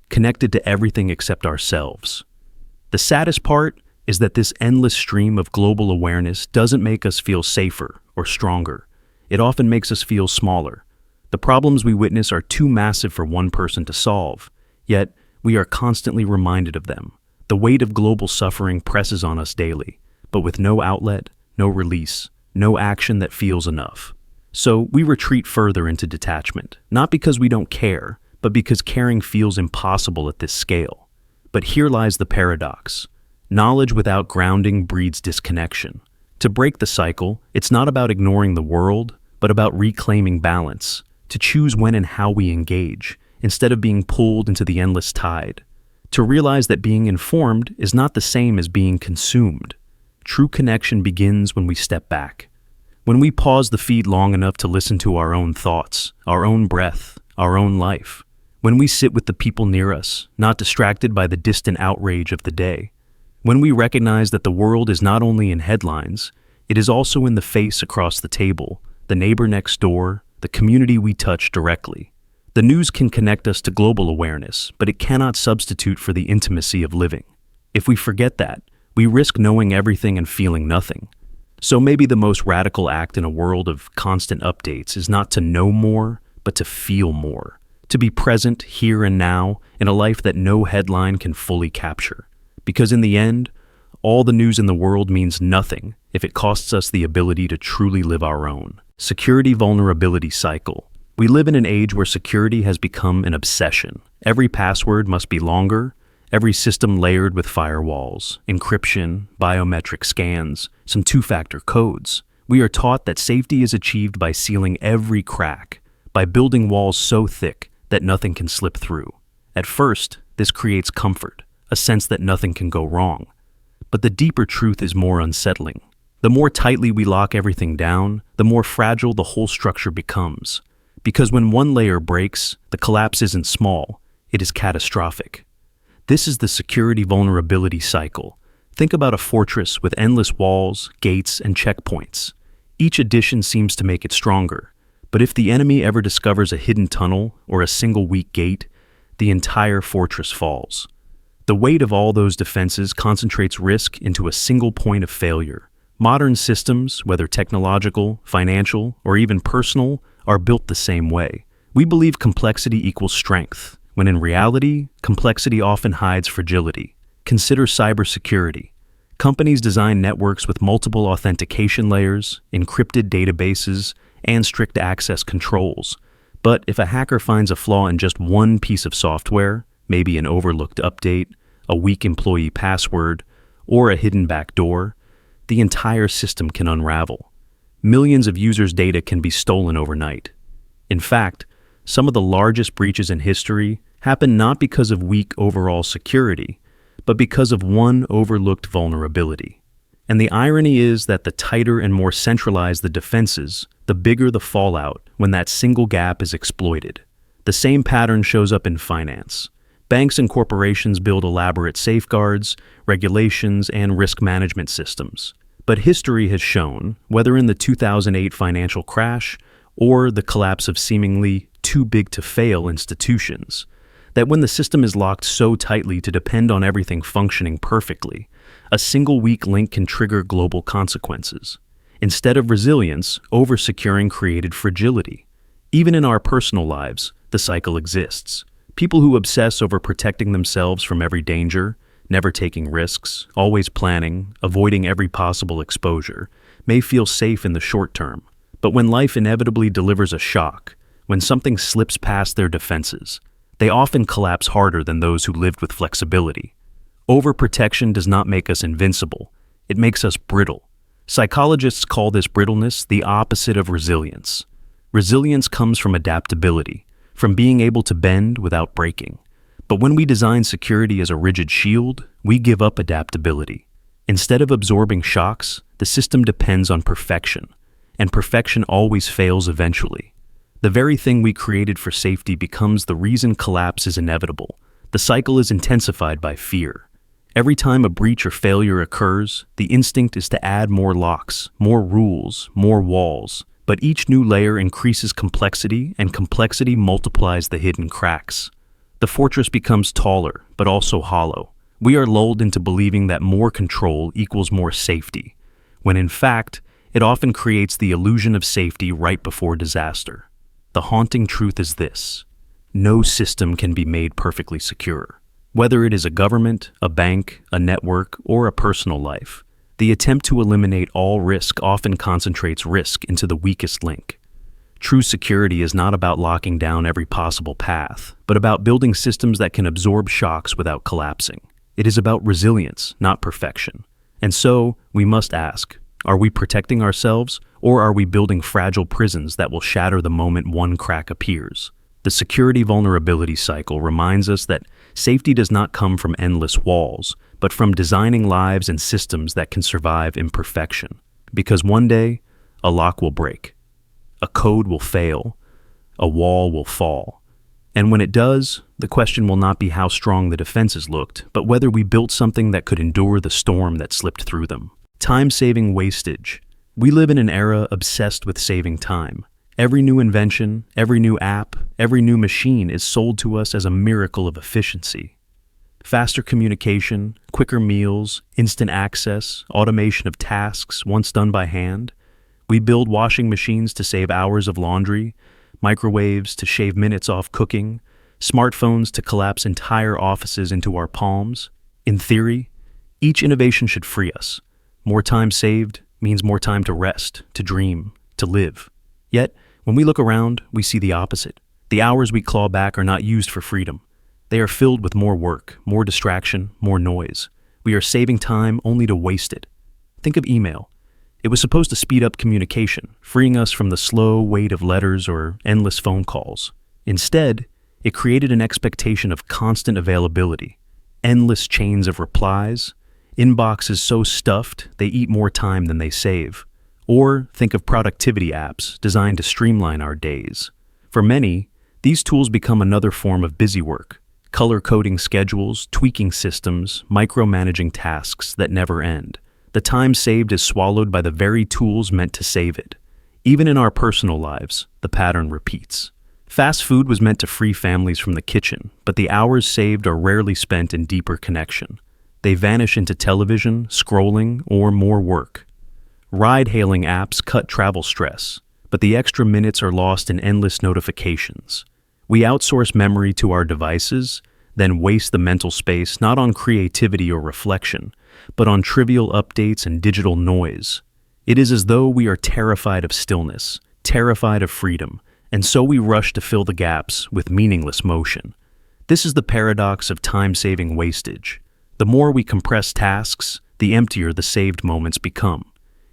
S1: connected to everything except ourselves. The saddest part is that this endless stream of global awareness doesn't make us feel safer or stronger. It often makes us feel smaller. The problems we witness are too massive for one person to solve, yet we are constantly reminded of them. The weight of global suffering presses on us daily, but with no outlet, no release, no action that feels enough. So we retreat further into detachment, not because we don't care, but because caring feels impossible at this scale. But here lies the paradox. Knowledge without grounding breeds disconnection. To break the cycle, it's not about ignoring the world, but about reclaiming balance, to choose when and how we engage, instead of being pulled into the endless tide. To realize that being informed is not the same as being consumed. True connection begins when we step back. When we pause the feed long enough to listen to our own thoughts, our own breath, our own life. When we sit with the people near us, not distracted by the distant outrage of the day. When we recognize that the world is not only in headlines, it is also in the face across the table, the neighbor next door, the community we touch directly. The news can connect us to global awareness, but it cannot substitute for the intimacy of living. If we forget that, we risk knowing everything and feeling nothing. So maybe the most radical act in a world of constant updates is not to know more, but to feel more. To be present here and now in a life that no headline can fully capture. Because in the end, all the news in the world means nothing if it costs us the ability to truly live our own. Security vulnerability cycle. We live in an age where security has become an obsession. Every password must be longer, every system layered with firewalls, encryption, biometric scans, some two-factor codes. We are taught that safety is achieved by sealing every crack, by building walls so thick that nothing can slip through. At first, this creates comfort, a sense that nothing can go wrong. But the deeper truth is more unsettling. The more tightly we lock everything down, the more fragile the whole structure becomes. Because when one layer breaks, the collapse isn't small, it is catastrophic. This is the security vulnerability cycle. Think about a fortress with endless walls, gates, and checkpoints. Each addition seems to make it stronger. But if the enemy ever discovers a hidden tunnel or a single weak gate, the entire fortress falls. The weight of all those defenses concentrates risk into a single point of failure. Modern systems, whether technological, financial, or even personal, are built the same way. We believe complexity equals strength, when in reality, complexity often hides fragility. Consider cybersecurity. Companies design networks with multiple authentication layers, encrypted databases, and strict access controls. But if a hacker finds a flaw in just one piece of software, maybe an overlooked update, a weak employee password, or a hidden backdoor, the entire system can unravel. Millions of users' data can be stolen overnight. In fact, some of the largest breaches in history happen not because of weak overall security, but because of one overlooked vulnerability. And the irony is that the tighter and more centralized the defenses, the bigger the fallout when that single gap is exploited. The same pattern shows up in finance. Banks and corporations build elaborate safeguards, regulations, and risk management systems. But history has shown, whether in the 2008 financial crash or the collapse of seemingly too big to fail institutions, that when the system is locked so tightly to depend on everything functioning perfectly, a single weak link can trigger global consequences. Instead of resilience, over-securing created fragility. Even in our personal lives, the cycle exists. People who obsess over protecting themselves from every danger, never taking risks, always planning, avoiding every possible exposure, may feel safe in the short term. But when life inevitably delivers a shock, when something slips past their defenses, they often collapse harder than those who lived with flexibility. Overprotection does not make us invincible, it makes us brittle. Psychologists call this brittleness the opposite of resilience. Resilience comes from adaptability, from being able to bend without breaking. But when we design security as a rigid shield, we give up adaptability. Instead of absorbing shocks, the system depends on perfection, and perfection always fails eventually. The very thing we created for safety becomes the reason collapse is inevitable. The cycle is intensified by fear. Every time a breach or failure occurs, the instinct is to add more locks, more rules, more walls. But each new layer increases complexity, and complexity multiplies the hidden cracks. The fortress becomes taller, but also hollow. We are lulled into believing that more control equals more safety, when in fact, it often creates the illusion of safety right before disaster. The haunting truth is this: no system can be made perfectly secure. Whether it is a government, a bank, a network, or a personal life, the attempt to eliminate all risk often concentrates risk into the weakest link. True security is not about locking down every possible path, but about building systems that can absorb shocks without collapsing. It is about resilience, not perfection. And so, we must ask, are we protecting ourselves, or are we building fragile prisons that will shatter the moment one crack appears? The security vulnerability cycle reminds us that safety does not come from endless walls, but from designing lives and systems that can survive imperfection. Because one day, a lock will break, a code will fail, a wall will fall. And when it does, The question will not be how strong the defenses looked, but whether we built something that could endure the storm that slipped through them. Time-saving wastage. We live in an era obsessed with saving time. Every new invention, every new app, every new machine is sold to us as a miracle of efficiency. Faster communication, quicker meals, instant access, automation of tasks once done by hand. We build washing machines to save hours of laundry, microwaves to shave minutes off cooking, smartphones to collapse entire offices into our palms. In theory, each innovation should free us. More time saved means more time to rest, to dream, to live. Yet, when we look around, we see the opposite. The hours we claw back are not used for freedom. They are filled with more work, more distraction, more noise. We are saving time only to waste it. Think of email. It was supposed to speed up communication, freeing us from the slow weight of letters or endless phone calls. Instead, it created an expectation of constant availability, endless chains of replies, inboxes so stuffed they eat more time than they save. Or think of productivity apps designed to streamline our days. For many, these tools become another form of busy work, color-coding schedules, tweaking systems, micromanaging tasks that never end. The time saved is swallowed by the very tools meant to save it. Even in our personal lives, the pattern repeats. Fast food was meant to free families from the kitchen, but the hours saved are rarely spent in deeper connection. They vanish into television, scrolling, or more work. Ride-hailing apps cut travel stress, but the extra minutes are lost in endless notifications. We outsource memory to our devices, then waste the mental space not on creativity or reflection, but on trivial updates and digital noise. It is as though we are terrified of stillness, terrified of freedom, and so we rush to fill the gaps with meaningless motion. This is the paradox of time-saving wastage. The more we compress tasks, the emptier the saved moments become.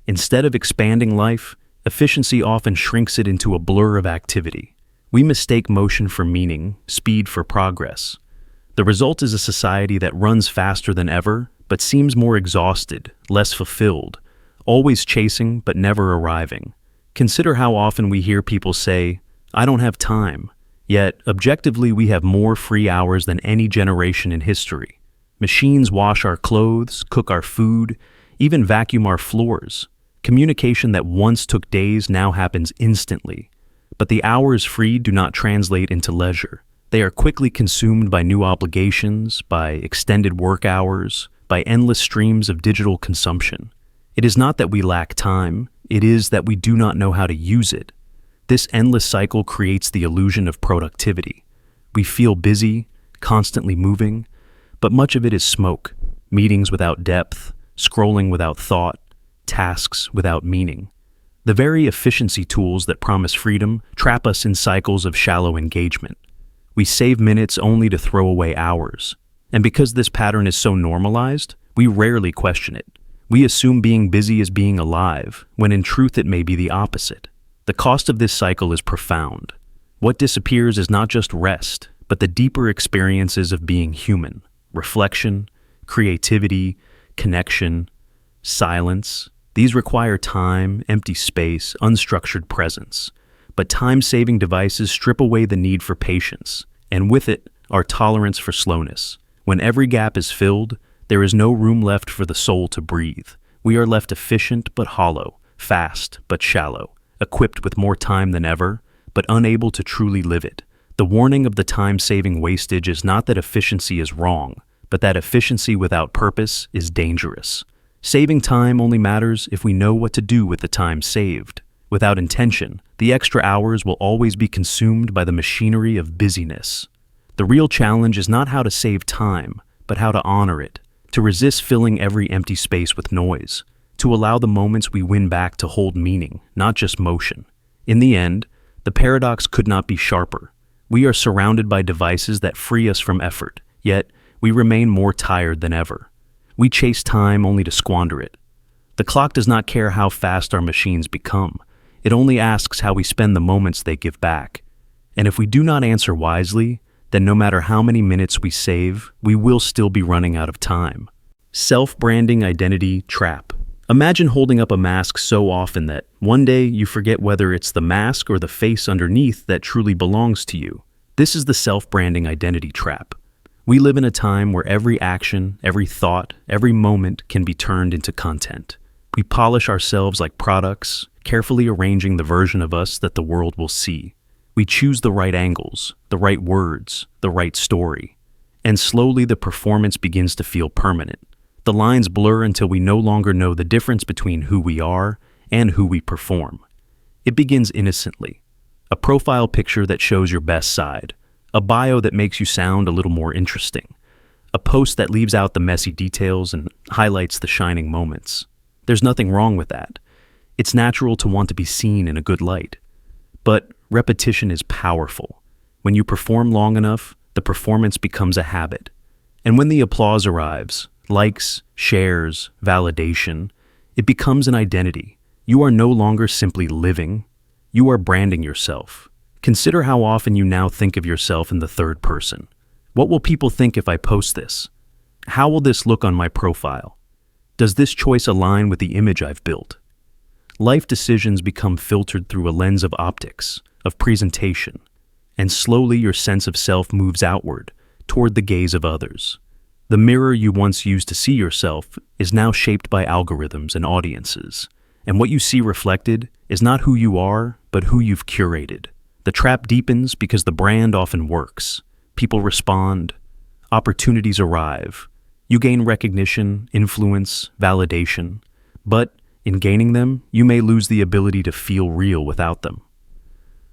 S1: Instead of expanding life, efficiency often shrinks it into a blur of activity. We mistake motion for meaning, speed for progress. The result is a society that runs faster than ever, but seems more exhausted, less fulfilled, always chasing but never arriving. Consider how often we hear people say, "I don't have time," yet objectively we have more free hours than any generation in history. Machines wash our clothes, cook our food, even vacuum our floors. Communication that once took days now happens instantly. But the hours freed do not translate into leisure. They are quickly consumed by new obligations, by extended work hours, by endless streams of digital consumption. It is not that we lack time, it is that we do not know how to use it. This endless cycle creates the illusion of productivity. We feel busy, constantly moving, but much of it is smoke, meetings without depth, scrolling without thought, tasks without meaning. The very efficiency tools that promise freedom trap us in cycles of shallow engagement. We save minutes only to throw away hours. And because this pattern is so normalized, we rarely question it. We assume being busy is being alive, when in truth it may be the opposite. The cost of this cycle is profound. What disappears is not just rest, but the deeper experiences of being human. Reflection, creativity, connection, silence. These require time, empty space, unstructured presence. But time-saving devices strip away the need for patience, and with it, our tolerance for slowness. When every gap is filled, there is no room left for the soul to breathe. We are left efficient but hollow, fast but shallow, equipped with more time than ever, but unable to truly live it. The warning of the time-saving wastage is not that efficiency is wrong, but that efficiency without purpose is dangerous. Saving time only matters if we know what to do with the time saved. Without intention, the extra hours will always be consumed by the machinery of busyness. The real challenge is not how to save time, but how to honor it, to resist filling every empty space with noise, to allow the moments we win back to hold meaning, not just motion. In the end, the paradox could not be sharper. We are surrounded by devices that free us from effort, yet we remain more tired than ever. We chase time only to squander it. The clock does not care how fast our machines become. It only asks how we spend the moments they give back. And if we do not answer wisely, then no matter how many minutes we save, we will still be running out of time. Self-branding identity trap. Imagine holding up a mask so often that one day you forget whether it's the mask or the face underneath that truly belongs to you. This is the self-branding identity trap. We live in a time where every action, every thought, every moment can be turned into content. We polish ourselves like products, carefully arranging the version of us that the world will see. We choose the right angles, the right words, the right story. And slowly the performance begins to feel permanent. The lines blur until we no longer know the difference between who we are and who we perform. It begins innocently. A profile picture that shows your best side. A bio that makes you sound a little more interesting. A post that leaves out the messy details and highlights the shining moments. There's nothing wrong with that. It's natural to want to be seen in a good light. But repetition is powerful. When you perform long enough, the performance becomes a habit. And when the applause arrives, likes, shares, validation, it becomes an identity. You are no longer simply living. You are branding yourself. Consider how often you now think of yourself in the third person. What will people think if I post this? How will this look on my profile? Does this choice align with the image I've built? Life decisions become filtered through a lens of optics, of presentation, and slowly your sense of self moves outward, toward the gaze of others. The mirror you once used to see yourself is now shaped by algorithms and audiences, and what you see reflected is not who you are, but who you've curated. The trap deepens because the brand often works. People respond, opportunities arrive. You gain recognition, influence, validation, but in gaining them, you may lose the ability to feel real without them.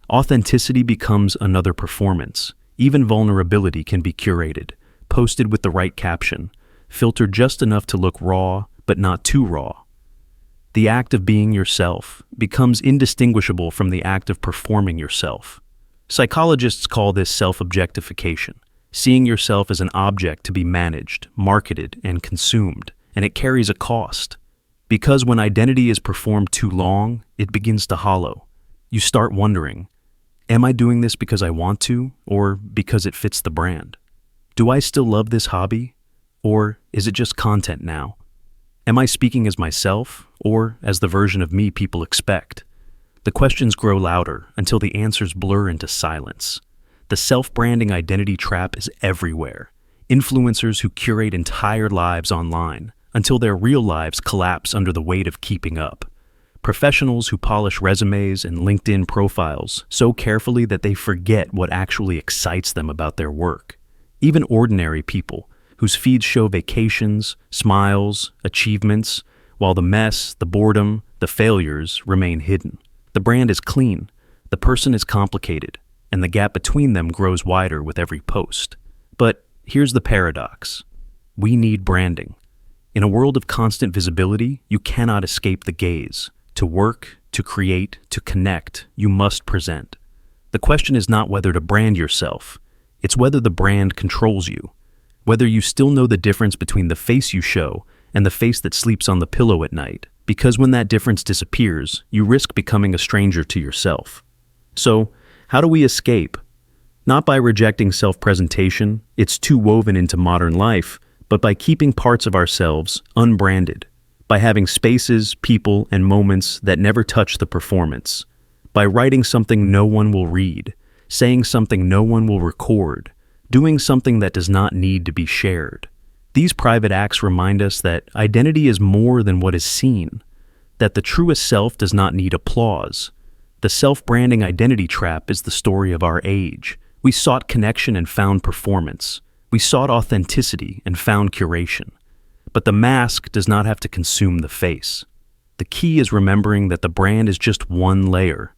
S1: Authenticity becomes another performance. Even vulnerability can be curated, posted with the right caption, filtered just enough to look raw, but not too raw. The act of being yourself becomes indistinguishable from the act of performing yourself. Psychologists call this self-objectification, seeing yourself as an object to be managed, marketed, and consumed, and it carries a cost. Because when identity is performed too long, it begins to hollow. You start wondering, am I doing this because I want to, or because it fits the brand? Do I still love this hobby, or is it just content now? Am I speaking as myself, or as the version of me people expect? The questions grow louder until the answers blur into silence. The self-branding identity trap is everywhere. Influencers who curate entire lives online until their real lives collapse under the weight of keeping up. Professionals who polish resumes and LinkedIn profiles so carefully that they forget what actually excites them about their work. Even ordinary people whose feeds show vacations, smiles, achievements, while the mess, the boredom, the failures remain hidden. The brand is clean, the person is complicated, and the gap between them grows wider with every post. But here's the paradox. We need branding. In a world of constant visibility, you cannot escape the gaze. To work, to create, to connect, you must present. The question is not whether to brand yourself, it's whether the brand controls you. Whether you still know the difference between the face you show and the face that sleeps on the pillow at night, because when that difference disappears, you risk becoming a stranger to yourself. So, how do we escape? Not by rejecting self-presentation, it's too woven into modern life, but by keeping parts of ourselves unbranded, by having spaces, people, and moments that never touch the performance, by writing something no one will read, saying something no one will record, doing something that does not need to be shared. These private acts remind us that identity is more than what is seen, that the truest self does not need applause. The self-branding identity trap is the story of our age. We sought connection and found performance. We sought authenticity and found curation. But the mask does not have to consume the face. The key is remembering that the brand is just one layer.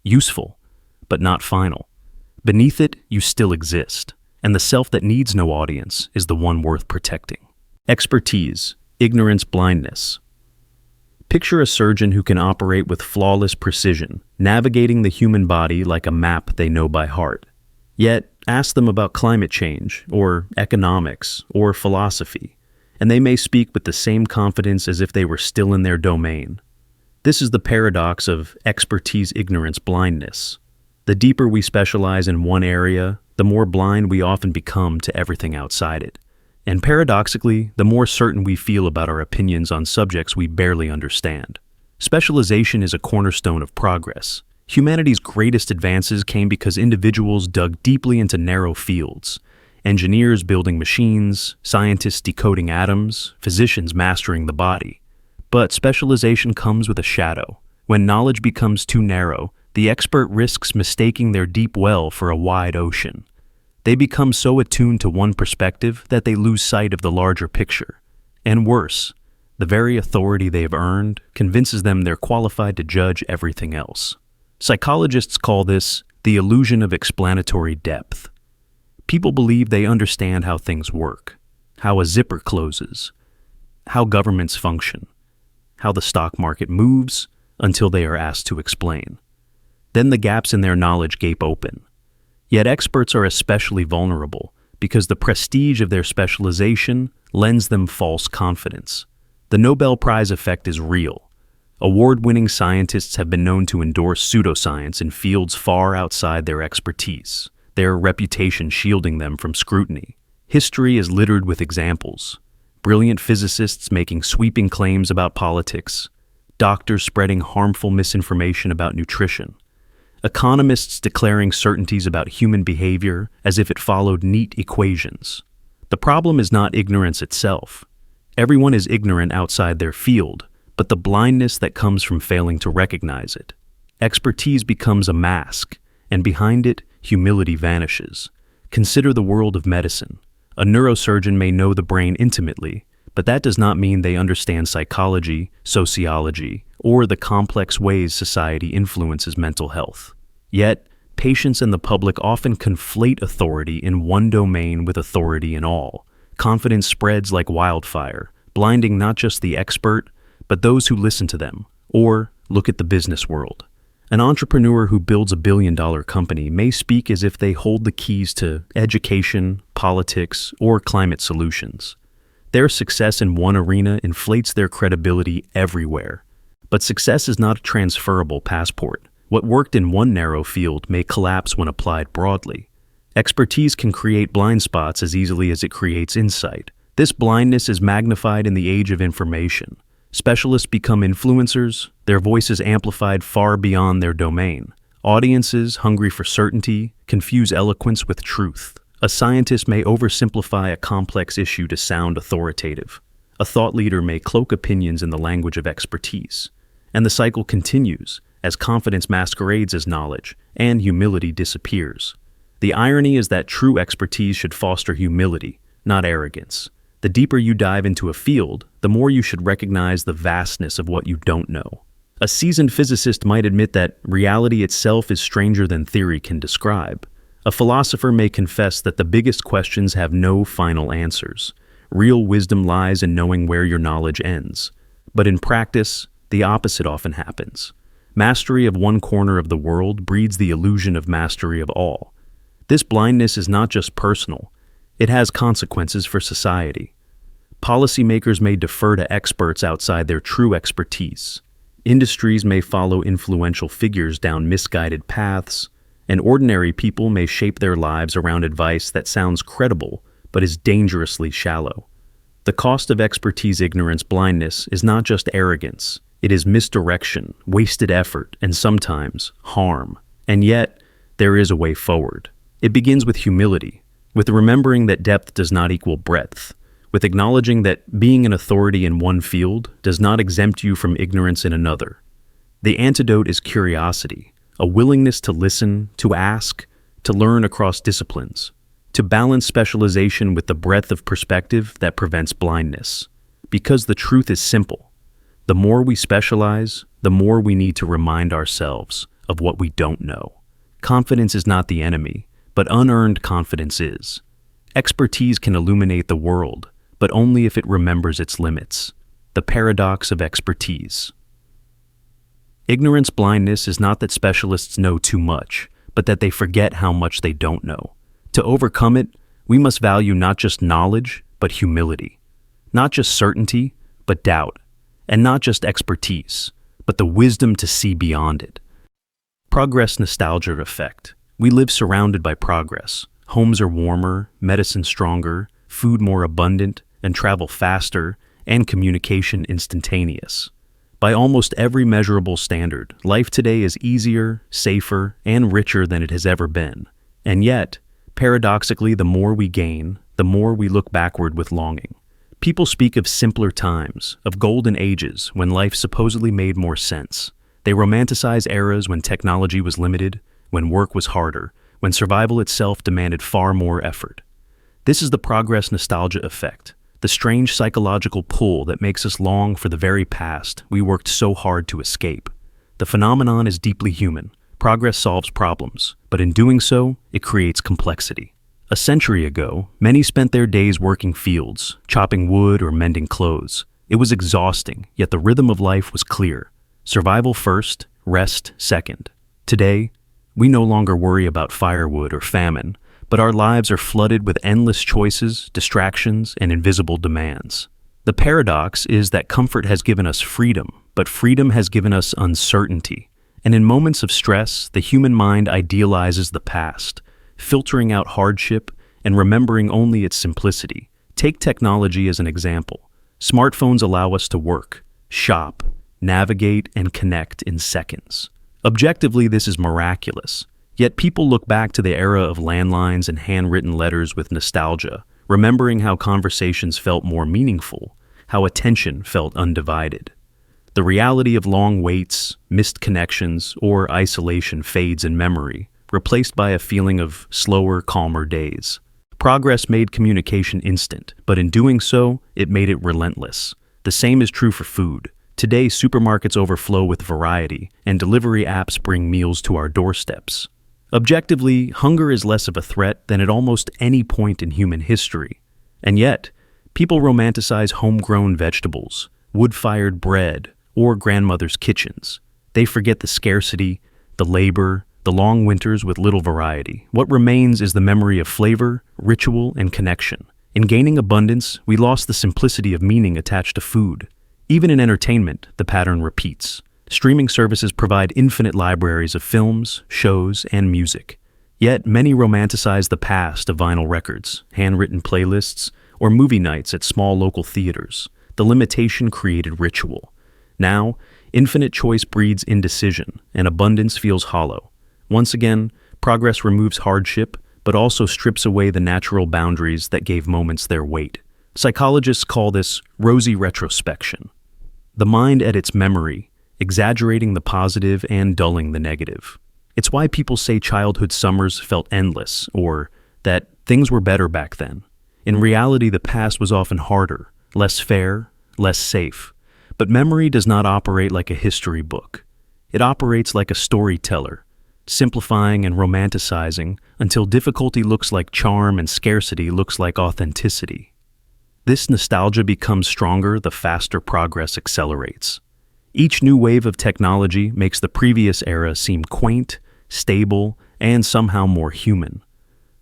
S1: Useful, but not final. Beneath it, you still exist. And the self that needs no audience is the one worth protecting. Expertise, ignorance, blindness. Picture a surgeon who can operate with flawless precision, navigating the human body like a map they know by heart. Yet, ask them about climate change, or economics, or philosophy, and they may speak with the same confidence as if they were still in their domain. This is the paradox of expertise, ignorance, blindness. The deeper we specialize in one area, the more blind we often become to everything outside it. And paradoxically, the more certain we feel about our opinions on subjects we barely understand. Specialization is a cornerstone of progress. Humanity's greatest advances came because individuals dug deeply into narrow fields. Engineers building machines, scientists decoding atoms, physicians mastering the body. But specialization comes with a shadow. When knowledge becomes too narrow, the expert risks mistaking their deep well for a wide ocean. They become so attuned to one perspective that they lose sight of the larger picture. And worse, the very authority they have earned convinces them they're qualified to judge everything else. Psychologists call this the illusion of explanatory depth. People believe they understand how things work, how a zipper closes, how governments function, how the stock market moves, until they are asked to explain. Then the gaps in their knowledge gape open. Yet experts are especially vulnerable because the prestige of their specialization lends them false confidence. The Nobel Prize effect is real. Award-winning scientists have been known to endorse pseudoscience in fields far outside their expertise, their reputation shielding them from scrutiny. History is littered with examples. Brilliant physicists making sweeping claims about politics, doctors spreading harmful misinformation about nutrition, economists declaring certainties about human behavior as if it followed neat equations. The problem is not ignorance itself. Everyone is ignorant outside their field, but the blindness that comes from failing to recognize it. Expertise becomes a mask, and behind it, humility vanishes. Consider the world of medicine. A neurosurgeon may know the brain intimately, but that does not mean they understand psychology, sociology, or the complex ways society influences mental health. Yet, patients and the public often conflate authority in one domain with authority in all. Confidence spreads like wildfire, blinding not just the expert, but those who listen to them. Or look at the business world. An entrepreneur who builds a billion-dollar company may speak as if they hold the keys to education, politics, or climate solutions. Their success in one arena inflates their credibility everywhere. But success is not a transferable passport. What worked in one narrow field may collapse when applied broadly. Expertise can create blind spots as easily as it creates insight. This blindness is magnified in the age of information. Specialists become influencers, their voices amplified far beyond their domain. Audiences, hungry for certainty, confuse eloquence with truth. A scientist may oversimplify a complex issue to sound authoritative. A thought leader may cloak opinions in the language of expertise. And the cycle continues, as confidence masquerades as knowledge, and humility disappears. The irony is that true expertise should foster humility, not arrogance. The deeper you dive into a field, the more you should recognize the vastness of what you don't know. A seasoned physicist might admit that reality itself is stranger than theory can describe. A philosopher may confess that the biggest questions have no final answers. Real wisdom lies in knowing where your knowledge ends. But in practice, the opposite often happens. Mastery of one corner of the world breeds the illusion of mastery of all. This blindness is not just personal. It has consequences for society. Policymakers may defer to experts outside their true expertise. Industries may follow influential figures down misguided paths, and ordinary people may shape their lives around advice that sounds credible but is dangerously shallow. The cost of expertise ignorance blindness is not just arrogance. It is misdirection, wasted effort, and sometimes harm. And yet, there is a way forward. It begins with humility, with remembering that depth does not equal breadth, with acknowledging that being an authority in one field does not exempt you from ignorance in another. The antidote is curiosity, a willingness to listen, to ask, to learn across disciplines, to balance specialization with the breadth of perspective that prevents blindness. Because the truth is simple. The more we specialize, the more we need to remind ourselves of what we don't know. Confidence is not the enemy, but unearned confidence is. Expertise can illuminate the world, but only if it remembers its limits. The paradox of expertise. Ignorance blindness is not that specialists know too much, but that they forget how much they don't know. To overcome it, we must value not just knowledge, but humility. Not just certainty, but doubt. And not just expertise, but the wisdom to see beyond it. Progress nostalgia effect. We live surrounded by progress. Homes are warmer, medicine stronger, food more abundant, and travel faster, and communication instantaneous. By almost every measurable standard, life today is easier, safer, and richer than it has ever been. And yet, paradoxically, the more we gain, the more we look backward with longing. People speak of simpler times, of golden ages when life supposedly made more sense. They romanticize eras when technology was limited, when work was harder, when survival itself demanded far more effort. This is the progress nostalgia effect, the strange psychological pull that makes us long for the very past we worked so hard to escape. The phenomenon is deeply human. Progress solves problems, but in doing so, it creates complexity. A century ago, many spent their days working fields, chopping wood or mending clothes. It was exhausting, yet the rhythm of life was clear. Survival first, rest second. Today, we no longer worry about firewood or famine, but our lives are flooded with endless choices, distractions, and invisible demands. The paradox is that comfort has given us freedom, but freedom has given us uncertainty. And in moments of stress, the human mind idealizes the past, filtering out hardship and remembering only its simplicity. Take technology as an example. Smartphones allow us to work, shop, navigate, and connect in seconds. Objectively, this is miraculous. Yet people look back to the era of landlines and handwritten letters with nostalgia, remembering how conversations felt more meaningful, how attention felt undivided. The reality of long waits, missed connections, or isolation fades in memory, replaced by a feeling of slower, calmer days. Progress made communication instant, but in doing so, it made it relentless. The same is true for food. Today, supermarkets overflow with variety, and delivery apps bring meals to our doorsteps. Objectively, hunger is less of a threat than at almost any point in human history. And yet, people romanticize homegrown vegetables, wood-fired bread, or grandmother's kitchens. They forget the scarcity, the labor, the long winters with little variety. What remains is the memory of flavor, ritual, and connection. In gaining abundance, we lost the simplicity of meaning attached to food. Even in entertainment, the pattern repeats. Streaming services provide infinite libraries of films, shows, and music. Yet many romanticize the past of vinyl records, handwritten playlists, or movie nights at small local theaters. The limitation created ritual. Now, infinite choice breeds indecision, and abundance feels hollow. Once again, progress removes hardship, but also strips away the natural boundaries that gave moments their weight. Psychologists call this rosy retrospection. The mind edits memory, exaggerating the positive and dulling the negative. It's why people say childhood summers felt endless, or that things were better back then. In reality, the past was often harder, less fair, less safe. But memory does not operate like a history book. It operates like a storyteller, simplifying and romanticizing until difficulty looks like charm and scarcity looks like authenticity. This nostalgia becomes stronger the faster progress accelerates. Each new wave of technology makes the previous era seem quaint, stable, and somehow more human.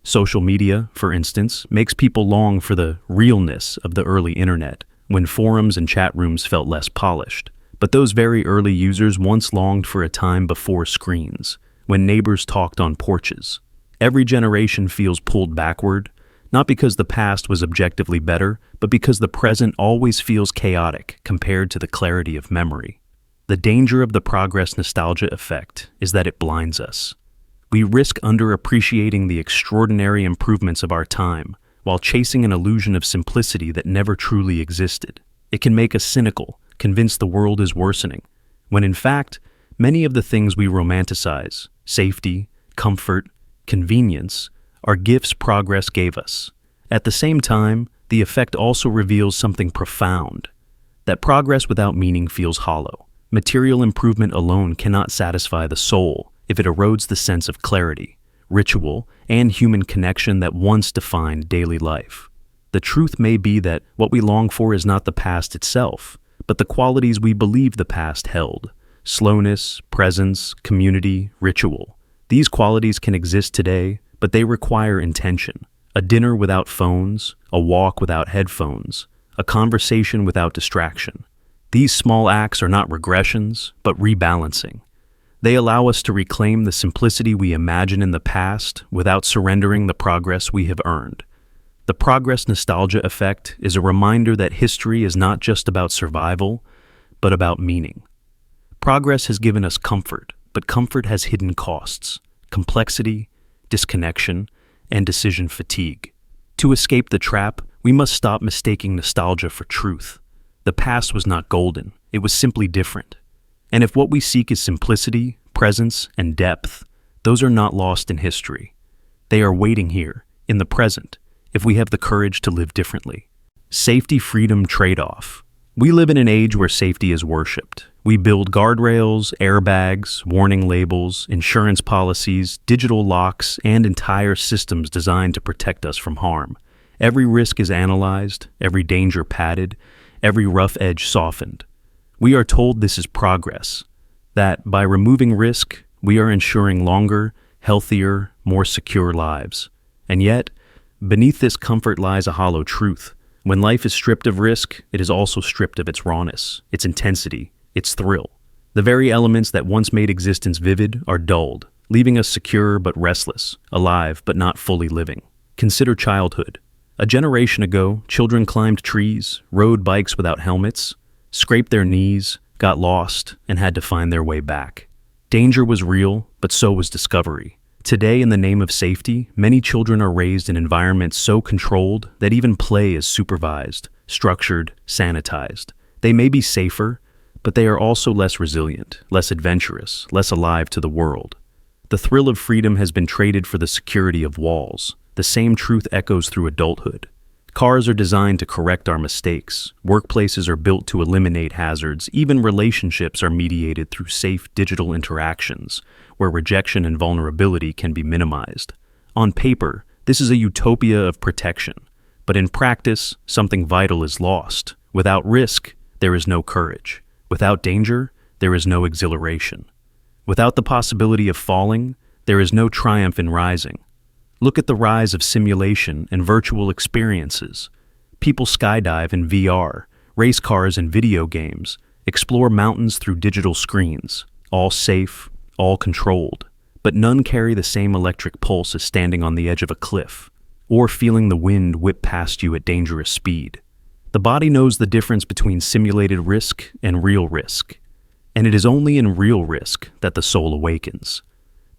S1: Social media, for instance, makes people long for the realness of the early internet, when forums and chat rooms felt less polished. But those very early users once longed for a time before screens, when neighbors talked on porches. Every generation feels pulled backward, not because the past was objectively better, but because the present always feels chaotic compared to the clarity of memory. The danger of the progress nostalgia effect is that it blinds us. We risk underappreciating the extraordinary improvements of our time while chasing an illusion of simplicity that never truly existed. It can make us cynical, convinced the world is worsening, when in fact, many of the things we romanticize, safety, comfort, convenience, are gifts progress gave us. At the same time, the effect also reveals something profound, that progress without meaning feels hollow. Material improvement alone cannot satisfy the soul if it erodes the sense of clarity, ritual, and human connection that once defined daily life. The truth may be that what we long for is not the past itself, but the qualities we believe the past held: slowness, presence, community, ritual. These qualities can exist today, but they require intention. A dinner without phones, a walk without headphones, a conversation without distraction. These small acts are not regressions, but rebalancing. They allow us to reclaim the simplicity we imagine in the past without surrendering the progress we have earned. The progress nostalgia effect is a reminder that history is not just about survival, but about meaning. Progress has given us comfort, but comfort has hidden costs: complexity, disconnection, and decision fatigue. To escape the trap, we must stop mistaking nostalgia for truth. The past was not golden, it was simply different. And if what we seek is simplicity, presence, and depth, those are not lost in history. They are waiting here, in the present, if we have the courage to live differently. Safety-freedom trade-off. We live in an age where safety is worshipped. We build guardrails, airbags, warning labels, insurance policies, digital locks, and entire systems designed to protect us from harm. Every risk is analyzed, every danger padded, every rough edge softened. We are told this is progress, that by removing risk, we are ensuring longer, healthier, more secure lives. And yet, beneath this comfort lies a hollow truth. When life is stripped of risk, it is also stripped of its rawness, its intensity, its thrill. The very elements that once made existence vivid are dulled, leaving us secure but restless, alive but not fully living. Consider childhood. A generation ago, children climbed trees, rode bikes without helmets, scraped their knees, got lost, and had to find their way back. Danger was real, but so was discovery. Today, in the name of safety, many children are raised in environments so controlled that even play is supervised, structured, sanitized. They may be safer, but they are also less resilient, less adventurous, less alive to the world. The thrill of freedom has been traded for the security of walls. The same truth echoes through adulthood. Cars are designed to correct our mistakes. Workplaces are built to eliminate hazards. Even relationships are mediated through safe digital interactions, where rejection and vulnerability can be minimized. On paper, this is a utopia of protection. But in practice, something vital is lost. Without risk, there is no courage. Without danger, there is no exhilaration. Without the possibility of falling, there is no triumph in rising. Look at the rise of simulation and virtual experiences. People skydive in VR, race cars in video games, explore mountains through digital screens, all safe, all controlled. But none carry the same electric pulse as standing on the edge of a cliff, or feeling the wind whip past you at dangerous speed. The body knows the difference between simulated risk and real risk, and it is only in real risk that the soul awakens.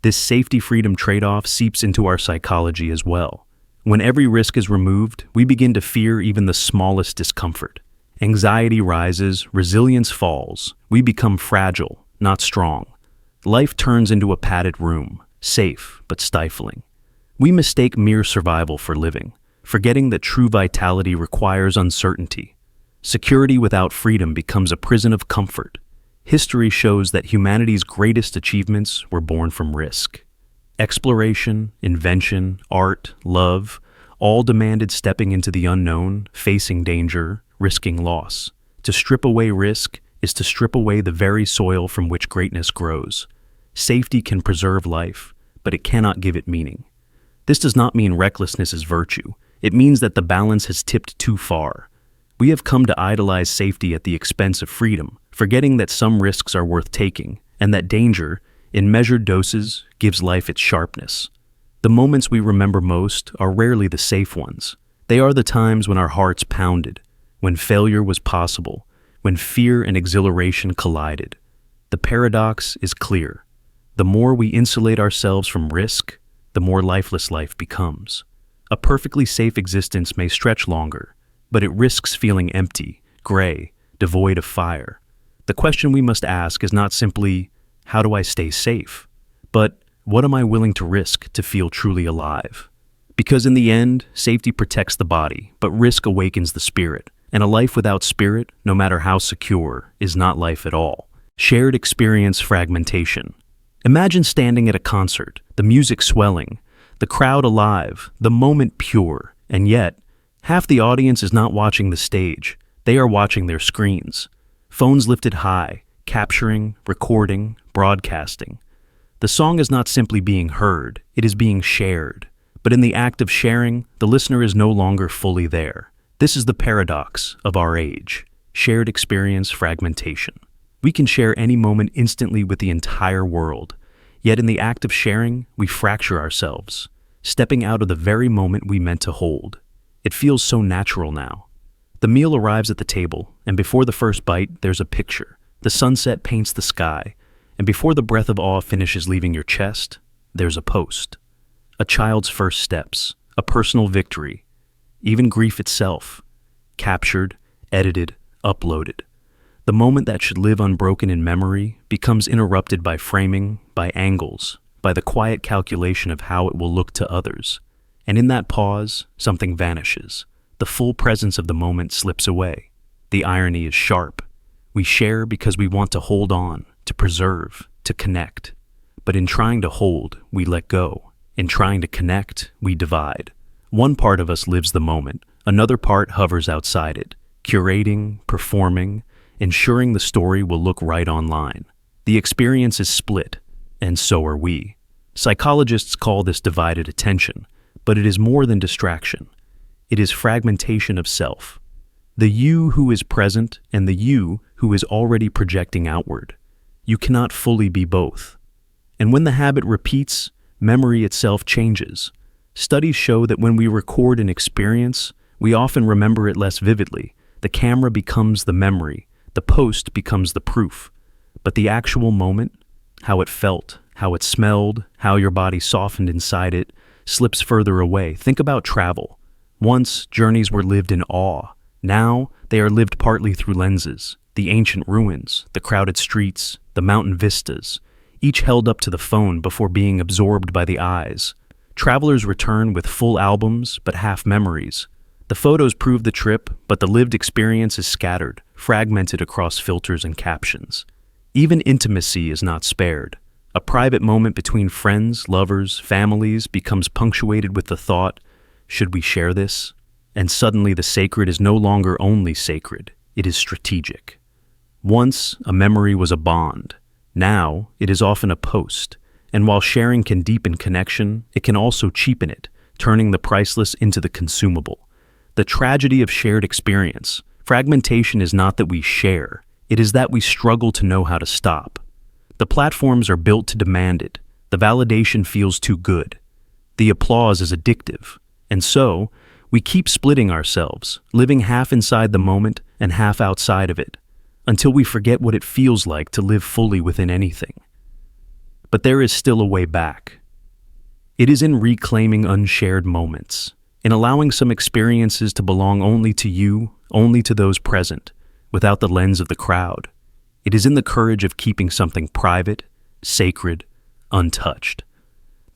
S1: This safety-freedom trade-off seeps into our psychology as well. When every risk is removed, we begin to fear even the smallest discomfort. Anxiety rises, resilience falls. We become fragile, not strong. Life turns into a padded room, safe but stifling. We mistake mere survival for living, forgetting that true vitality requires uncertainty. Security without freedom becomes a prison of comfort. History shows that humanity's greatest achievements were born from risk. Exploration, invention, art, love, all demanded stepping into the unknown, facing danger, risking loss. To strip away risk is to strip away the very soil from which greatness grows. Safety can preserve life, but it cannot give it meaning. This does not mean recklessness is virtue. It means that the balance has tipped too far. We have come to idolize safety at the expense of freedom, forgetting that some risks are worth taking, and that danger, in measured doses, gives life its sharpness. The moments we remember most are rarely the safe ones. They are the times when our hearts pounded, when failure was possible, when fear and exhilaration collided. The paradox is clear. The more we insulate ourselves from risk, the more lifeless life becomes. A perfectly safe existence may stretch longer, but it risks feeling empty, gray, devoid of fire. The question we must ask is not simply, how do I stay safe? But, what am I willing to risk to feel truly alive? Because in the end, safety protects the body, but risk awakens the spirit. And a life without spirit, no matter how secure, is not life at all. Shared experience fragmentation. Imagine standing at a concert, the music swelling, the crowd alive, the moment pure, and yet, half the audience is not watching the stage. They are watching their screens. Phones lifted high, capturing, recording, broadcasting. The song is not simply being heard, it is being shared. But in the act of sharing, the listener is no longer fully there. This is the paradox of our age. Shared experience fragmentation. We can share any moment instantly with the entire world. Yet in the act of sharing, we fracture ourselves, stepping out of the very moment we meant to hold. It feels so natural now. The meal arrives at the table, and before the first bite, there's a picture. The sunset paints the sky, and before the breath of awe finishes leaving your chest, there's a post. A child's first steps, a personal victory, even grief itself, captured, edited, uploaded. The moment that should live unbroken in memory becomes interrupted by framing, by angles, by the quiet calculation of how it will look to others. And in that pause, something vanishes. The full presence of the moment slips away. The irony is sharp. We share because we want to hold on, to preserve, to connect. But in trying to hold, we let go. In trying to connect, we divide. One part of us lives the moment, another part hovers outside it, curating, performing, ensuring the story will look right online. The experience is split, and so are we. Psychologists call this divided attention, but it is more than distraction. It is fragmentation of self. The you who is present and the you who is already projecting outward. You cannot fully be both. And when the habit repeats, memory itself changes. Studies show that when we record an experience, we often remember it less vividly. The camera becomes the memory, the post becomes the proof. But the actual moment, how it felt, how it smelled, how your body softened inside it, slips further away. Think about travel. Once, journeys were lived in awe. Now, they are lived partly through lenses. The ancient ruins, the crowded streets, the mountain vistas, each held up to the phone before being absorbed by the eyes. Travelers return with full albums, but half memories. The photos prove the trip, but the lived experience is scattered, fragmented across filters and captions. Even intimacy is not spared. A private moment between friends, lovers, families becomes punctuated with the thought, should we share this? And suddenly the sacred is no longer only sacred, it is strategic. Once, a memory was a bond. Now, it is often a post. And while sharing can deepen connection, it can also cheapen it, turning the priceless into the consumable. The tragedy of shared experience. Fragmentation is not that we share, it is that we struggle to know how to stop. The platforms are built to demand it. The validation feels too good. The applause is addictive. And so, we keep splitting ourselves, living half inside the moment and half outside of it, until we forget what it feels like to live fully within anything. But there is still a way back. It is in reclaiming unshared moments, in allowing some experiences to belong only to you, only to those present, without the lens of the crowd. It is in the courage of keeping something private, sacred, untouched.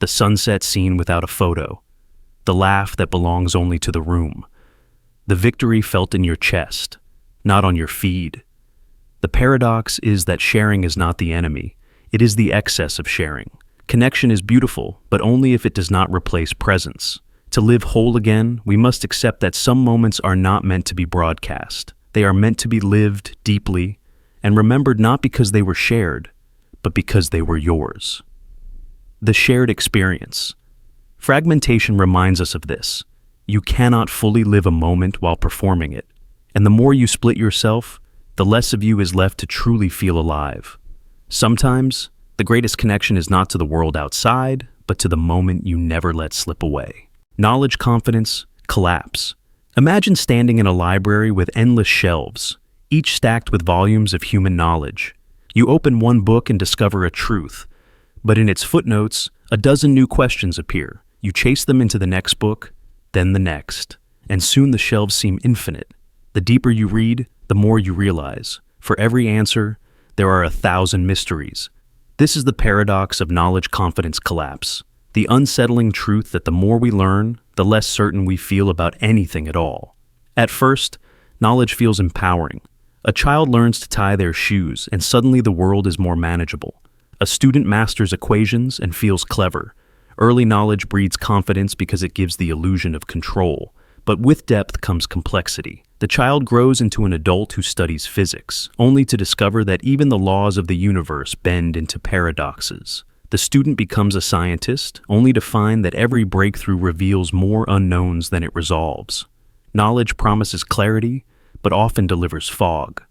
S1: The sunset scene without a photo, the laugh that belongs only to the room, the victory felt in your chest, not on your feed. The paradox is that sharing is not the enemy, it is the excess of sharing. Connection is beautiful, but only if it does not replace presence. To live whole again, we must accept that some moments are not meant to be broadcast. They are meant to be lived deeply and remembered not because they were shared, but because they were yours. The shared experience. Fragmentation reminds us of this. You cannot fully live a moment while performing it, and the more you split yourself, the less of you is left to truly feel alive. Sometimes, the greatest connection is not to the world outside, but to the moment you never let slip away. Knowledge confidence collapse. Imagine standing in a library with endless shelves, each stacked with volumes of human knowledge. You open one book and discover a truth, but in its footnotes, a dozen new questions appear. You chase them into the next book, then the next, and soon the shelves seem infinite. The deeper you read, the more you realize. For every answer, there are 1,000 mysteries. This is the paradox of knowledge confidence collapse. The unsettling truth that the more we learn, the less certain we feel about anything at all. At first, knowledge feels empowering. A child learns to tie their shoes, and suddenly the world is more manageable. A student masters equations and feels clever. Early knowledge breeds confidence because it gives the illusion of control. But with depth comes complexity. The child grows into an adult who studies physics, only to discover that even the laws of the universe bend into paradoxes. The student becomes a scientist, only to find that every breakthrough reveals more unknowns than it resolves. Knowledge promises clarity, but often delivers fog.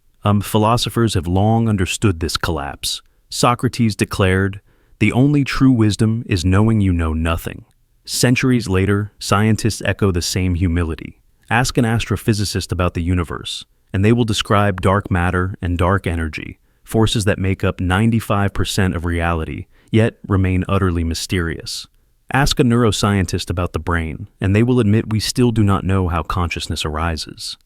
S1: Philosophers have long understood this collapse. Socrates declared, "The only true wisdom is knowing you know nothing." Centuries later, scientists echo the same humility. Ask an astrophysicist about the universe, and they will describe dark matter and dark energy, forces that make up 95% of reality, yet remain utterly mysterious. Ask a neuroscientist about the brain, and they will admit we still do not know how consciousness arises.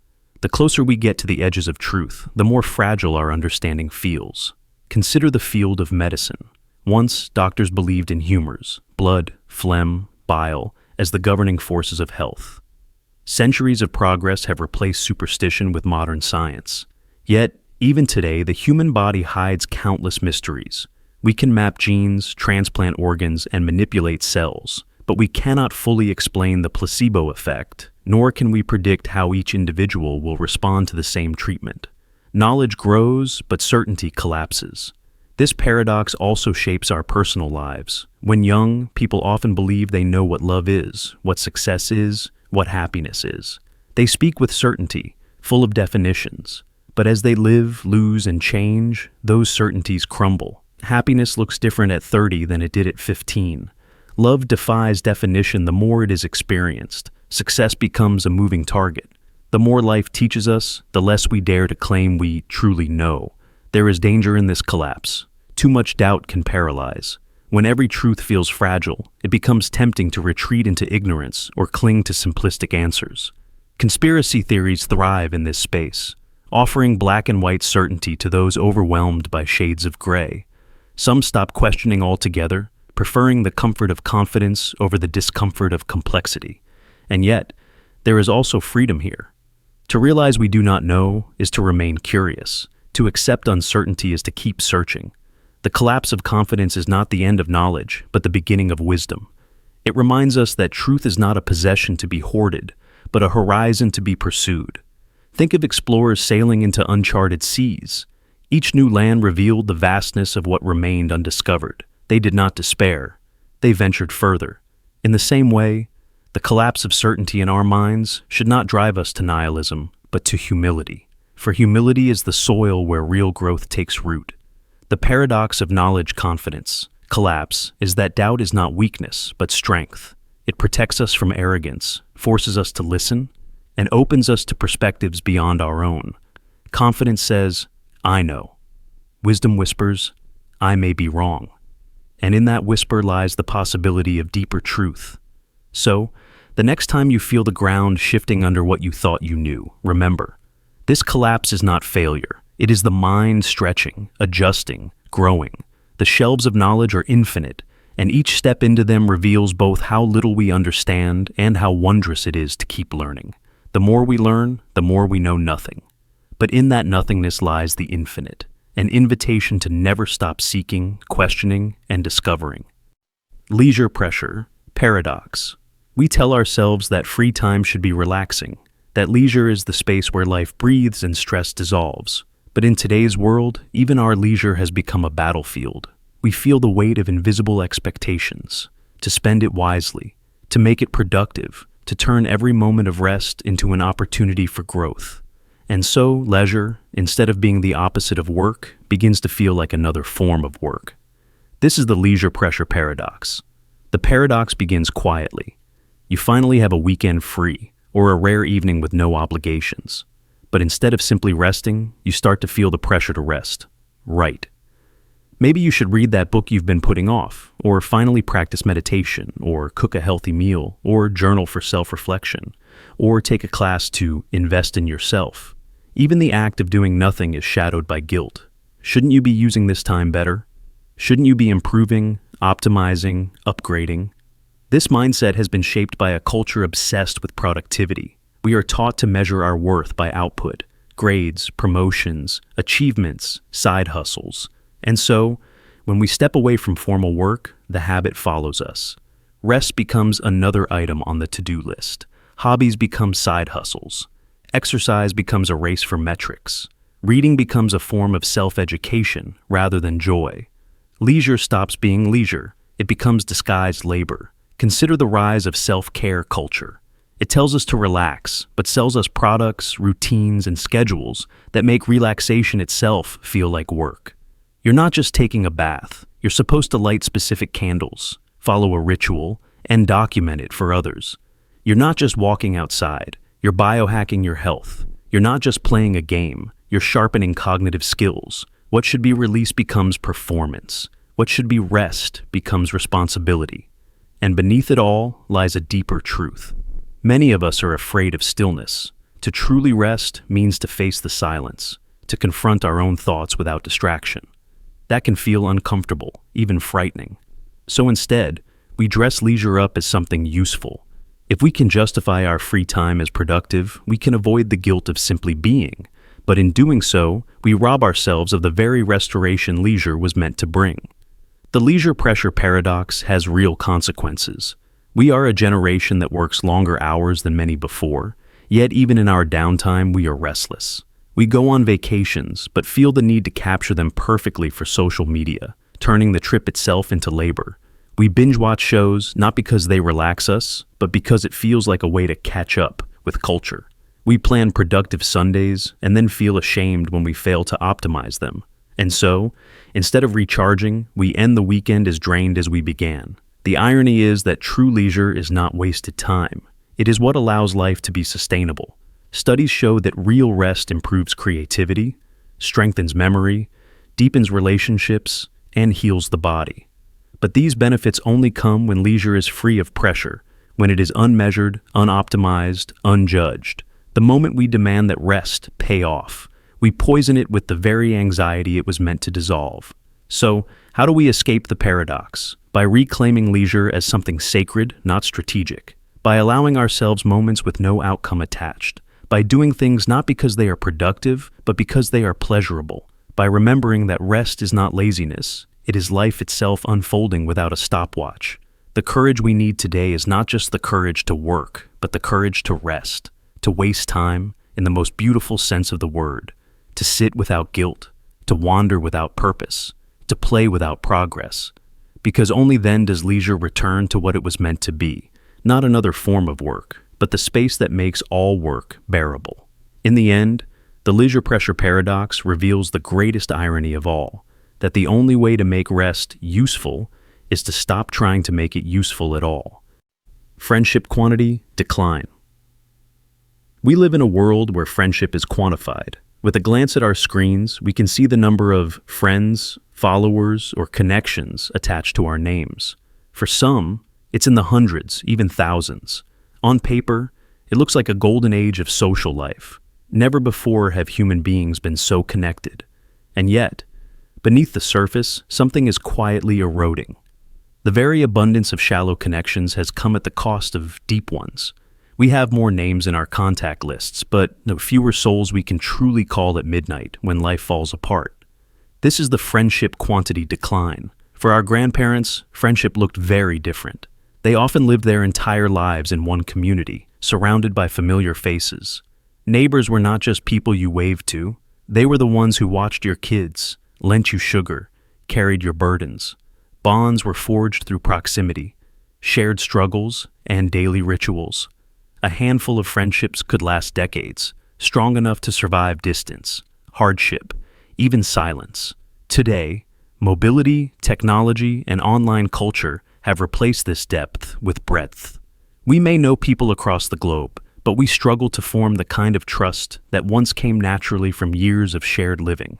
S1: The closer we get to the edges of truth, the more fragile our understanding feels. Consider the field of medicine. Once, doctors believed in humors, blood, phlegm, bile, as the governing forces of health. Centuries of progress have replaced superstition with modern science. Yet, even today, the human body hides countless mysteries. We can map genes, transplant organs, and manipulate cells, but we cannot fully explain the placebo effect, nor can we predict how each individual will respond to the same treatment. Knowledge grows, but certainty collapses. This paradox also shapes our personal lives. When young, people often believe they know what love is, what success is, what happiness is. They speak with certainty, full of definitions. But as they live, lose, and change, those certainties crumble. Happiness looks different at 30 than it did at 15. Love defies definition the more it is experienced. Success becomes a moving target. The more life teaches us, the less we dare to claim we truly know. There is danger in this collapse. Too much doubt can paralyze. When every truth feels fragile, it becomes tempting to retreat into ignorance or cling to simplistic answers. Conspiracy theories thrive in this space, offering black and white certainty to those overwhelmed by shades of gray. Some stop questioning altogether, preferring the comfort of confidence over the discomfort of complexity. And yet, there is also freedom here. To realize we do not know is to remain curious. To accept uncertainty is to keep searching. The collapse of confidence is not the end of knowledge, but the beginning of wisdom. It reminds us that truth is not a possession to be hoarded, but a horizon to be pursued. Think of explorers sailing into uncharted seas. Each new land revealed the vastness of what remained undiscovered. They did not despair. They ventured further. In the same way, the collapse of certainty in our minds should not drive us to nihilism, but to humility. For humility is the soil where real growth takes root. The paradox of knowledge confidence collapse is that doubt is not weakness, but strength. It protects us from arrogance, forces us to listen, and opens us to perspectives beyond our own. Confidence says, I know. Wisdom whispers, I may be wrong. And in that whisper lies the possibility of deeper truth. So, the next time you feel the ground shifting under what you thought you knew, remember, this collapse is not failure. It is the mind stretching, adjusting, growing. The shelves of knowledge are infinite, and each step into them reveals both how little we understand and how wondrous it is to keep learning. The more we learn, the more we know nothing. But in that nothingness lies the infinite, an invitation to never stop seeking, questioning, and discovering. Leisure pressure, paradox. We tell ourselves that free time should be relaxing, that leisure is the space where life breathes and stress dissolves. But in today's world, even our leisure has become a battlefield. We feel the weight of invisible expectations, to spend it wisely, to make it productive, to turn every moment of rest into an opportunity for growth. And so, leisure, instead of being the opposite of work, begins to feel like another form of work. This is the leisure pressure paradox. The paradox begins quietly. You finally have a weekend free, or a rare evening with no obligations. But instead of simply resting, you start to feel the pressure to rest. Right. Maybe you should read that book you've been putting off, or finally practice meditation, or cook a healthy meal, or journal for self-reflection, or take a class to invest in yourself. Even the act of doing nothing is shadowed by guilt. Shouldn't you be using this time better? Shouldn't you be improving, optimizing, upgrading? This mindset has been shaped by a culture obsessed with productivity. We are taught to measure our worth by output, grades, promotions, achievements, side hustles. And so, when we step away from formal work, the habit follows us. Rest becomes another item on the to-do list. Hobbies become side hustles. Exercise becomes a race for metrics. Reading becomes a form of self-education rather than joy. Leisure stops being leisure. It becomes disguised labor. Consider the rise of self-care culture. It tells us to relax, but sells us products, routines, and schedules that make relaxation itself feel like work. You're not just taking a bath. You're supposed to light specific candles, follow a ritual, and document it for others. You're not just walking outside. You're biohacking your health. You're not just playing a game. You're sharpening cognitive skills. What should be release becomes performance. What should be rest becomes responsibility. And beneath it all lies a deeper truth. Many of us are afraid of stillness. To truly rest means to face the silence, to confront our own thoughts without distraction. That can feel uncomfortable, even frightening. So instead, we dress leisure up as something useful. If we can justify our free time as productive, we can avoid the guilt of simply being. But in doing so, we rob ourselves of the very restoration leisure was meant to bring. The leisure pressure paradox has real consequences. We are a generation that works longer hours than many before, yet even in our downtime we are restless. We go on vacations, but feel the need to capture them perfectly for social media, turning the trip itself into labor. We binge-watch shows not because they relax us, but because it feels like a way to catch up with culture. We plan productive Sundays and then feel ashamed when we fail to optimize them. And so, instead of recharging, we end the weekend as drained as we began. The irony is that true leisure is not wasted time. It is what allows life to be sustainable. Studies show that real rest improves creativity, strengthens memory, deepens relationships, and heals the body. But these benefits only come when leisure is free of pressure, when it is unmeasured, unoptimized, unjudged. The moment we demand that rest pay off, we poison it with the very anxiety it was meant to dissolve. So, how do we escape the paradox? By reclaiming leisure as something sacred, not strategic. By allowing ourselves moments with no outcome attached. By doing things not because they are productive, but because they are pleasurable. By remembering that rest is not laziness, it is life itself unfolding without a stopwatch. The courage we need today is not just the courage to work, but the courage to rest. To waste time, in the most beautiful sense of the word, to sit without guilt, to wander without purpose, to play without progress, because only then does leisure return to what it was meant to be, not another form of work, but the space that makes all work bearable. In the end, the leisure pressure paradox reveals the greatest irony of all, that the only way to make rest useful is to stop trying to make it useful at all. Friendship quantity decline. We live in a world where friendship is quantified. With a glance at our screens, we can see the number of friends, followers, or connections attached to our names. For some, it's in the hundreds, even thousands. On paper, it looks like a golden age of social life. Never before have human beings been so connected. And yet, beneath the surface, something is quietly eroding. The very abundance of shallow connections has come at the cost of deep ones. We have more names in our contact lists, but fewer souls we can truly call at midnight when life falls apart. This is the friendship quantity decline. For our grandparents, friendship looked very different. They often lived their entire lives in one community, surrounded by familiar faces. Neighbors were not just people you waved to. They were the ones who watched your kids, lent you sugar, carried your burdens. Bonds were forged through proximity, shared struggles, and daily rituals. A handful of friendships could last decades, strong enough to survive distance, hardship, even silence. Today, mobility, technology, and online culture have replaced this depth with breadth. We may know people across the globe, but we struggle to form the kind of trust that once came naturally from years of shared living.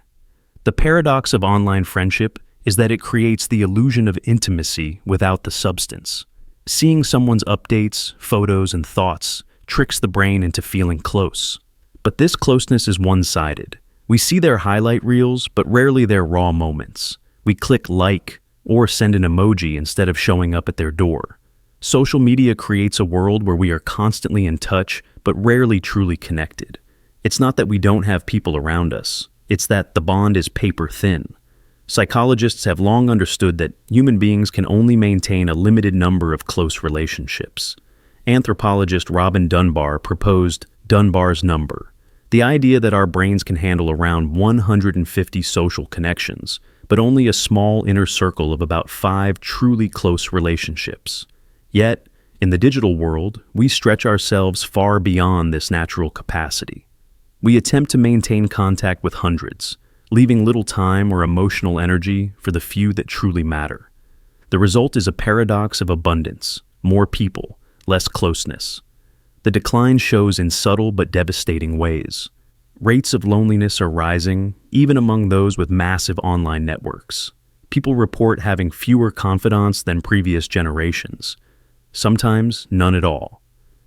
S1: The paradox of online friendship is that it creates the illusion of intimacy without the substance. Seeing someone's updates, photos, and thoughts tricks the brain into feeling close. But this closeness is one-sided. We see their highlight reels, but rarely their raw moments. We click like or send an emoji instead of showing up at their door. Social media creates a world where we are constantly in touch, but rarely truly connected. It's not that we don't have people around us. It's that the bond is paper thin. Psychologists have long understood that human beings can only maintain a limited number of close relationships. Anthropologist Robin Dunbar proposed Dunbar's number, the idea that our brains can handle around 150 social connections, but only a small inner circle of about 5 truly close relationships. Yet, in the digital world, we stretch ourselves far beyond this natural capacity. We attempt to maintain contact with hundreds, leaving little time or emotional energy for the few that truly matter. The result is a paradox of abundance, more people, less closeness. The decline shows in subtle but devastating ways. Rates of loneliness are rising, even among those with massive online networks. People report having fewer confidants than previous generations, sometimes none at all.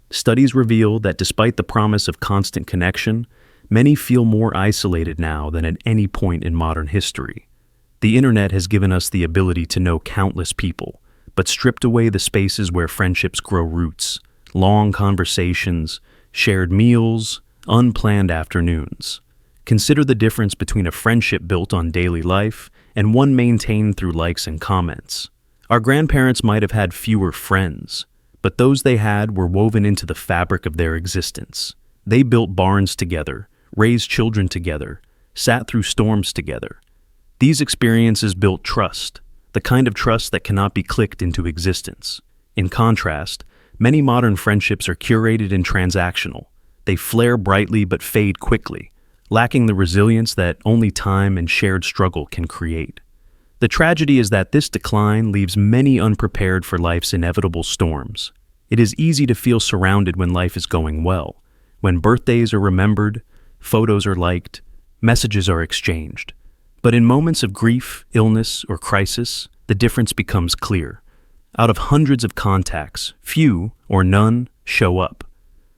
S1: Studies reveal that despite the promise of constant connection, many feel more isolated now than at any point in modern history. The internet has given us the ability to know countless people, but stripped away the spaces where friendships grow roots, long conversations, shared meals, unplanned afternoons. Consider the difference between a friendship built on daily life and one maintained through likes and comments. Our grandparents might have had fewer friends, but those they had were woven into the fabric of their existence. They built barns together, raised children together, sat through storms together. These experiences built trust, the kind of trust that cannot be clicked into existence. In contrast, many modern friendships are curated and transactional. They flare brightly but fade quickly, lacking the resilience that only time and shared struggle can create. The tragedy is that this decline leaves many unprepared for life's inevitable storms. It is easy to feel surrounded when life is going well, when birthdays are remembered, photos are liked, messages are exchanged. But in moments of grief, illness, or crisis, the difference becomes clear. Out of hundreds of contacts, few or none show up.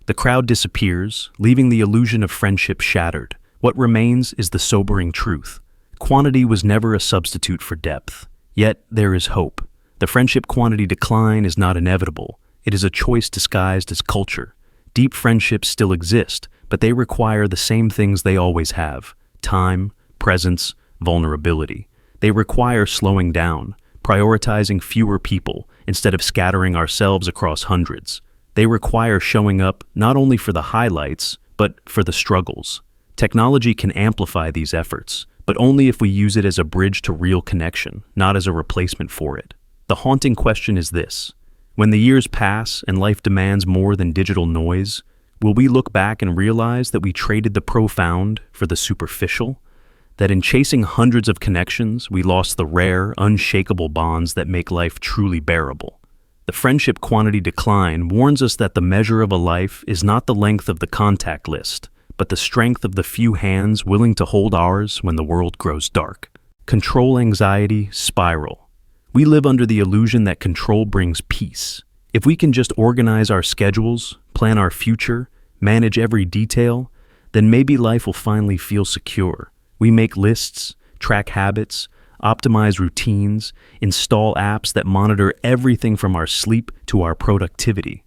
S1: The crowd disappears, leaving the illusion of friendship shattered. What remains is the sobering truth. Quantity was never a substitute for depth. Yet there is hope. The friendship quantity decline is not inevitable. It is a choice disguised as culture. Deep friendships still exist, but they require the same things they always have: time, presence, vulnerability. They require slowing down, prioritizing fewer people instead of scattering ourselves across hundreds. They require showing up not only for the highlights, but for the struggles. Technology can amplify these efforts, but only if we use it as a bridge to real connection, not as a replacement for it. The haunting question is this: when the years pass and life demands more than digital noise, will we look back and realize that we traded the profound for the superficial? That in chasing hundreds of connections, we lost the rare, unshakable bonds that make life truly bearable? The friendship quantity decline warns us that the measure of a life is not the length of the contact list, but the strength of the few hands willing to hold ours when the world grows dark. Control anxiety spiral. We live under the illusion that control brings peace. If we can just organize our schedules, plan our future, manage every detail, then maybe life will finally feel secure. We make lists, track habits, optimize routines, install apps that monitor everything from our sleep to our productivity.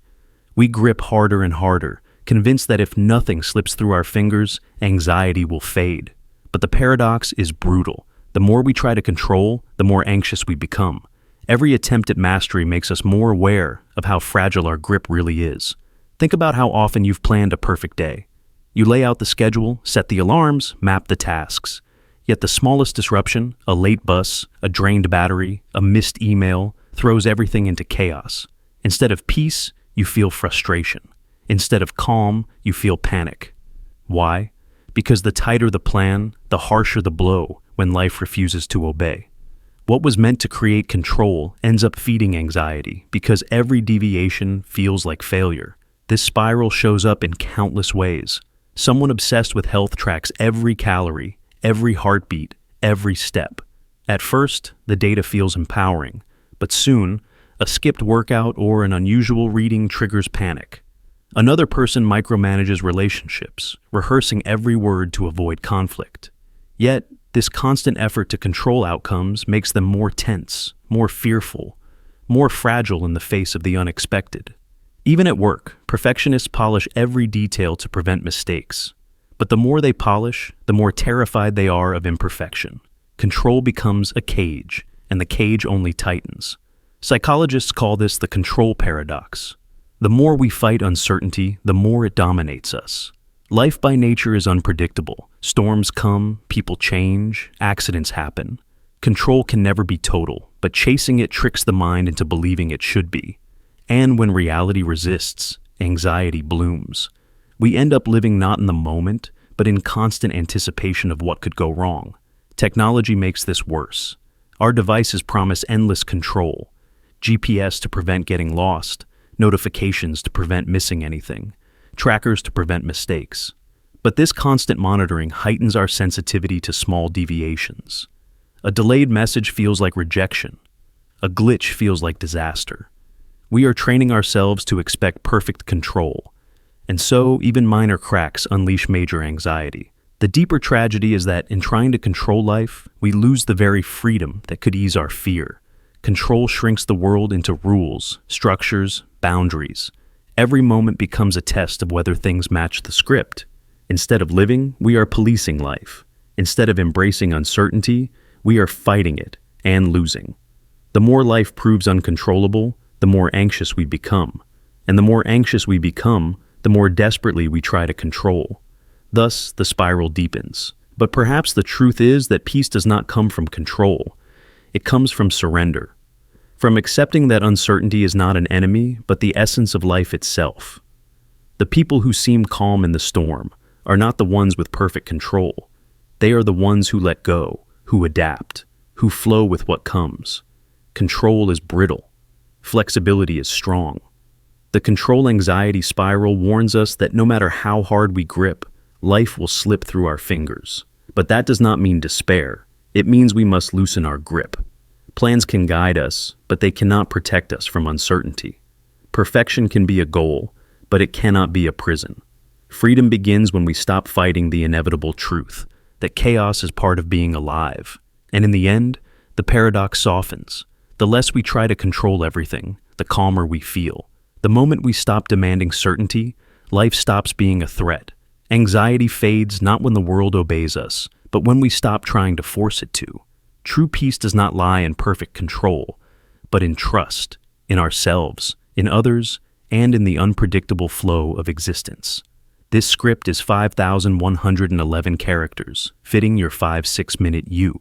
S1: We grip harder and harder, convinced that if nothing slips through our fingers, anxiety will fade. But the paradox is brutal. The more we try to control, the more anxious we become. Every attempt at mastery makes us more aware of how fragile our grip really is. Think about how often you've planned a perfect day. You lay out the schedule, set the alarms, map the tasks. Yet the smallest disruption, a late bus, a drained battery, a missed email, throws everything into chaos. Instead of peace, you feel frustration. Instead of calm, you feel panic. Why? Because the tighter the plan, the harsher the blow when life refuses to obey. What was meant to create control ends up feeding anxiety because every deviation feels like failure. This spiral shows up in countless ways. Someone obsessed with health tracks every calorie, every heartbeat, every step. At first, the data feels empowering, but soon, a skipped workout or an unusual reading triggers panic. Another person micromanages relationships, rehearsing every word to avoid conflict. Yet, this constant effort to control outcomes makes them more tense, more fearful, more fragile in the face of the unexpected. Even at work, perfectionists polish every detail to prevent mistakes. But the more they polish, the more terrified they are of imperfection. Control becomes a cage, and the cage only tightens. Psychologists call this the control paradox. The more we fight uncertainty, the more it dominates us. Life by nature is unpredictable. Storms come, people change, accidents happen. Control can never be total, but chasing it tricks the mind into believing it should be. And when reality resists, anxiety blooms. We end up living not in the moment, but in constant anticipation of what could go wrong. Technology makes this worse. Our devices promise endless control. GPS to prevent getting lost, notifications to prevent missing anything, trackers to prevent mistakes. But this constant monitoring heightens our sensitivity to small deviations. A delayed message feels like rejection. A glitch feels like disaster. We are training ourselves to expect perfect control, and so even minor cracks unleash major anxiety. The deeper tragedy is that in trying to control life, we lose the very freedom that could ease our fear. Control shrinks the world into rules, structures, boundaries. Every moment becomes a test of whether things match the script. Instead of living, we are policing life. Instead of embracing uncertainty, we are fighting it and losing. The more life proves uncontrollable, the more anxious we become. And the more anxious we become, the more desperately we try to control. Thus, the spiral deepens. But perhaps the truth is that peace does not come from control. It comes from surrender. From accepting that uncertainty is not an enemy, but the essence of life itself. The people who seem calm in the storm are not the ones with perfect control. They are the ones who let go, who adapt, who flow with what comes. Control is brittle. Flexibility is strong. The control anxiety spiral warns us that no matter how hard we grip, life will slip through our fingers. But that does not mean despair. It means we must loosen our grip. Plans can guide us, but they cannot protect us from uncertainty. Perfection can be a goal, but it cannot be a prison. Freedom begins when we stop fighting the inevitable truth, that chaos is part of being alive. And in the end, the paradox softens. The less we try to control everything, the calmer we feel. The moment we stop demanding certainty, life stops being a threat. Anxiety fades not when the world obeys us, but when we stop trying to force it to. True peace does not lie in perfect control, but in trust, in ourselves, in others, and in the unpredictable flow of existence. This script is 5,111 characters, fitting your 5-6 minute you.